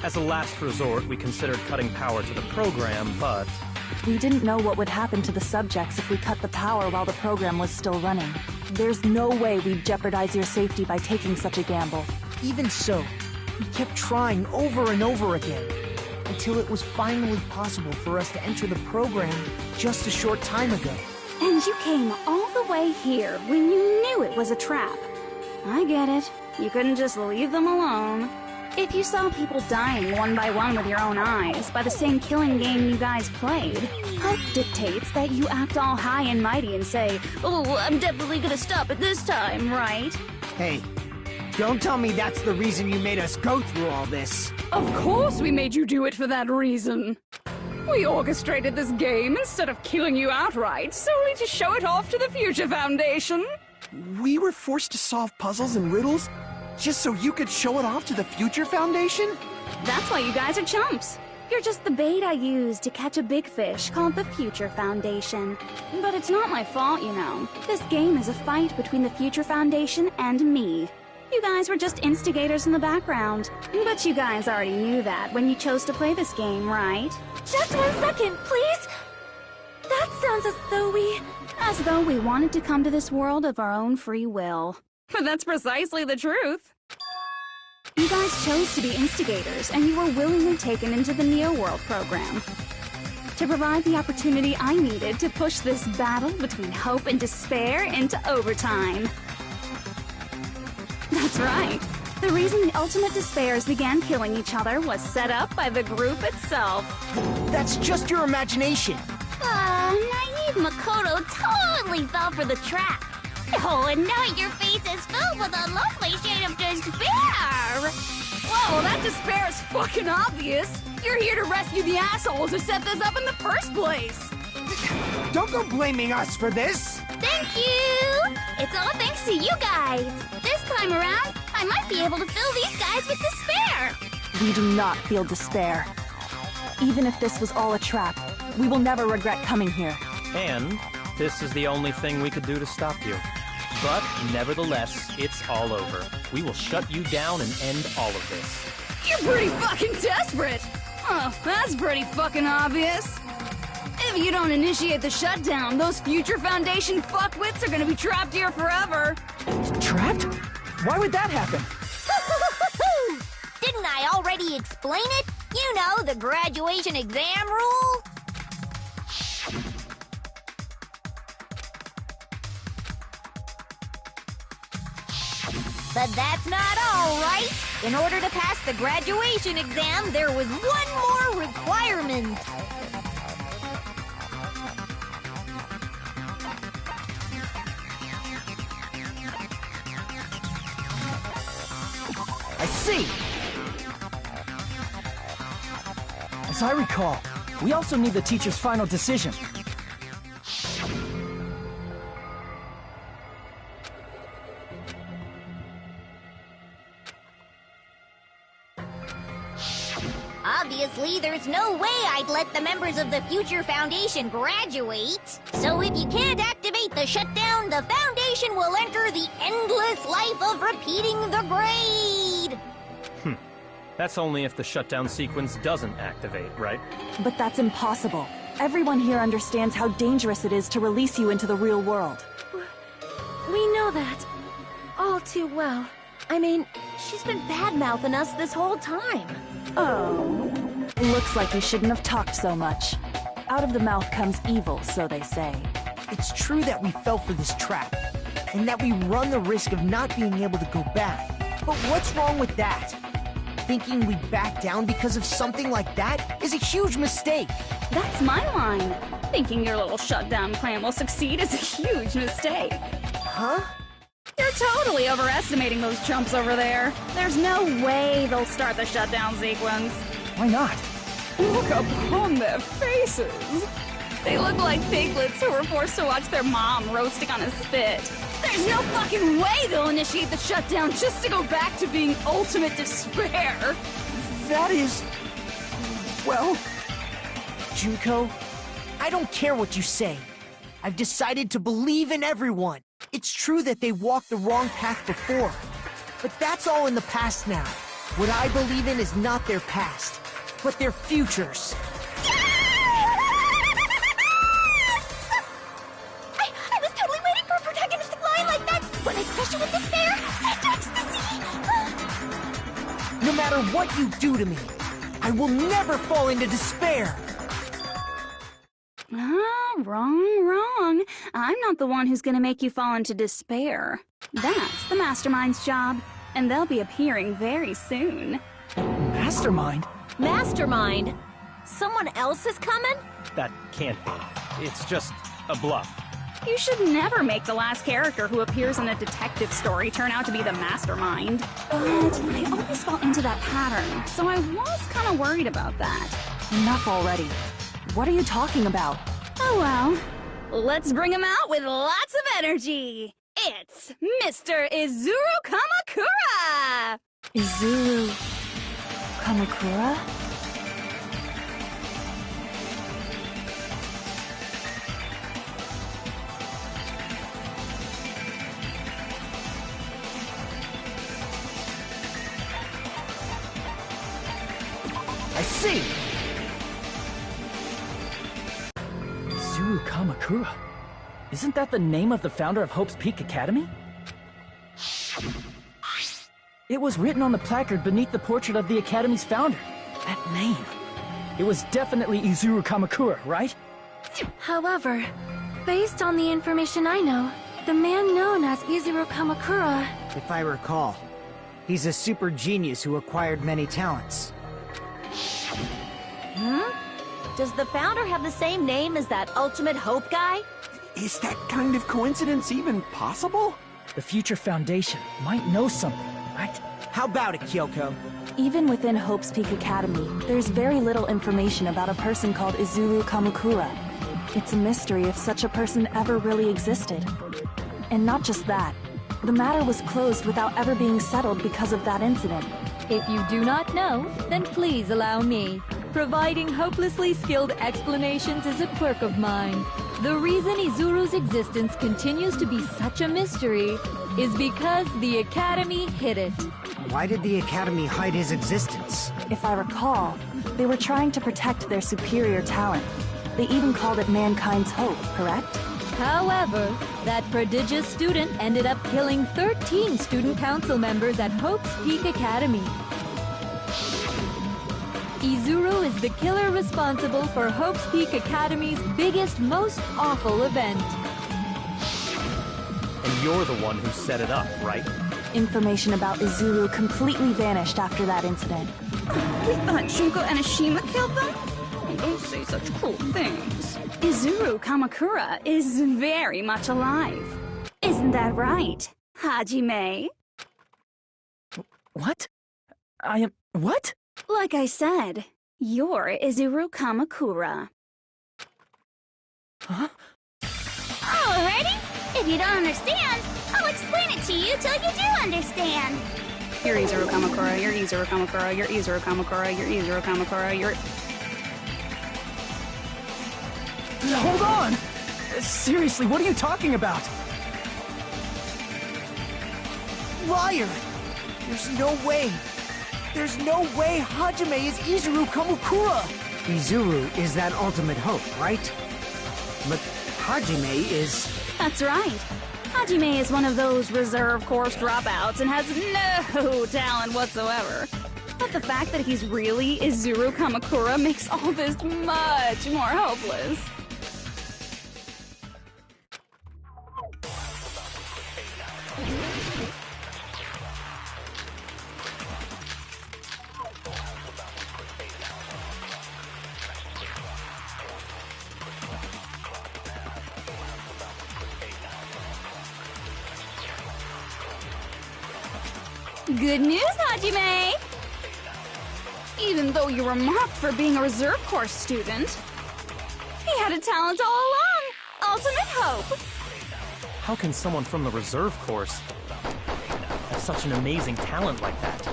As a last resort, we considered cutting power to the program, but... We didn't know what would happen to the subjects if we cut the power while the program was still running. There's no way we'd jeopardize your safety by taking such a gamble. Even so, we kept trying over and over again, until it was finally possible for us to enter the program just a short time ago. And you came all the way here when you knew it was a trap. I get it. You couldn't just leave them alone. If you saw people dying one by one with your own eyes by the same killing game you guys played, hope dictates that you act all high and mighty and say, "Oh, I'm definitely gonna stop it this time, right?" Hey, don't tell me that's the reason you made us go through all this. Of course we made you do it for that reason. We orchestrated this game instead of killing you outright, solely to show it off to the Future Foundation. We were forced to solve puzzles and riddles just so you could show it off to the Future Foundation? That's why you guys are chumps. You're just the bait I used to catch a big fish called the Future Foundation. But it's not my fault, you know. This game is a fight between the Future Foundation and me. You guys were just instigators in the background. But you guys already knew that when you chose to play this game, right? Just 1 second, please! That sounds as though we wanted to come to this world of our own free will. But that's precisely the truth. You guys chose to be instigators, and you were willingly taken into the Neo World program to provide the opportunity I needed to push this battle between hope and despair into overtime. That's right. The reason the ultimate despairs began killing each other was set up by the group itself. That's just your imagination. Naive Makoto totally fell for the trap. Oh, and now your face is filled with a lovely shade of despair! Whoa, that despair is fucking obvious! You're here to rescue the assholes who set this up in the first place! Don't go blaming us for this! Thank you! It's all thanks to you guys! This time around, I might might be able to fill these guys with despair. We do not feel despair. Even if this was all a trap, we will never regret coming here. And this is the only thing we could do to stop you. But nevertheless, it's all over. We will shut you down and end all of this. You're pretty fucking desperate! Oh, that's pretty fucking obvious. If you don't initiate the shutdown, those future Foundation fuckwits are gonna be trapped here forever. Trapped? Why would that happen? Didn't I already explain it? You know, the graduation exam rule? But that's not all, right? In order to pass the graduation exam, there was one more requirement. I see! As I recall, we also need the teacher's final decision. Obviously, there's no way I'd let the members of the Future Foundation graduate. So if you can't activate the shutdown, the Foundation will enter the endless life of repeating the grade. That's only if the shutdown sequence doesn't activate, right? But that's impossible. Everyone here understands how dangerous it is to release you into the real world. We know that. All too well. I mean, she's been bad-mouthing us this whole time. Oh. Looks like you shouldn't have talked so much. Out of the mouth comes evil, so they say. It's true that we fell for this trap, and that we run the risk of not being able to go back. But what's wrong with that? Thinking we'd back down because of something like that is a huge mistake. That's my line. Thinking your little shutdown plan will succeed is a huge mistake. Huh? You're totally overestimating those chumps over there. There's no way they'll start the shutdown sequence. Why not? Look upon their faces. They look like piglets who were forced to watch their mom roasting on a spit. There's no fucking way they'll initiate the shutdown just to go back to being ultimate despair. That is... well... Junko, I don't care what you say. I've decided to believe in everyone. It's true that they walked the wrong path before, but that's all in the past now. What I believe in is not their past, but their futures. I was totally waiting for a protagonistic line like that. When I crush you with despair, such ecstasy. No matter what you do to me, I will never fall into despair. Wrong. I'm not the one who's gonna make you fall into despair. That's the Mastermind's job, and they'll be appearing very soon. Mastermind? Mastermind? Someone else is coming? That can't be. It's just a bluff. You should never make the last character who appears in a detective story turn out to be the Mastermind. But I always fall into that pattern, so I was kind of worried about that. Enough already. What are you talking about? Oh well. Let's bring him out with lots of energy. It's Mr. Izuru Kamakura! Izuru... Kamakura? I see! Izuru Kamakura? Isn't that the name of the founder of Hope's Peak Academy? It was written on the placard beneath the portrait of the Academy's founder. That name. It was definitely Izuru Kamakura, right? However, based on the information I know, the man known as Izuru Kamakura... If I recall, he's a super genius who acquired many talents. Does the founder have the same name as that Ultimate Hope guy? Is that kind of coincidence even possible? The Future Foundation might know something, right? How about it, Kyoko? Even within Hope's Peak Academy, there's very little information about a person called Izuru Kamakura. It's a mystery if such a person ever really existed. And not just that, The matter was closed without ever being settled because of that incident. If you do not know, then please allow me. Providing hopelessly skilled explanations is a quirk of mine. The reason Izuru's existence continues to be such a mystery is because the Academy hid it. Why did the Academy hide his existence? If I recall, they were trying to protect their superior talent. They even called it mankind's hope, correct? However, that prodigious student ended up killing 13 student council members at Hope's Peak Academy. Izuru is the killer responsible for Hope's Peak Academy's biggest, most awful event. And you're the one who set it up, right? Information about Izuru completely vanished after that incident. We thought Junko and Ashima killed them? Oh, don't say such cruel things. Izuru Kamakura is very much alive. Isn't that right, Hajime? What? I am... what? Like I said, you're Izuru Kamakura. Huh? Alrighty. If you don't understand, I'll explain it to you till you do understand. You're Izuru Kamakura, you're Izuru Kamakura, you're Izuru Kamakura, you're Izuru Kamakura, you're... Hold on! Seriously, what are you talking about? Liar! There's no way! There's no way Hajime is Izuru Kamakura! Izuru is that ultimate hope, right? But Hajime is... That's right. Hajime is one of those reserve course dropouts and has no talent whatsoever. But the fact that he's really Izuru Kamakura makes all this much more hopeless. Good news, Hajime! Even though you were mocked for being a reserve course student, he had a talent all along! Ultimate hope! How can someone from the reserve course have such an amazing talent like that?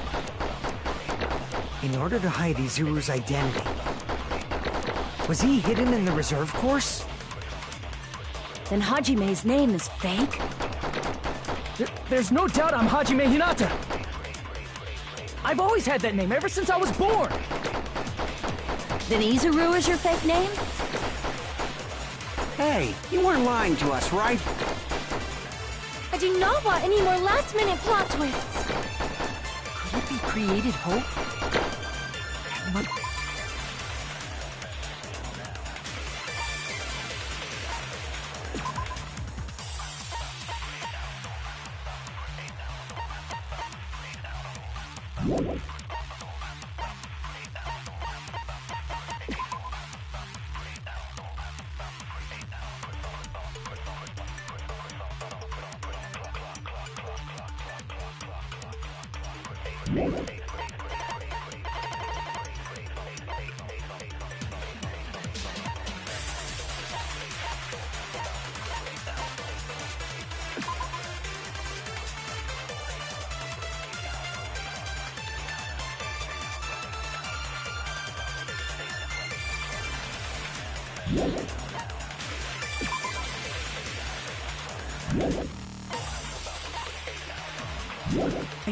In order to hide Izuru's identity, was he hidden in the reserve course? Then Hajime's name is fake? There's no doubt I'm Hajime Hinata! I've always had that name ever since I was born! Then Izuru is your fake name? Hey, you weren't lying to us, right? I do not want any more last-minute plot twists. Could it be created hope? Might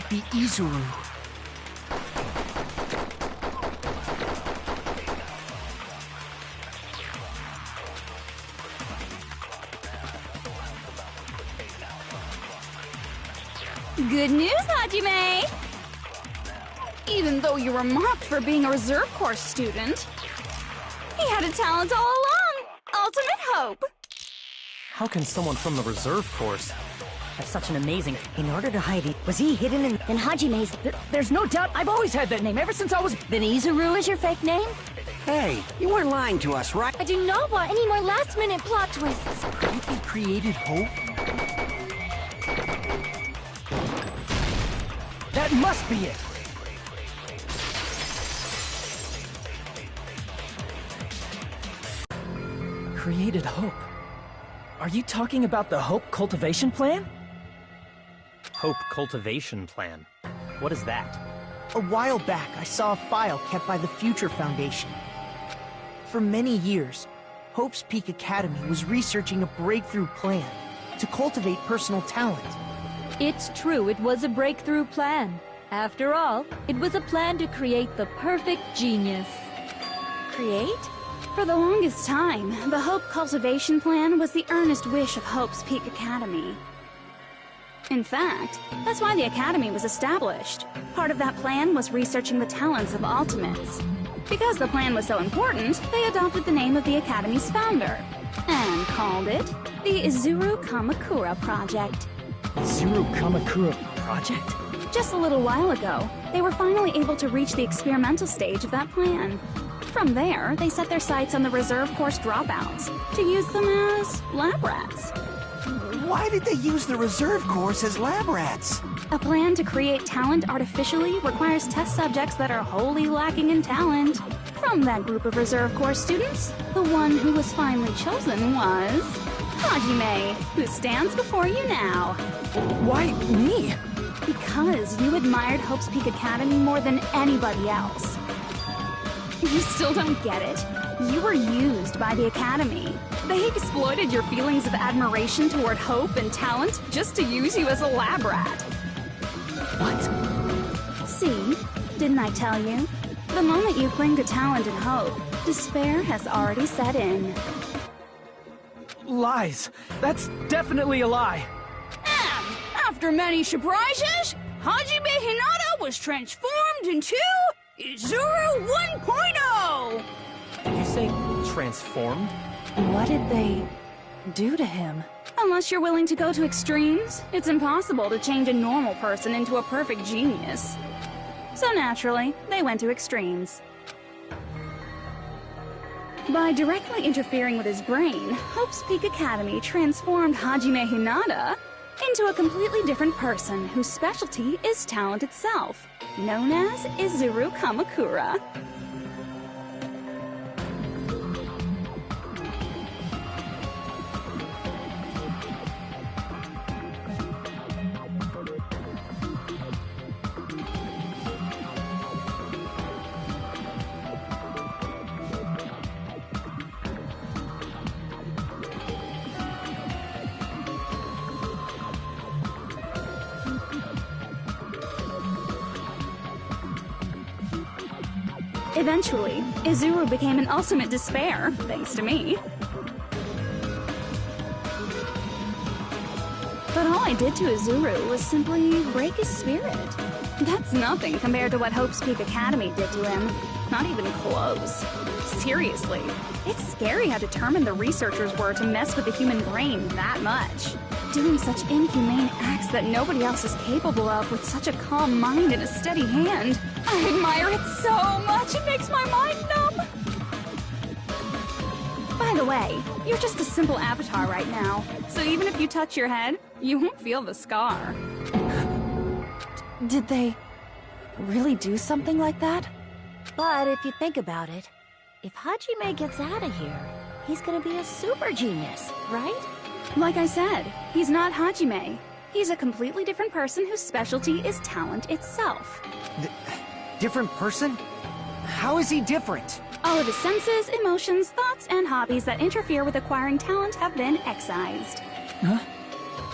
be Izuru. Good news, Hajime! Even though you were mocked for being a reserve course student, he had a talent all along! Ultimate hope! How can someone from the reserve course have such an amazing... In order to hide it, was he hidden in... Then Hajime's... There's no doubt I've always had that name ever since I was... Then Izuru is your fake name? Hey, you weren't lying to us, right? I do not want any more last-minute plot twists. Could it be created hope? That must be it! Created hope. Are you talking about the Hope Cultivation Plan? Hope Cultivation Plan. What is that? A while back, I saw a file kept by the Future Foundation. For many years, Hope's Peak Academy was researching a breakthrough plan to cultivate personal talent. It's true, it was a breakthrough plan. After all, it was a plan to create the perfect genius. Create? For the longest time, the Hope Cultivation Plan was the earnest wish of Hope's Peak Academy. In fact, that's why the Academy was established. Part of that plan was researching the talents of Ultimates. Because the plan was so important, they adopted the name of the Academy's founder, and called it the Izuru Kamakura Project. Izuru Kamakura Project? Just a little while ago, they were finally able to reach the experimental stage of that plan. From there, they set their sights on the reserve course dropouts to use them as lab rats. Why did they use the reserve course as lab rats? A plan to create talent artificially requires test subjects that are wholly lacking in talent. From that group of reserve course students, the one who was finally chosen was Hajime, who stands before you now. Why me? Because you admired Hope's Peak Academy more than anybody else. You still don't get it? You were used by the Academy. They exploited your feelings of admiration toward hope and talent just to use you as a lab rat. What? See? Didn't I tell you? The moment you cling to talent and hope, despair has already set in. Lies. That's definitely a lie. And after many surprises, Hajime Hinata was transformed into Izuru 1.0! Did you say transformed? What did they do to him? Unless you're willing to go to extremes, it's impossible to change a normal person into a perfect genius. So naturally, they went to extremes. By directly interfering with his brain, Hope's Peak Academy transformed Hajime Hinata into a completely different person whose specialty is talent itself, known as Izuru Kamakura. Eventually, Izuru became an ultimate despair, thanks to me. But all I did to Izuru was simply break his spirit. That's nothing compared to what Hope's Peak Academy did to him. Not even close. Seriously, it's scary how determined the researchers were to mess with the human brain that much. Doing such inhumane acts that nobody else is capable of with such a calm mind and a steady hand. I admire it so much, it makes my mind numb! By the way, you're just a simple avatar right now, so even if you touch your head, you won't feel the scar. Did they really do something like that? But if you think about it, if Hajime gets out of here, he's gonna be a super genius, right? Like I said, he's not Hajime. He's a completely different person whose specialty is talent itself. Different person? How is he different? All of his senses, emotions, thoughts, and hobbies that interfere with acquiring talent have been excised. Huh?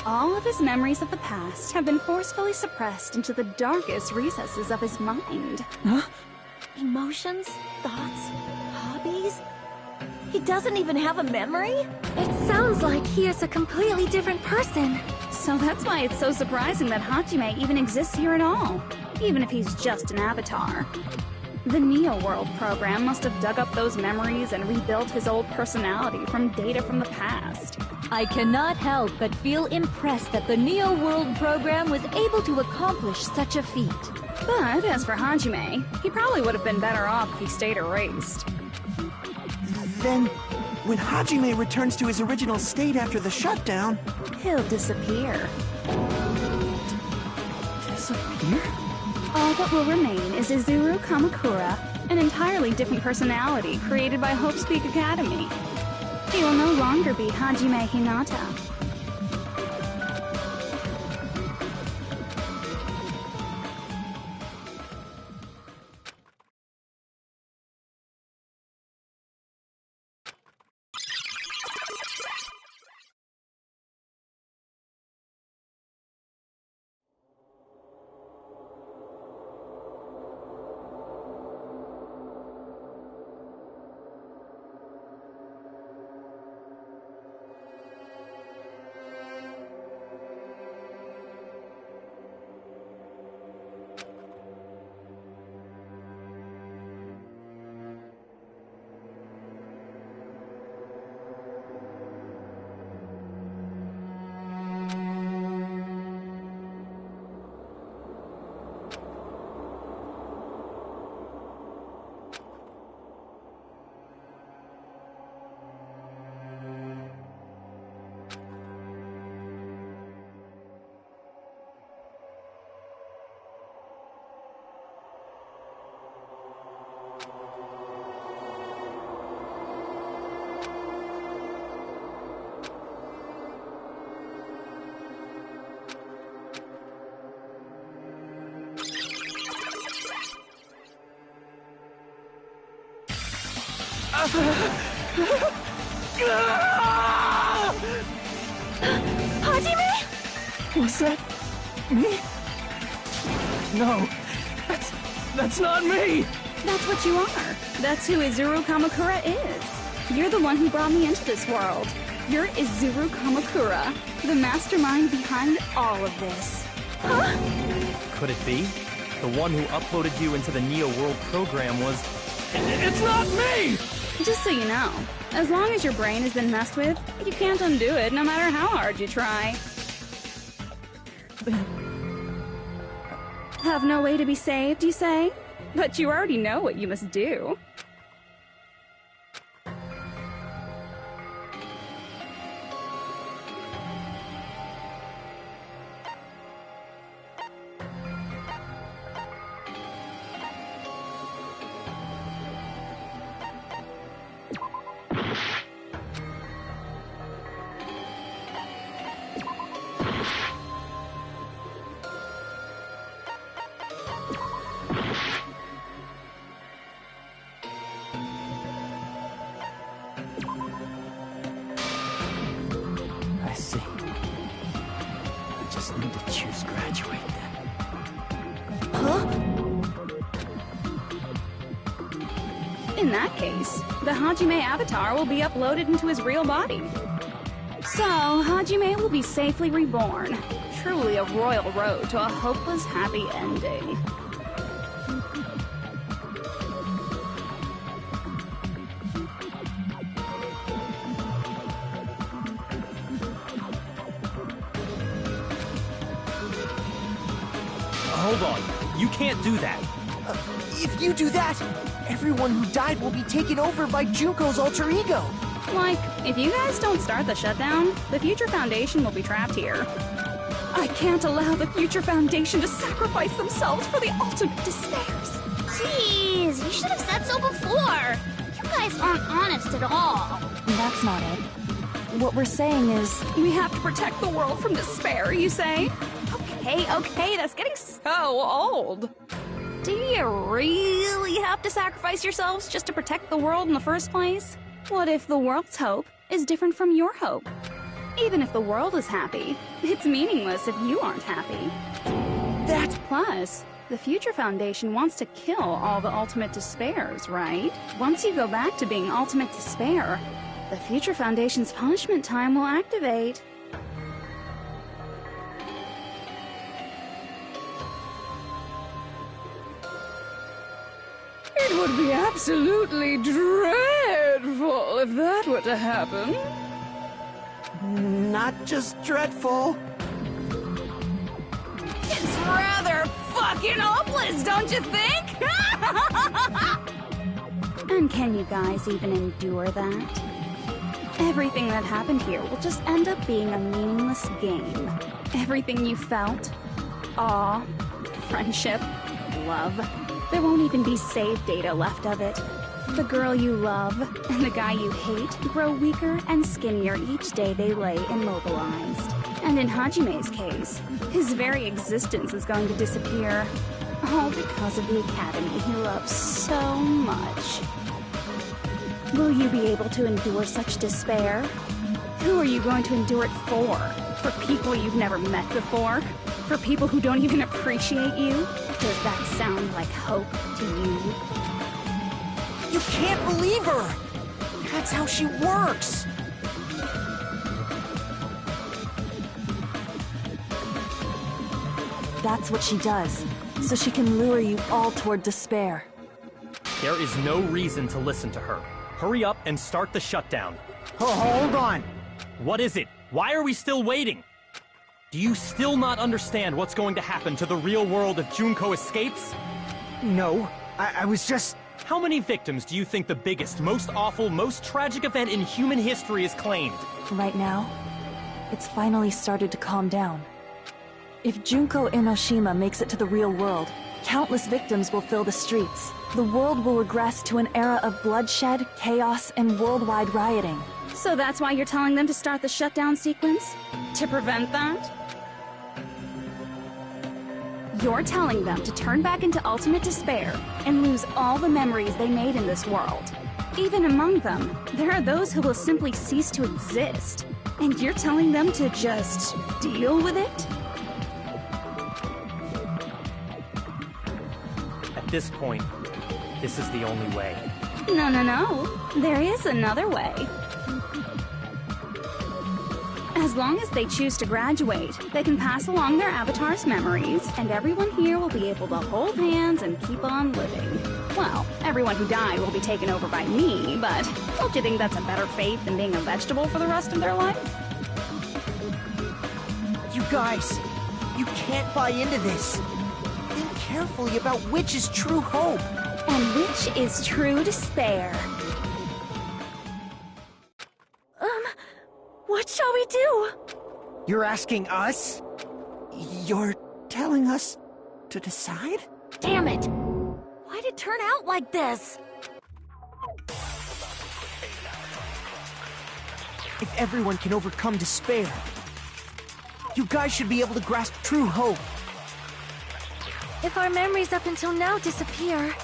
All of his memories of the past have been forcefully suppressed into the darkest recesses of his mind. Huh? Emotions, thoughts, hobbies? He doesn't even have a memory? It sounds like he is a completely different person. So that's why it's so surprising that Hajime even exists here at all, even if he's just an avatar. The Neo World program must have dug up those memories and rebuilt his old personality from data from the past. I cannot help but feel impressed that the Neo World program was able to accomplish such a feat. But as for Hajime, he probably would have been better off if he stayed erased. Then, when Hajime returns to his original state after the shutdown... He'll disappear. Disappear? All that will remain is Izuru Kamakura, an entirely different personality created by Hope's Peak Academy. He will no longer be Hajime Hinata. Hajime? Was that me? No, that's not me! That's what you are. That's who Izuru Kamakura is. You're the one who brought me into this world. You're Izuru Kamakura, the mastermind behind all of this. Huh? Could it be? The one who uploaded you into the Neo World program was... It's not me! Just so you know, as long as your brain has been messed with, you can't undo it no matter how hard you try. Have no way to be saved, you say? But you already know what you must do. I see. I just need to choose graduate then. Huh? In that case, the Hajime avatar will be uploaded into his real body. So, Hajime will be safely reborn. Truly a royal road to a hopeless happy ending. Hold on. You can't do that. If you do that, everyone who died will be taken over by Junko's alter ego. Like, if you guys don't start the shutdown, the Future Foundation will be trapped here. I can't allow the Future Foundation to sacrifice themselves for the ultimate despairs. Jeez, you should have said so before. You guys aren't honest at all. That's not it. What we're saying is... We have to protect the world from despair, you say? Okay, that's getting so old. Do you really have to sacrifice yourselves just to protect the world in the first place? What if the world's hope is different from your hope? Even if the world is happy, it's meaningless if you aren't happy. Plus, the Future Foundation wants to kill all the ultimate despairs, right? Once you go back to being ultimate despair, the Future Foundation's punishment time will activate. It would be absolutely dreadful if that were to happen. Not just dreadful. It's rather fucking hopeless, don't you think? And can you guys even endure that? Everything that happened here will just end up being a meaningless game. Everything you felt, awe, friendship, love, there won't even be save data left of it. The girl you love and the guy you hate grow weaker and skinnier each day they lay immobilized. And in Hajime's case, his very existence is going to disappear. All because of the academy he loves so much. Will you be able to endure such despair? Who are you going to endure it for? For people you've never met before? For people who don't even appreciate you? Does that sound like hope to you? You can't believe her! That's how she works! That's what she does, so she can lure you all toward despair. There is no reason to listen to her. Hurry up and start the shutdown. Hold on. What is it? Why are we still waiting? Do you still not understand what's going to happen to the real world if Junko escapes? No, I was just... How many victims do you think the biggest, most awful, most tragic event in human history has claimed? Right now, it's finally started to calm down. If Junko Enoshima makes it to the real world, countless victims will fill the streets. The world will regress to an era of bloodshed, chaos, and worldwide rioting. So that's why you're telling them to start the shutdown sequence? To prevent that? You're telling them to turn back into ultimate despair and lose all the memories they made in this world. Even among them, there are those who will simply cease to exist. And you're telling them to just deal with it? At this point, this is the only way. No, no, no. There is another way. As long as they choose to graduate, they can pass along their avatar's memories, and everyone here will be able to hold hands and keep on living. Well, everyone who died will be taken over by me, but don't you think that's a better fate than being a vegetable for the rest of their life? You guys, you can't buy into this. Think carefully about which is true hope. And which is true despair. What shall we do? You're asking us? You're telling us to decide? Damn it! Why'd it turn out like this? If everyone can overcome despair, you guys should be able to grasp true hope. If our memories up until now disappear,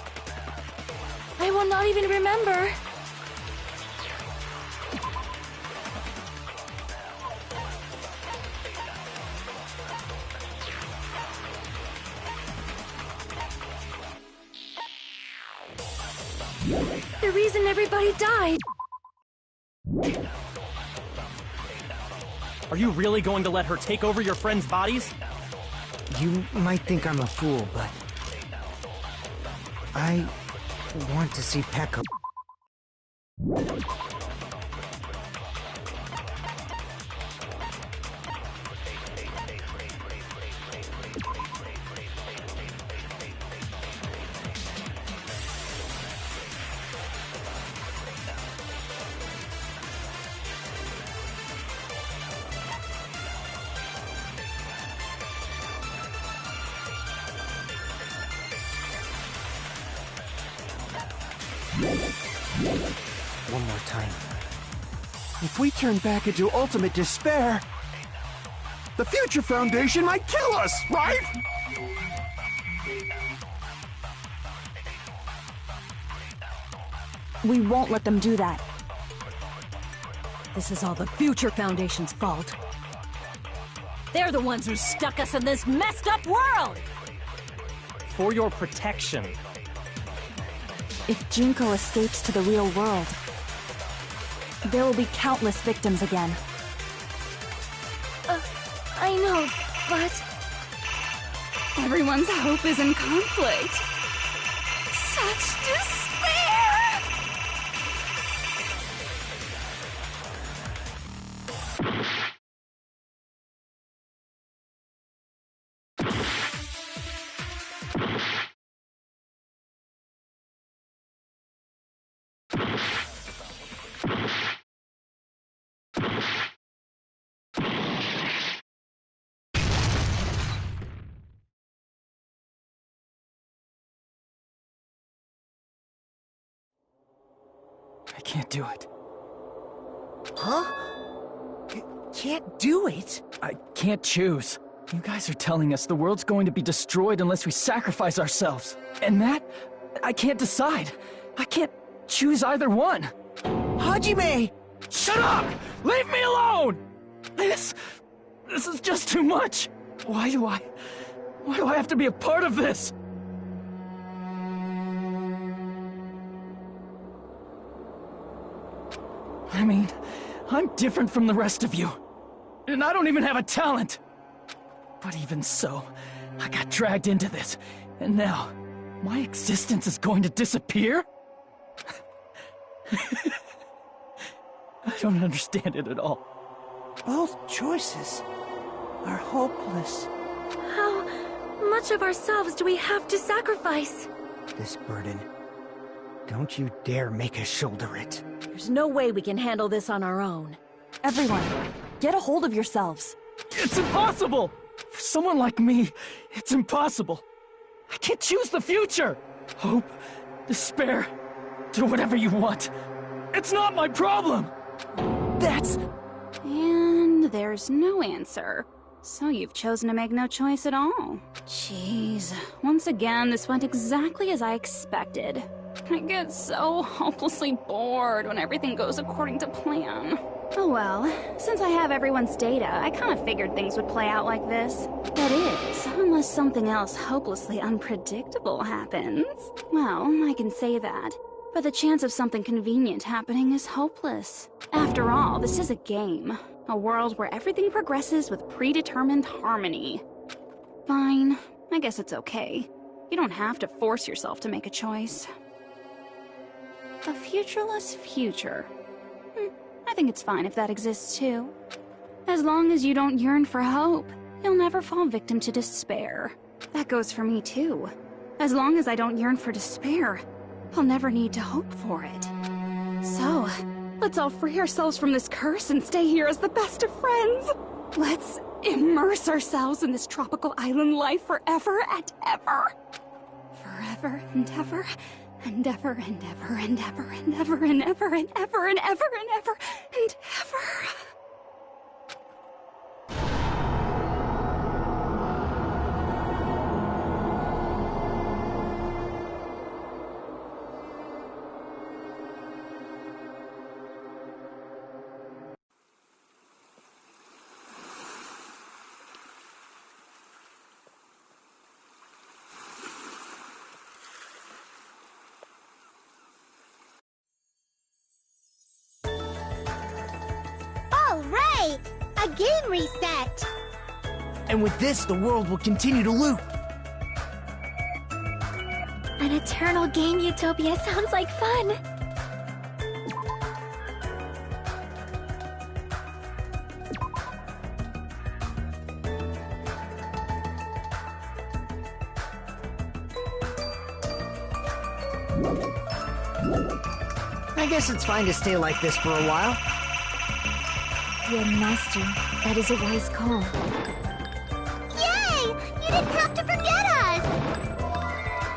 I will not even remember. The reason everybody died. Are you really going to let her take over your friends' bodies? You might think I'm a fool, but I want to see Pekka. One more time. If we turn back into ultimate despair, the Future Foundation might kill us, right? We won't let them do that. This is all the Future Foundation's fault. They're the ones who stuck us in this messed up world! For your protection. If Junko escapes to the real world, there will be countless victims again. I know, but... Everyone's hope is in conflict. Such despair! I can't do it. Huh? You can't do it? I can't choose. You guys are telling us the world's going to be destroyed unless we sacrifice ourselves. And that, I can't decide. I can't choose either one. Hajime! Shut up! Leave me alone! This is just too much. Why do I have to be a part of this? I mean, I'm different from the rest of you. And I don't even have a talent. But even so, I got dragged into this. And now, my existence is going to disappear? I don't understand it at all. Both choices are hopeless. How much of ourselves do we have to sacrifice? This burden, don't you dare make us shoulder it. There's no way we can handle this on our own. Everyone, get a hold of yourselves. It's impossible! For someone like me, it's impossible. I can't choose the future! Hope, despair, do whatever you want. It's not my problem! That's... And there's no answer. So you've chosen to make no choice at all. Jeez. Once again, this went exactly as I expected. I get so hopelessly bored when everything goes according to plan. Oh well, since I have everyone's data, I kind of figured things would play out like this. That is, unless something else hopelessly unpredictable happens. Well, I can say that. But the chance of something convenient happening is hopeless. After all, this is a game. A world where everything progresses with predetermined harmony. Fine, I guess it's okay. You don't have to force yourself to make a choice. A futureless future. I think it's fine if that exists too. As long as you don't yearn for hope, you'll never fall victim to despair. That goes for me too. As long as I don't yearn for despair, I'll never need to hope for it. So, let's all free ourselves from this curse and stay here as the best of friends. Let's immerse ourselves in this tropical island life forever and ever. Forever and ever. And ever and ever and ever and ever and ever and ever and ever and ever and ever. All right! A game reset! And with this, the world will continue to loop. An eternal game utopia sounds like fun. I guess it's fine to stay like this for a while. Dear Master, that is a wise call. Yay! You didn't have to forget us!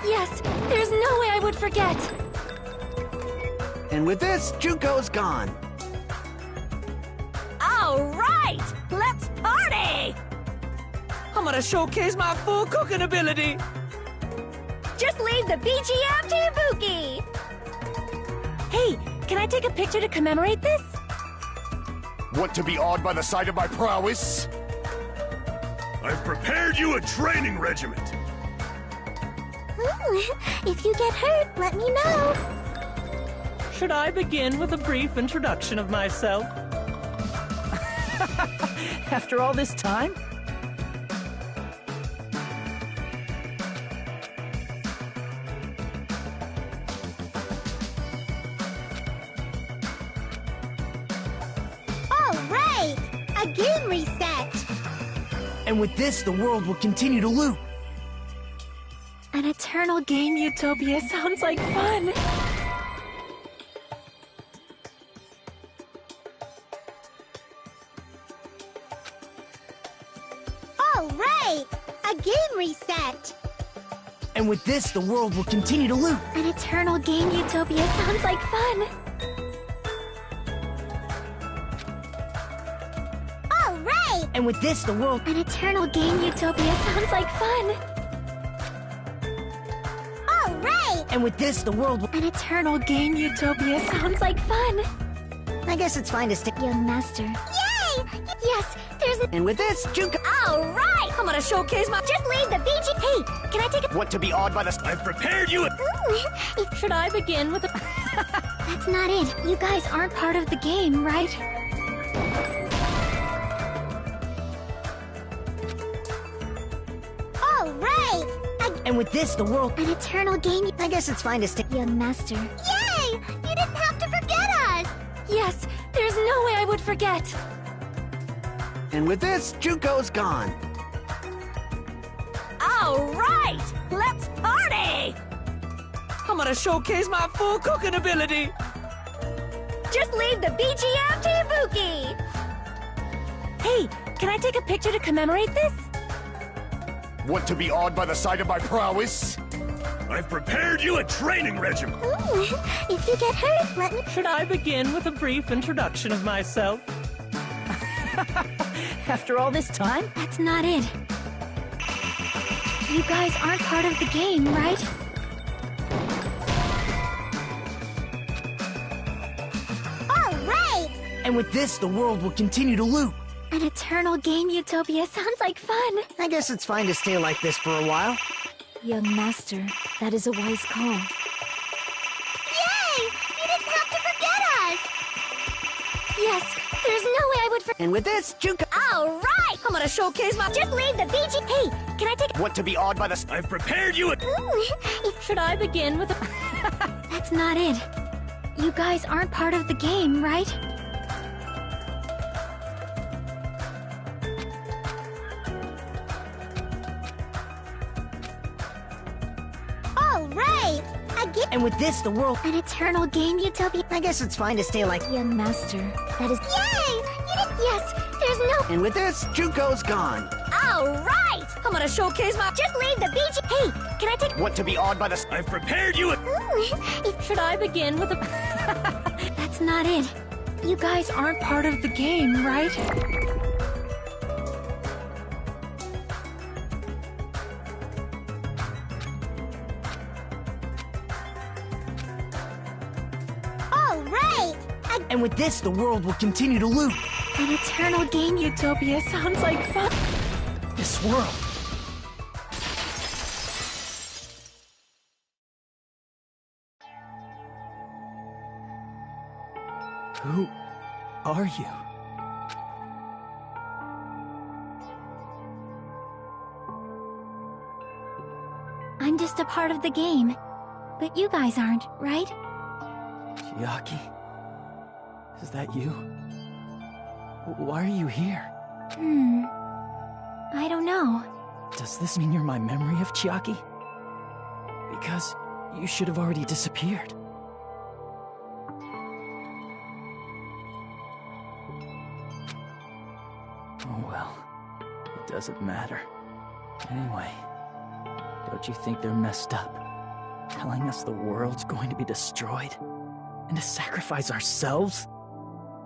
Yes, there's no way I would forget. And with this, Junko's gone. All right, let's party! I'm gonna showcase my full cooking ability. Just leave the BGM to Ibuki! Hey, can I take a picture to commemorate this? Want to be awed by the sight of my prowess? I've prepared you a training regiment. If you get hurt, let me know. Should I begin with a brief introduction of myself? After all this time? All right! A game reset! And with this, the world will continue to loop. An eternal game utopia sounds like fun. All right! A game reset! And with this, the world will continue to loop. An eternal game utopia sounds like fun. All right! And with this, the world... An eternal game utopia sounds like fun. All right! And with this, the world will... An eternal game utopia sounds like fun. I guess it's fine to stick. Young Master. Yay! Yes, there's a... And with this, Junko... All right! I'm gonna showcase my... Just leave the BG... Hey, can I take a... Want to be awed by the... I've prepared you a... Should I begin with a... That's not it. You guys aren't part of the game, right? All right! And with this, the world... An eternal game... I guess it's fine to stick. Young Master. Yay! You didn't have to forget us! Yes, there's no way I would forget. And with this, Junko's gone. All right, let's party! I'm gonna showcase my full cooking ability. Just leave the BGM to Ibuki! Hey, can I take a picture to commemorate this? Want to be awed by the sight of my prowess? I've prepared you a training regiment. If you get hurt, let me... Should I begin with a brief introduction of myself? After all this time? That's not it. You guys aren't part of the game, right? And with this, the world will continue to loop. An eternal game utopia sounds like fun. I guess it's fine to stay like this for a while. Young master, that is a wise call. Yay! You didn't have to forget us! Yes, there's no way I would And with this, Junko... All right! I'm gonna showcase my... Just leave the BG. Hey, can I take... Want to be awed by the... I've prepared you a... Should I begin with a... That's not it. You guys aren't part of the game, right? All right! A game... And with this, the world... An eternal game utopia... I guess it's fine to stay like... Young master, that is... Yay! You didn't... Yes, there's no... And with this, Junko's gone. All right! I'm gonna showcase my... Just leave the BG. Hey, can I take... Want to be awed by the... I've prepared you a... Should I begin with a... That's not it. You guys aren't part of the game, right? All right! And with this, the world will continue to loop. An eternal game utopia sounds like fun. This world. Who are you? I'm just a part of the game. But you guys aren't, right? Chiaki? Is that you? Why are you here? I don't know. Does this mean you're my memory of Chiaki? Because you should have already disappeared. Oh well, it doesn't matter. Anyway, don't you think they're messed up? Telling us the world's going to be destroyed? And to sacrifice ourselves?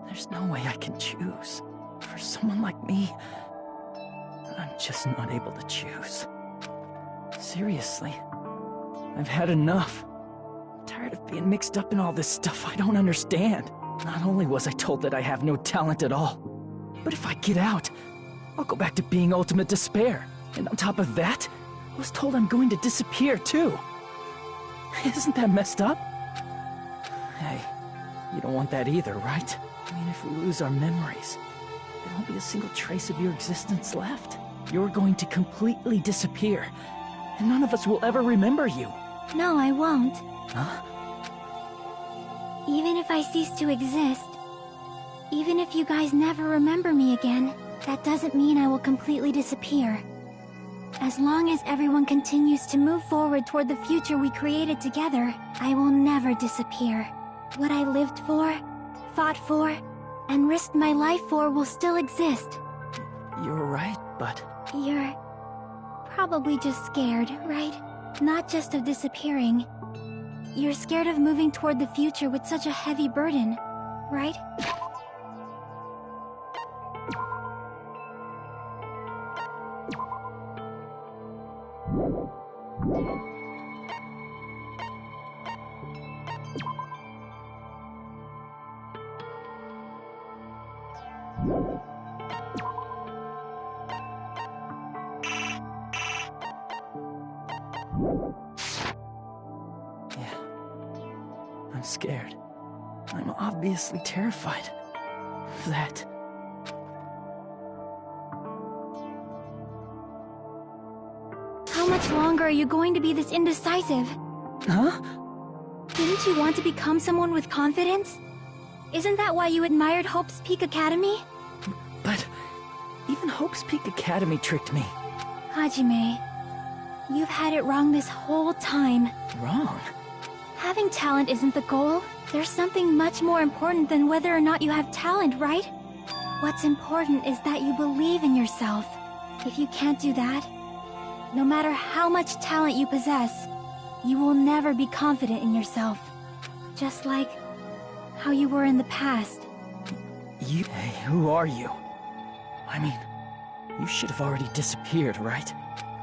There's no way I can choose. For someone like me, I'm just not able to choose. Seriously, I've had enough. I'm tired of being mixed up in all this stuff I don't understand. Not only was I told that I have no talent at all, but if I get out, I'll go back to being ultimate despair. And on top of that, I was told I'm going to disappear too. Isn't that messed up? Hey, you don't want that either, right? I mean, if we lose our memories, there won't be a single trace of your existence left. You're going to completely disappear, and none of us will ever remember you. No, I won't. Huh? Even if I cease to exist, even if you guys never remember me again, that doesn't mean I will completely disappear. As long as everyone continues to move forward toward the future we created together, I will never disappear. What I lived for, fought for, and risked my life for will still exist. You're right, but... You're probably just scared, right? Not just of disappearing. You're scared of moving toward the future with such a heavy burden, right? Yeah. I'm scared. I'm obviously terrified of that. How much longer are you going to be this indecisive? Huh? Didn't you want to become someone with confidence? Isn't that why you admired Hope's Peak Academy? But even Hope's Peak Academy tricked me. Hajime, you've had it wrong this whole time. Wrong? Having talent isn't the goal. There's something much more important than whether or not you have talent, right? What's important is that you believe in yourself. If you can't do that, no matter how much talent you possess, you will never be confident in yourself. Just like how you were in the past. You... Hey, who are you? I mean, you should have already disappeared, right?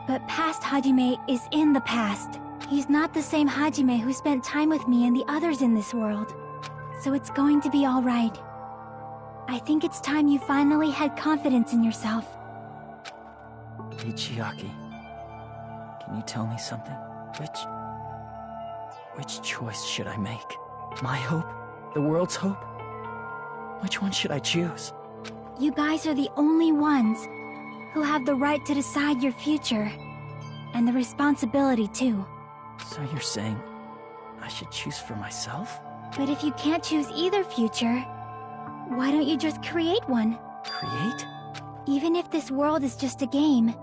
But past Hajime is in the past. He's not the same Hajime who spent time with me and the others in this world. So it's going to be all right. I think it's time you finally had confidence in yourself. Hey, Chiaki. Can you tell me something? Which choice should I make? My hope? The world's hope? Which one should I choose? You guys are the only ones who have the right to decide your future. And the responsibility, too. So you're saying I should choose for myself? But if you can't choose either future, why don't you just create one? Create? Even if this world is just a game,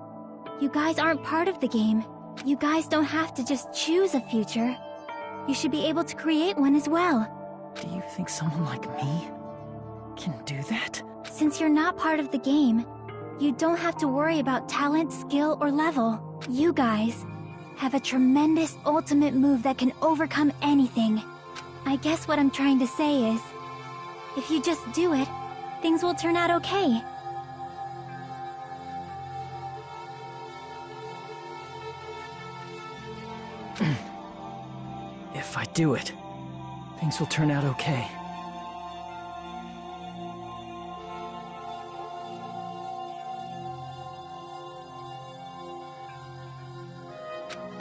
you guys aren't part of the game. You guys don't have to just choose a future. You should be able to create one as well. Do you think someone like me can do that? Since you're not part of the game, you don't have to worry about talent, skill, or level. You guys have a tremendous ultimate move that can overcome anything. I guess what I'm trying to say is, if you just do it, things will turn out okay. If I do it, things will turn out okay.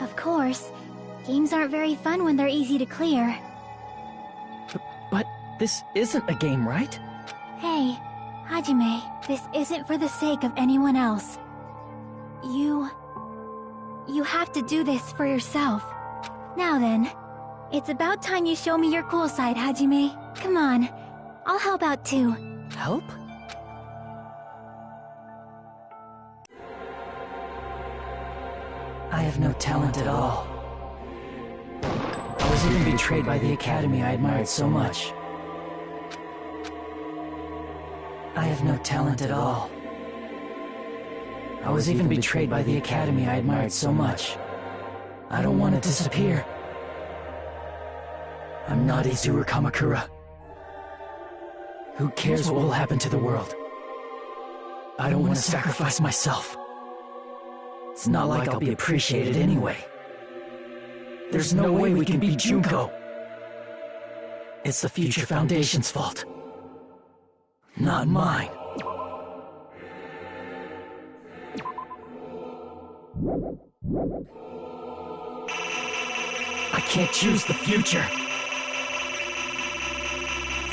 Of course, games aren't very fun when they're easy to clear. But this isn't a game, right? Hey, Hajime, this isn't for the sake of anyone else. You have to do this for yourself. Now then, it's about time you show me your cool side, Hajime. Come on, I'll help out too. Help? I have no talent at all. I was even betrayed by the academy I admired so much. I have no talent at all. I was even betrayed by the academy I admired so much. I don't want to disappear. I'm not Izuru Kamakura. Who cares what will happen to the world? I don't want to sacrifice myself. It's not like I'll be appreciated anyway. There's no way we can beat Junko. It's the Future Foundation's fault. Not mine. I can't choose the future.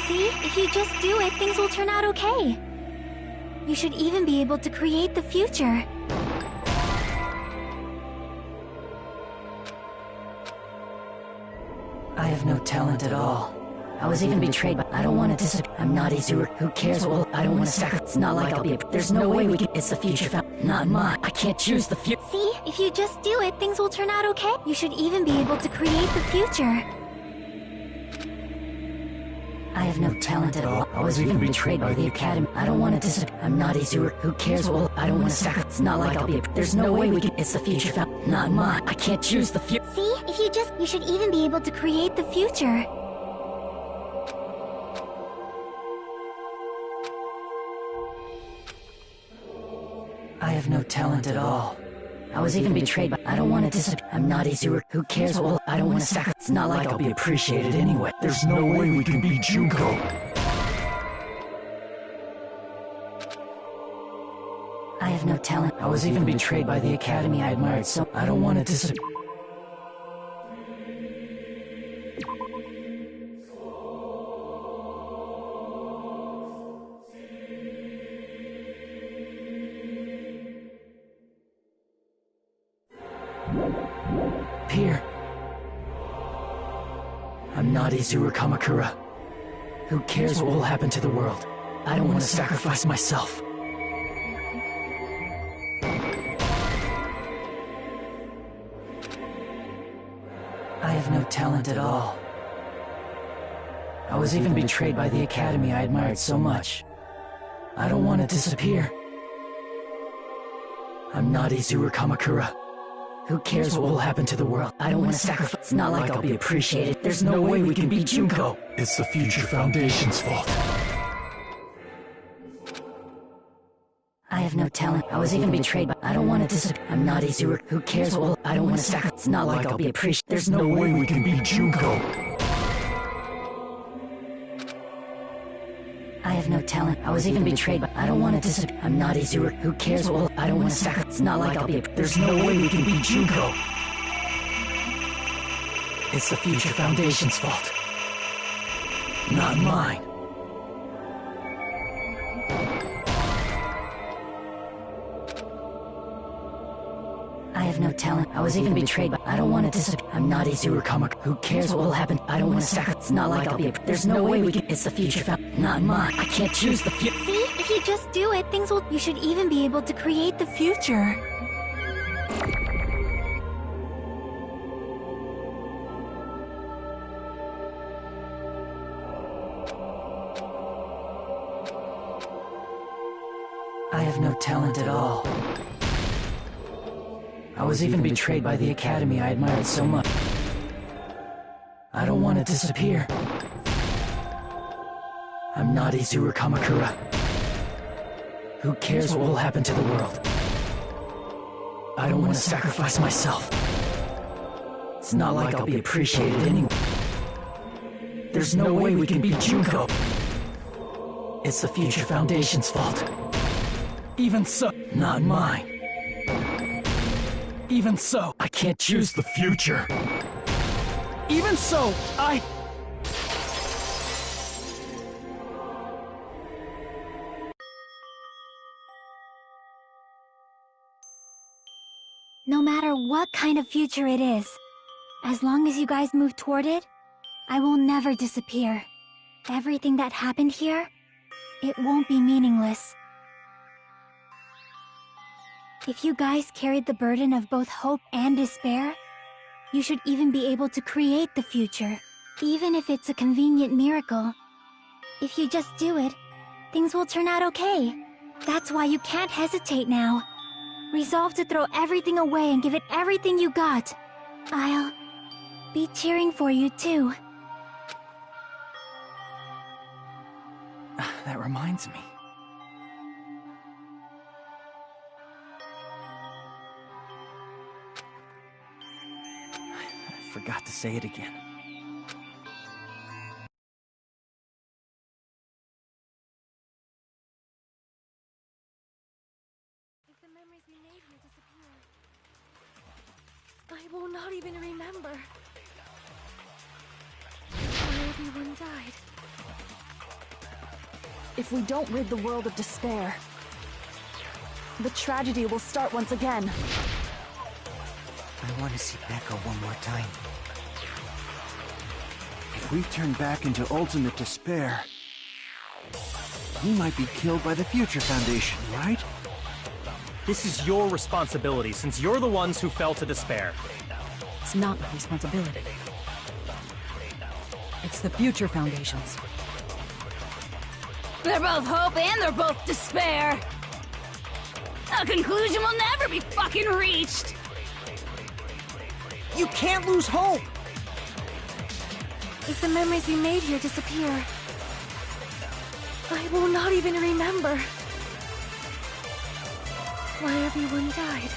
See, if you just do it, things will turn out okay. You should even be able to create the future. I have no talent at all. I was even betrayed by— I don't want to disappear. I'm not Izuru. Who cares? Well, I don't want to sacrifice. It's not like I'll be— There's no way we can— It's the future not mine. I can't choose the future. See, if you just do it, things will turn out okay. You should even be able to create the future. I have no talent at all. I was even betrayed by the academy. I don't want to disappear. I'm not Izuru. Who cares? Well, I don't want to sacrifice. It's not like I'll be— There's no way we can— It's the future not mine. I can't choose the future. See, if you should even be able to create the future. I have no talent at all. I was even betrayed by— I don't want to disappear. I'm not Izuru. Who cares? Well, I don't want to sacrifice. It's not like I'll be appreciated anyway. There's no way we can beat Junko. I have no talent. I was even betrayed by the academy I admired so— I don't want to disappear. Here. I'm not Izuru Kamakura. Who cares what will happen to the world? I don't want to sacrifice myself. I have no talent at all. I was even betrayed by the academy I admired so much. I don't want to disappear. I'm not Izuru Kamakura. Who cares what will happen to the world? I don't want to sacrifice. It's not like I'll be appreciated. There's no way we can beat Junko. It's the Future Foundation's fault. I have no talent. I was even betrayed by— I don't want to disappear. I'm not Izuru. Who cares what will— I don't want to sacrifice. It's not like I'll be appreciated. There's no way we can beat Junko. I have no talent. I was even betrayed, but I don't want to disappear. I'm not Izuru. Who cares? Well, I don't want to sacrifice. It's not like I'll be. There's no way we can beat Junko. It's the Future Foundation's fault. Not mine. I have no talent. I was even betrayed, but I don't want to disappear. I'm not Izuru Kamaka. Who cares what will happen? I don't want to sacrifice. It's not like I'll be. There's no way we can. It's the Future Foundation. Not mine. I can't choose the future. See? If you just do it, things will... You should even be able to create the future. I have no talent at all. I was even betrayed by the Academy I admired so much. I don't want to disappear. I'm not Izuru Kamakura. Who cares what will happen to the world? I don't want to sacrifice myself. It's not like I'll be appreciated anyway. There's no way we can beat Junko. It's the Future Foundation's fault. Even so, not mine. Even so, I can't choose the future. Even so, No matter what kind of future it is, as long as you guys move toward it, I will never disappear. Everything that happened here, it won't be meaningless. If you guys carried the burden of both hope and despair, you should even be able to create the future, even if it's a convenient miracle. If you just do it, things will turn out okay. That's why you can't hesitate now. Resolve to throw everything away and give it everything you got. I'll be cheering for you too. That reminds me. I forgot to say it again. If the memories we made here disappear, I will not even remember why everyone died. If we don't rid the world of despair, the tragedy will start once again. I want to see Becca one more time. If we turn back into ultimate despair, we might be killed by the Future Foundation, right? This is your responsibility, since you're the ones who fell to despair. It's not my responsibility. It's the Future Foundation's. They're both hope and they're both despair. A conclusion will never be fucking reached. You can't lose hope! If the memories we made here disappear, I will not even remember why everyone died.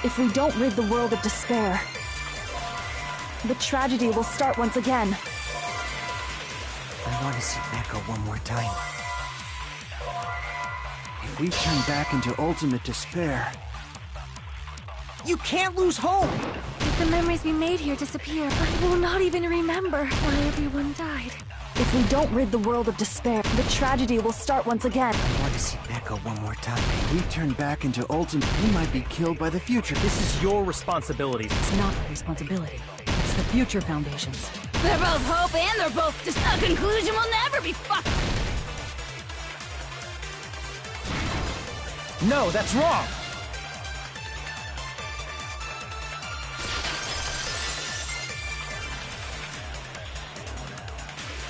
If we don't rid the world of despair, the tragedy will start once again. I want to see Becca one more time. If we turn back into ultimate despair, you can't lose hope! If the memories we made here disappear, I will not even remember why everyone died. If we don't rid the world of despair, the tragedy will start once again. I want to see Becca one more time. If we turn back into ultimate, we might be killed by the future. This is your responsibility. It's not my responsibility. It's the Future Foundation's. They're both hope and they're both a conclusion will never be fucked. No, that's wrong!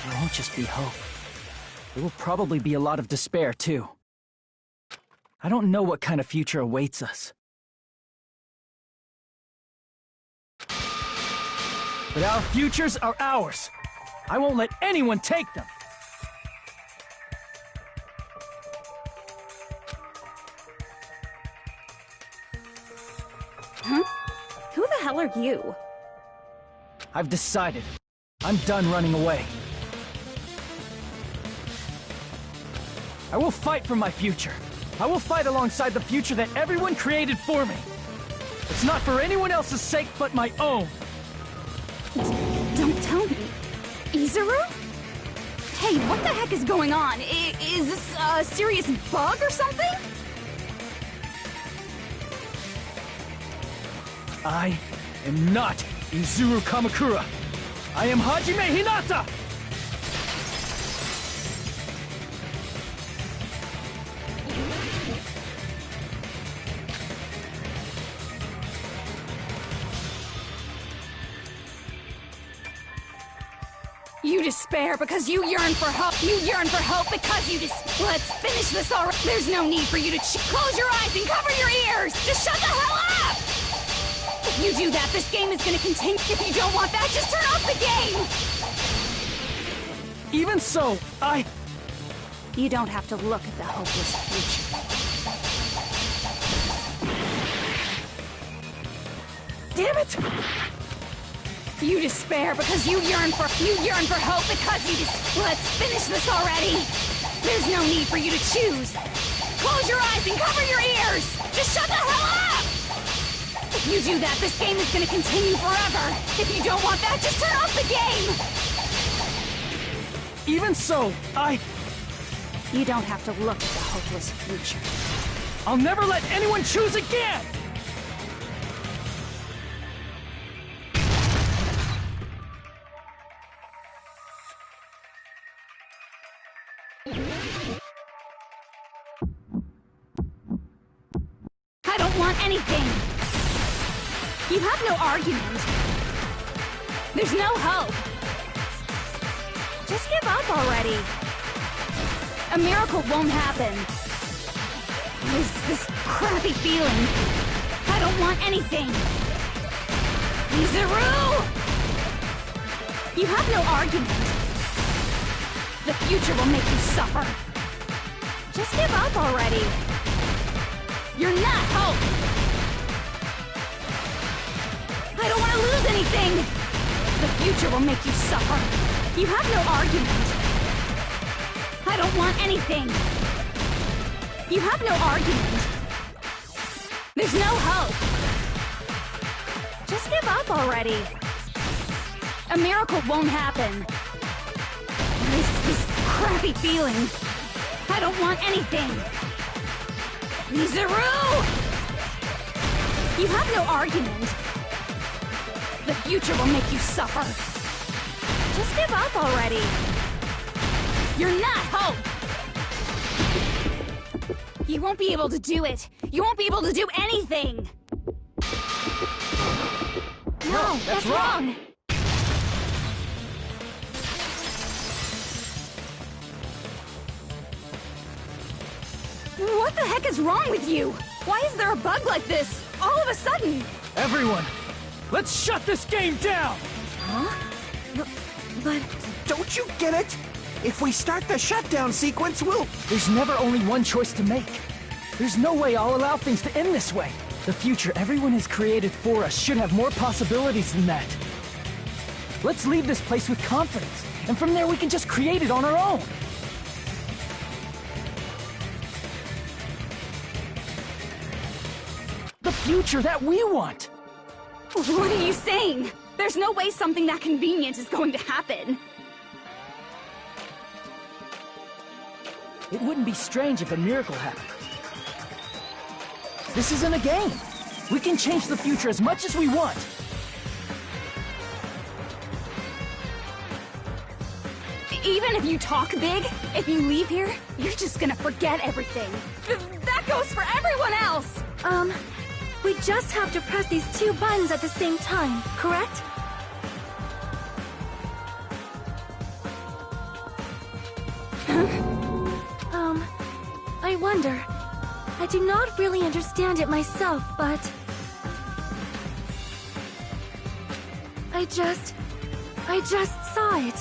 There won't just be hope. There will probably be a lot of despair, too. I don't know what kind of future awaits us. But our futures are ours. I won't let anyone take them. Huh? Who the hell are you? I've decided. I'm done running away. I will fight for my future. I will fight alongside the future that everyone created for me. It's not for anyone else's sake but my own. Don't tell me. Izuru? Hey, what the heck is going on? Is this a serious bug or something? I am not Izuru Kamakura. I am Hajime Hinata! You despair because you yearn for hope. You yearn for hope because you Let's finish this already. There's no need for you to close your eyes and cover your ears. Just shut the hell up! If you do that, this game is gonna continue. If you don't want that, just turn off the game! Even so, You don't have to look at the hopeless future. Damn it! You despair because you yearn for hope because you Let's finish this already! There's no need for you to choose! Close your eyes and cover your ears! Just shut the hell up! If you do that, this game is gonna continue forever! If you don't want that, just turn off the game! Even so, You don't have to look at the hopeless future. I'll never let anyone choose again! I don't want anything! You have no argument. There's no hope. Just give up already. A miracle won't happen. This crappy feeling. I don't want anything. Izuru! You have no argument. The future will make you suffer. Just give up already. You're not hope! I don't want to lose anything! The future will make you suffer. You have no argument. I don't want anything. You have no argument. There's no hope. Just give up already. A miracle won't happen. This crappy feeling. I don't want anything. Izuru! You have no argument. The future will make you suffer. Just give up already. You're not hope! You won't be able to do it. You won't be able to do anything. No, that's wrong. What the heck is wrong with you? Why is there a bug like this, all of a sudden? Everyone, let's shut this game down! Huh? But... Don't you get it? If we start the shutdown sequence, There's never only one choice to make. There's no way I'll allow things to end this way. The future everyone has created for us should have more possibilities than that. Let's leave this place with confidence, and from there we can just create it on our own. The future that we want! What are you saying? There's no way something that convenient is going to happen. It wouldn't be strange if a miracle happened. This isn't a game. We can change the future as much as we want. Even if you talk big, if you leave here, you're just gonna forget everything. That goes for everyone else! We just have to press these two buttons at the same time, correct? I wonder. I do not really understand it myself, but... I just saw it.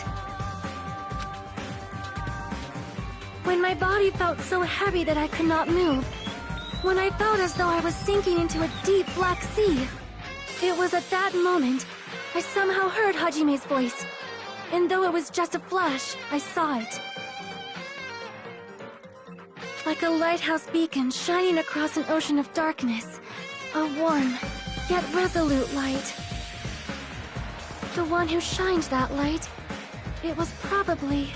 When my body felt so heavy that I could not move. When I felt as though I was sinking into a deep black sea. It was at that moment, I somehow heard Hajime's voice. And though it was just a flash, I saw it. Like a lighthouse beacon shining across an ocean of darkness. A warm, yet resolute light. The one who shined that light, it was probably...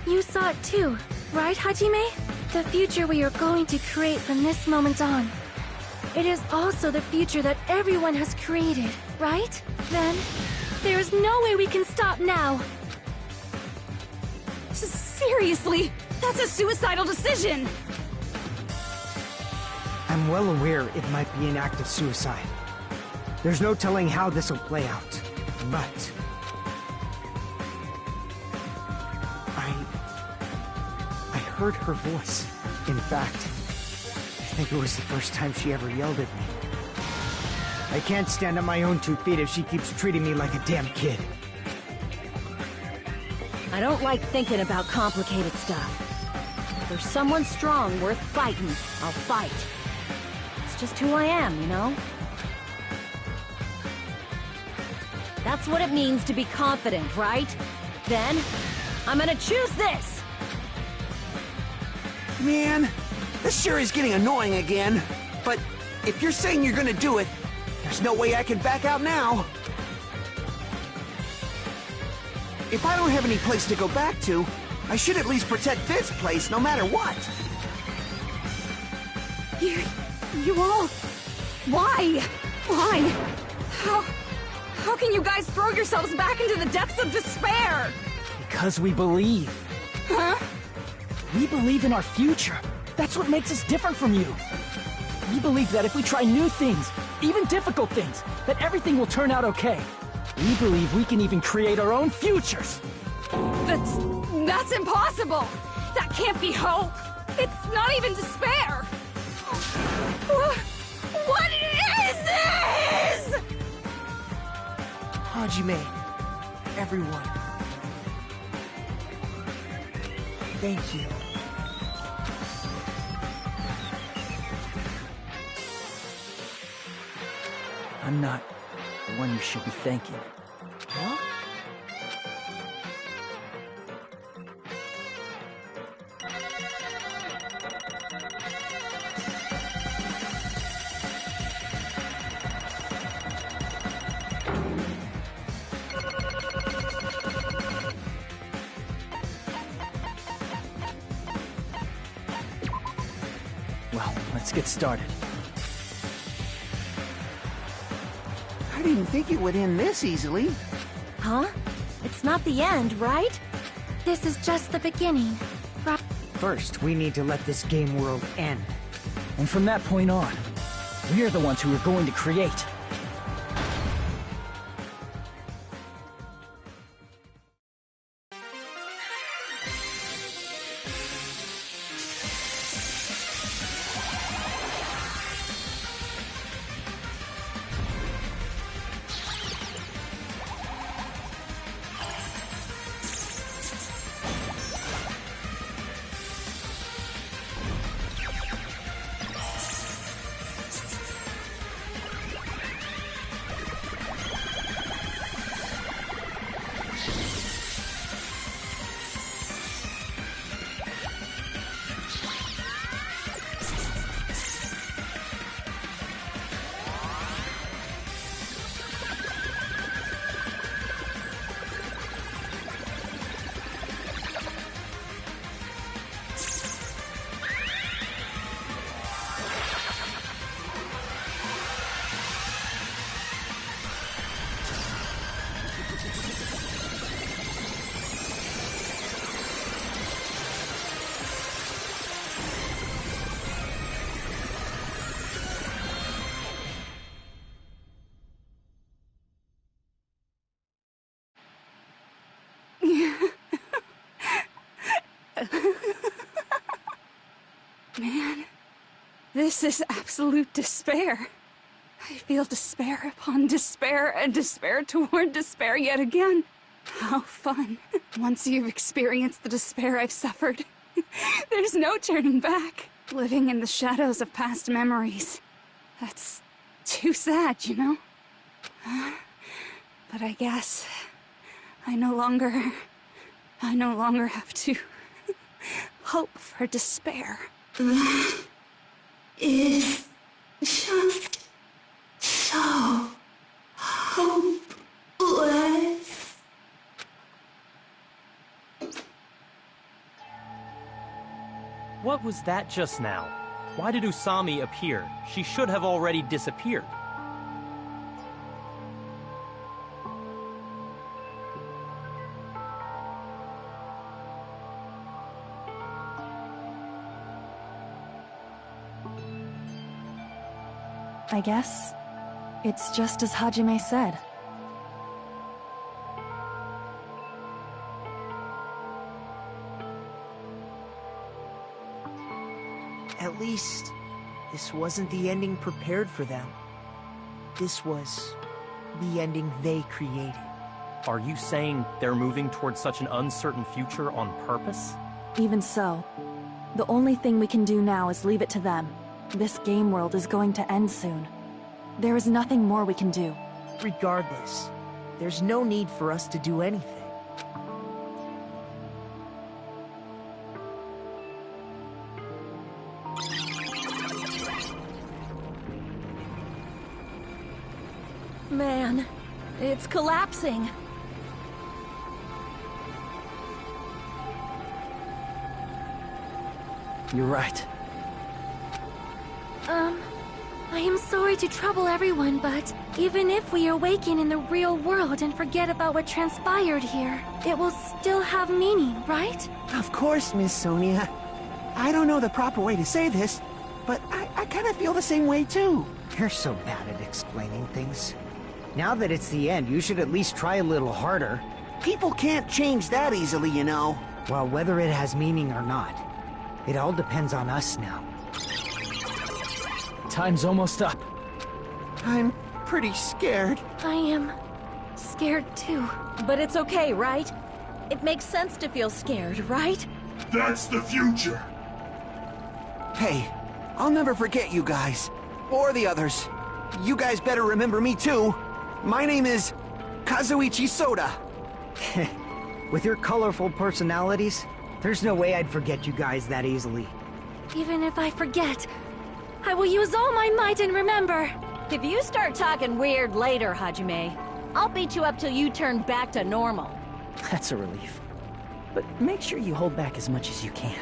You saw it too, right, Hajime? The future we are going to create from this moment on. It is also the future that everyone has created, right? Then, there is no way we can stop now. Seriously, that's a suicidal decision! I'm well aware it might be an act of suicide. There's no telling how this will play out, but... I heard her voice. In fact, I think it was the first time she ever yelled at me. I can't stand on my own 2 feet if she keeps treating me like a damn kid. I don't like thinking about complicated stuff. If there's someone strong worth fighting, I'll fight. It's just who I am, you know? That's what it means to be confident, right? Then, I'm gonna choose this! Man, this sure is getting annoying again. But if you're saying you're gonna do it, there's no way I can back out now. If I don't have any place to go back to, I should at least protect this place no matter what. You all... Why? Why? How can you guys throw yourselves back into the depths of despair? Because we believe. Huh? We believe in our future. That's what makes us different from you. We believe that if we try new things, even difficult things, that everything will turn out okay. We believe we can even create our own futures. That's impossible! That can't be hope! It's not even despair! What is this?! Hajime, everyone. Thank you. I'm not the one you should be thanking. Huh? Well, let's get started. I didn't think it would end this easily. Huh? It's not the end, right? This is just the beginning. First, we need to let this game world end. And from that point on, we're the ones who are going to create. Man, this is absolute despair. I feel despair upon despair and despair toward despair yet again. How fun. Once you've experienced the despair I've suffered, there's no turning back. Living in the shadows of past memories. That's too sad, you know? But I guess I no longer I no longer have to hope for despair. That is just so hopeless. What was that just now? Why did Usami appear? She should have already disappeared. I guess it's just as Hajime said. At least, this wasn't the ending prepared for them. This was the ending they created. Are you saying they're moving towards such an uncertain future on purpose? Even so, the only thing we can do now is leave it to them. This game world is going to end soon. There is nothing more we can do. Regardless, there's no need for us to do anything. Man, it's collapsing. You're right. I am sorry to trouble everyone, but even if we awaken in the real world and forget about what transpired here, it will still have meaning, right? Of course, Miss Sonia. I don't know the proper way to say this, but I kind of feel the same way too. You're so bad at explaining things. Now that it's the end, you should at least try a little harder. People can't change that easily, you know. Well, whether it has meaning or not, it all depends on us now. Time's almost up. I'm pretty scared. I am scared too. But it's okay, right? It makes sense to feel scared, right? That's the future. Hey, I'll never forget you guys. Or the others. You guys better remember me too. My name is Kazuichi Soda. With your colorful personalities, there's no way I'd forget you guys that easily. Even if I forget, I will use all my might and remember. If you start talking weird later, Hajime, I'll beat you up till you turn back to normal. That's a relief. But make sure you hold back as much as you can.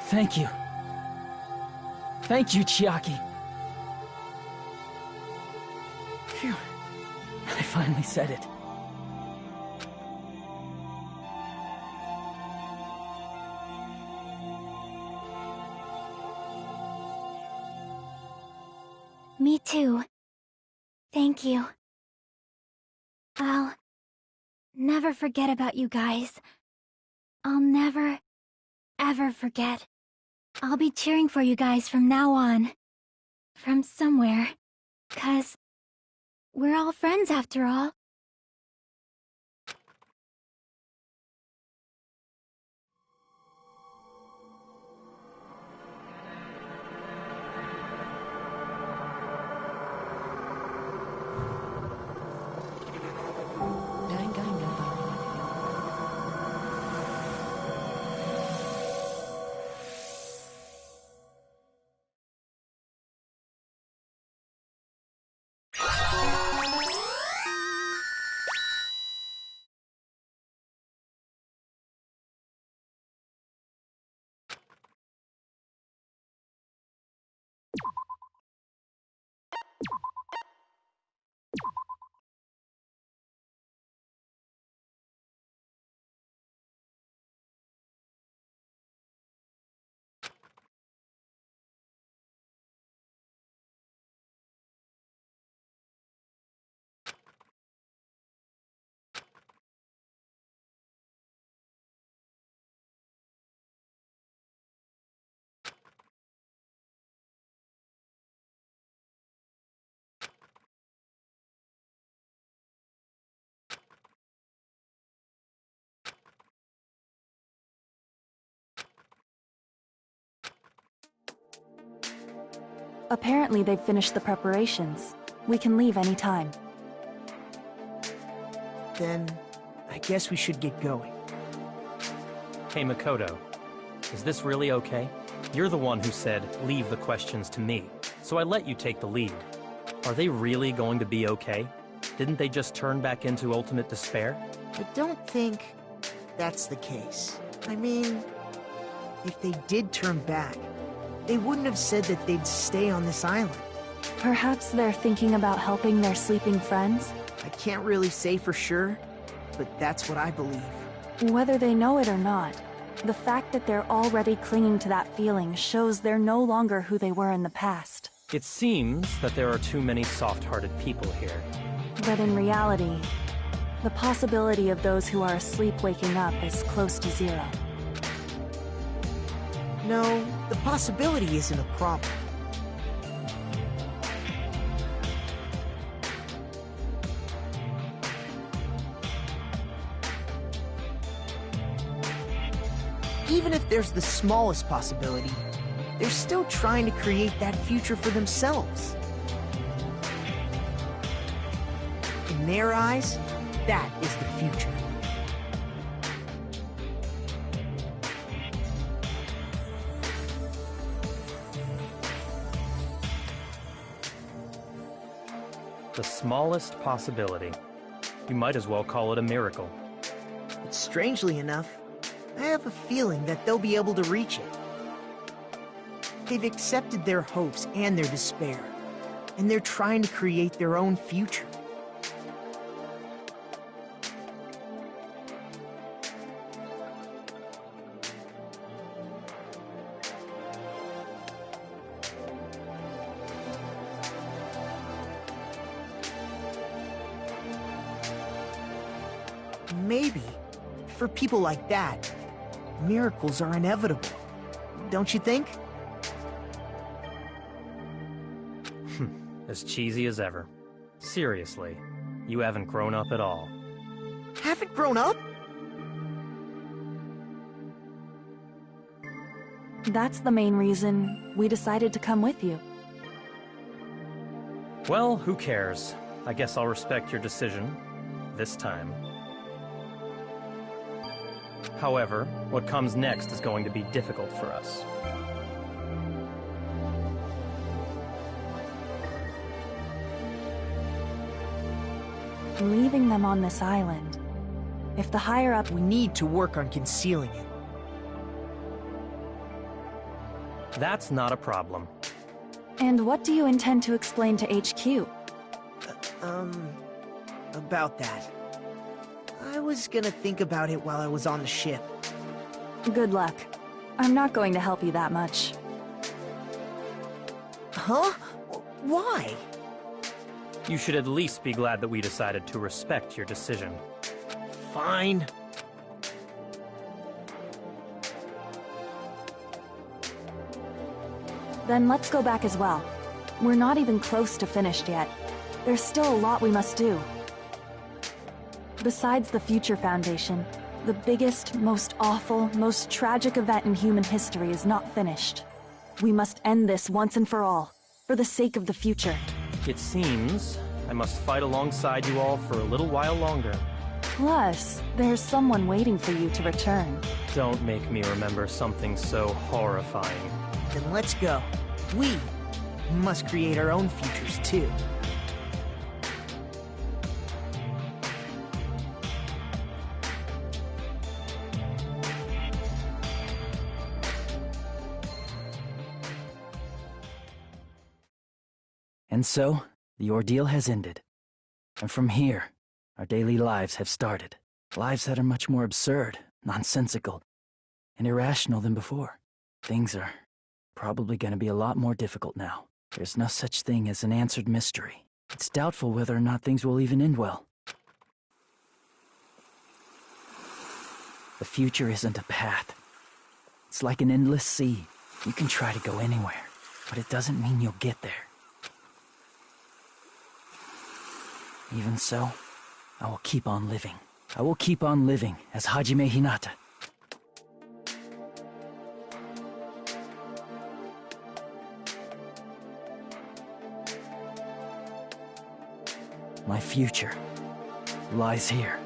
Thank you. Thank you, Chiaki. Phew. I finally said it. Me too. Thank you. I'll never forget about you guys. I'll never, ever forget. I'll be cheering for you guys from now on. From somewhere. 'Cause we're all friends after all. Apparently they've finished the preparations. We can leave any time. Then, I guess we should get going. Hey, Makoto. Is this really okay? You're the one who said, leave the questions to me. So I let you take the lead. Are they really going to be okay? Didn't they just turn back into ultimate despair? I don't think that's the case. I mean, if they did turn back, they wouldn't have said that they'd stay on this island. Perhaps they're thinking about helping their sleeping friends? I can't really say for sure, but that's what I believe. Whether they know it or not, the fact that they're already clinging to that feeling shows they're no longer who they were in the past. It seems that there are too many soft-hearted people here. But in reality, the possibility of those who are asleep waking up is close to zero. No, the possibility isn't a problem. Even if there's the smallest possibility, they're still trying to create that future for themselves. In their eyes, that is the future. The smallest possibility. You might as well call it a miracle. But strangely enough, I have a feeling that they'll be able to reach it. They've accepted their hopes and their despair, and they're trying to create their own future. Maybe, for people like that, miracles are inevitable. Don't you think? As cheesy as ever. Seriously, you haven't grown up at all. Haven't grown up? That's the main reason we decided to come with you. Well, who cares? I guess I'll respect your decision. This time. However, what comes next is going to be difficult for us. Leaving them on this island. If the higher-up... We need to work on concealing it. That's not a problem. And what do you intend to explain to HQ? About that. I was gonna think about it while I was on the ship. Good luck. I'm not going to help you that much. Huh? Why? You should at least be glad that we decided to respect your decision. Fine. Then let's go back as well. We're not even close to finished yet. There's still a lot we must do. Besides the Future Foundation, the biggest, most awful, most tragic event in human history is not finished. We must end this once and for all, for the sake of the future. It seems I must fight alongside you all for a little while longer. Plus, there's someone waiting for you to return. Don't make me remember something so horrifying. Then let's go. We must create our own futures too. And so, the ordeal has ended. And from here, our daily lives have started. Lives that are much more absurd, nonsensical, and irrational than before. Things are probably going to be a lot more difficult now. There's no such thing as an answered mystery. It's doubtful whether or not things will even end well. The future isn't a path. It's like an endless sea. You can try to go anywhere, but it doesn't mean you'll get there. Even so, I will keep on living. I will keep on living as Hajime Hinata. My future lies here.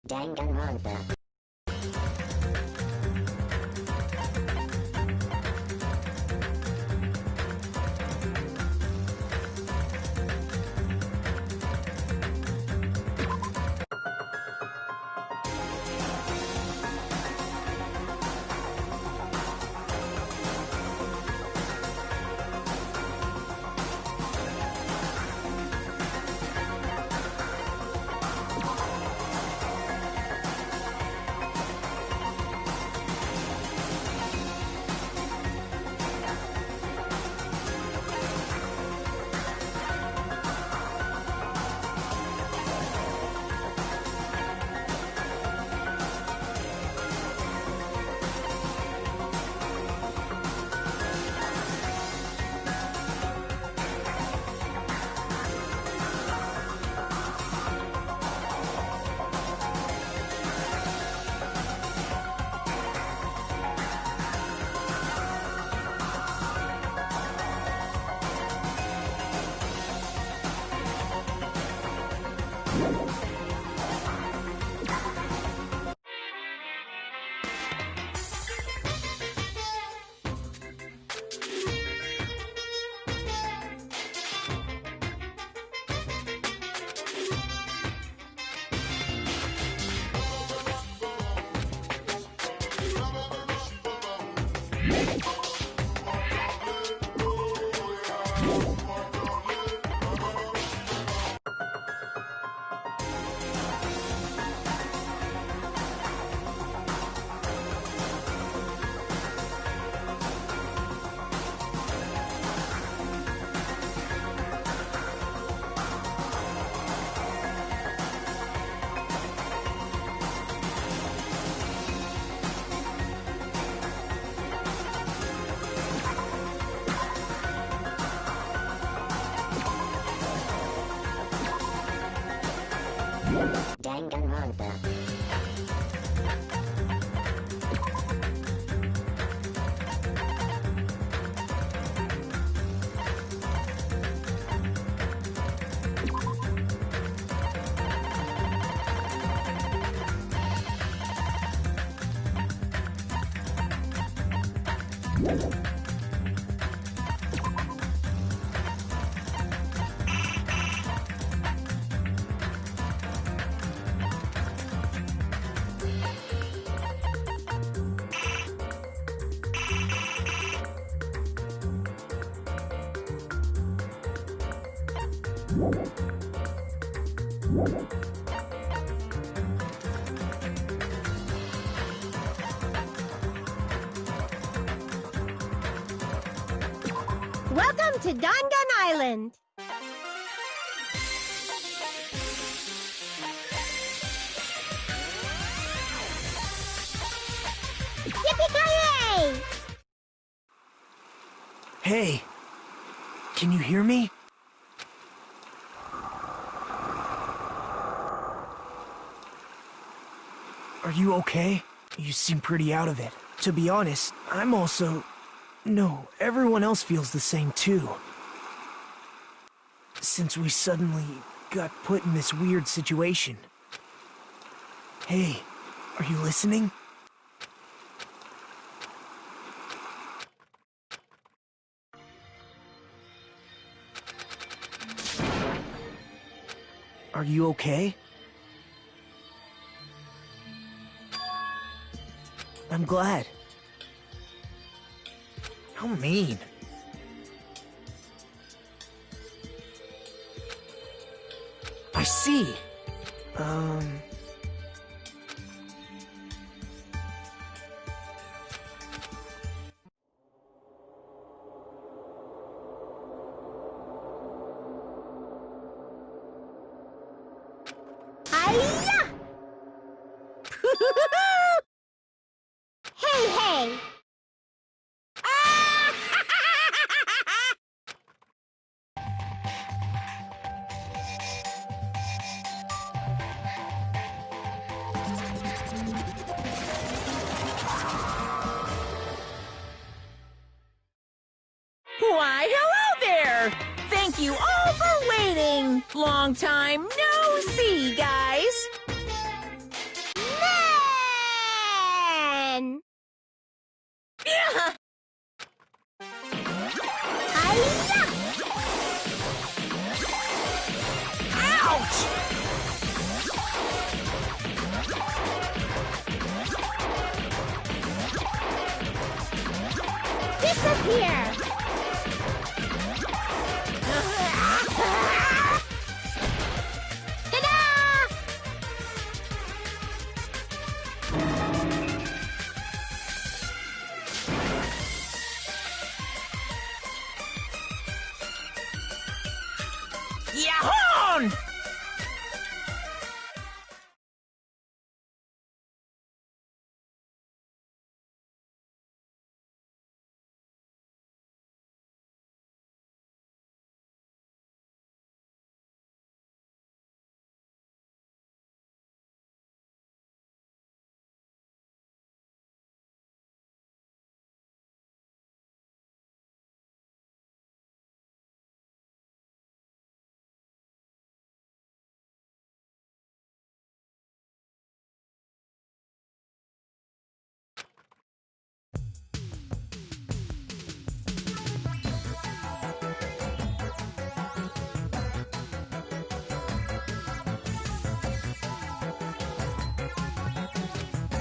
Danganronpa. Danganronpa. Welcome to Dangan Island. Yippee-ki-yay! Hey, can you hear me? Are you okay? You seem pretty out of it. To be honest, I'm also... No, everyone else feels the same too. Since we suddenly got put in this weird situation. Hey, are you listening? Are you okay? I'm glad. How mean. I see. Hi-ya! Hey, hey! Why, hello there! Thank you all for waiting! Long time no see, guys! Ouch! Disappear! Yahoo!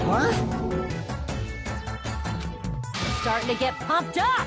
What? Starting to get pumped up!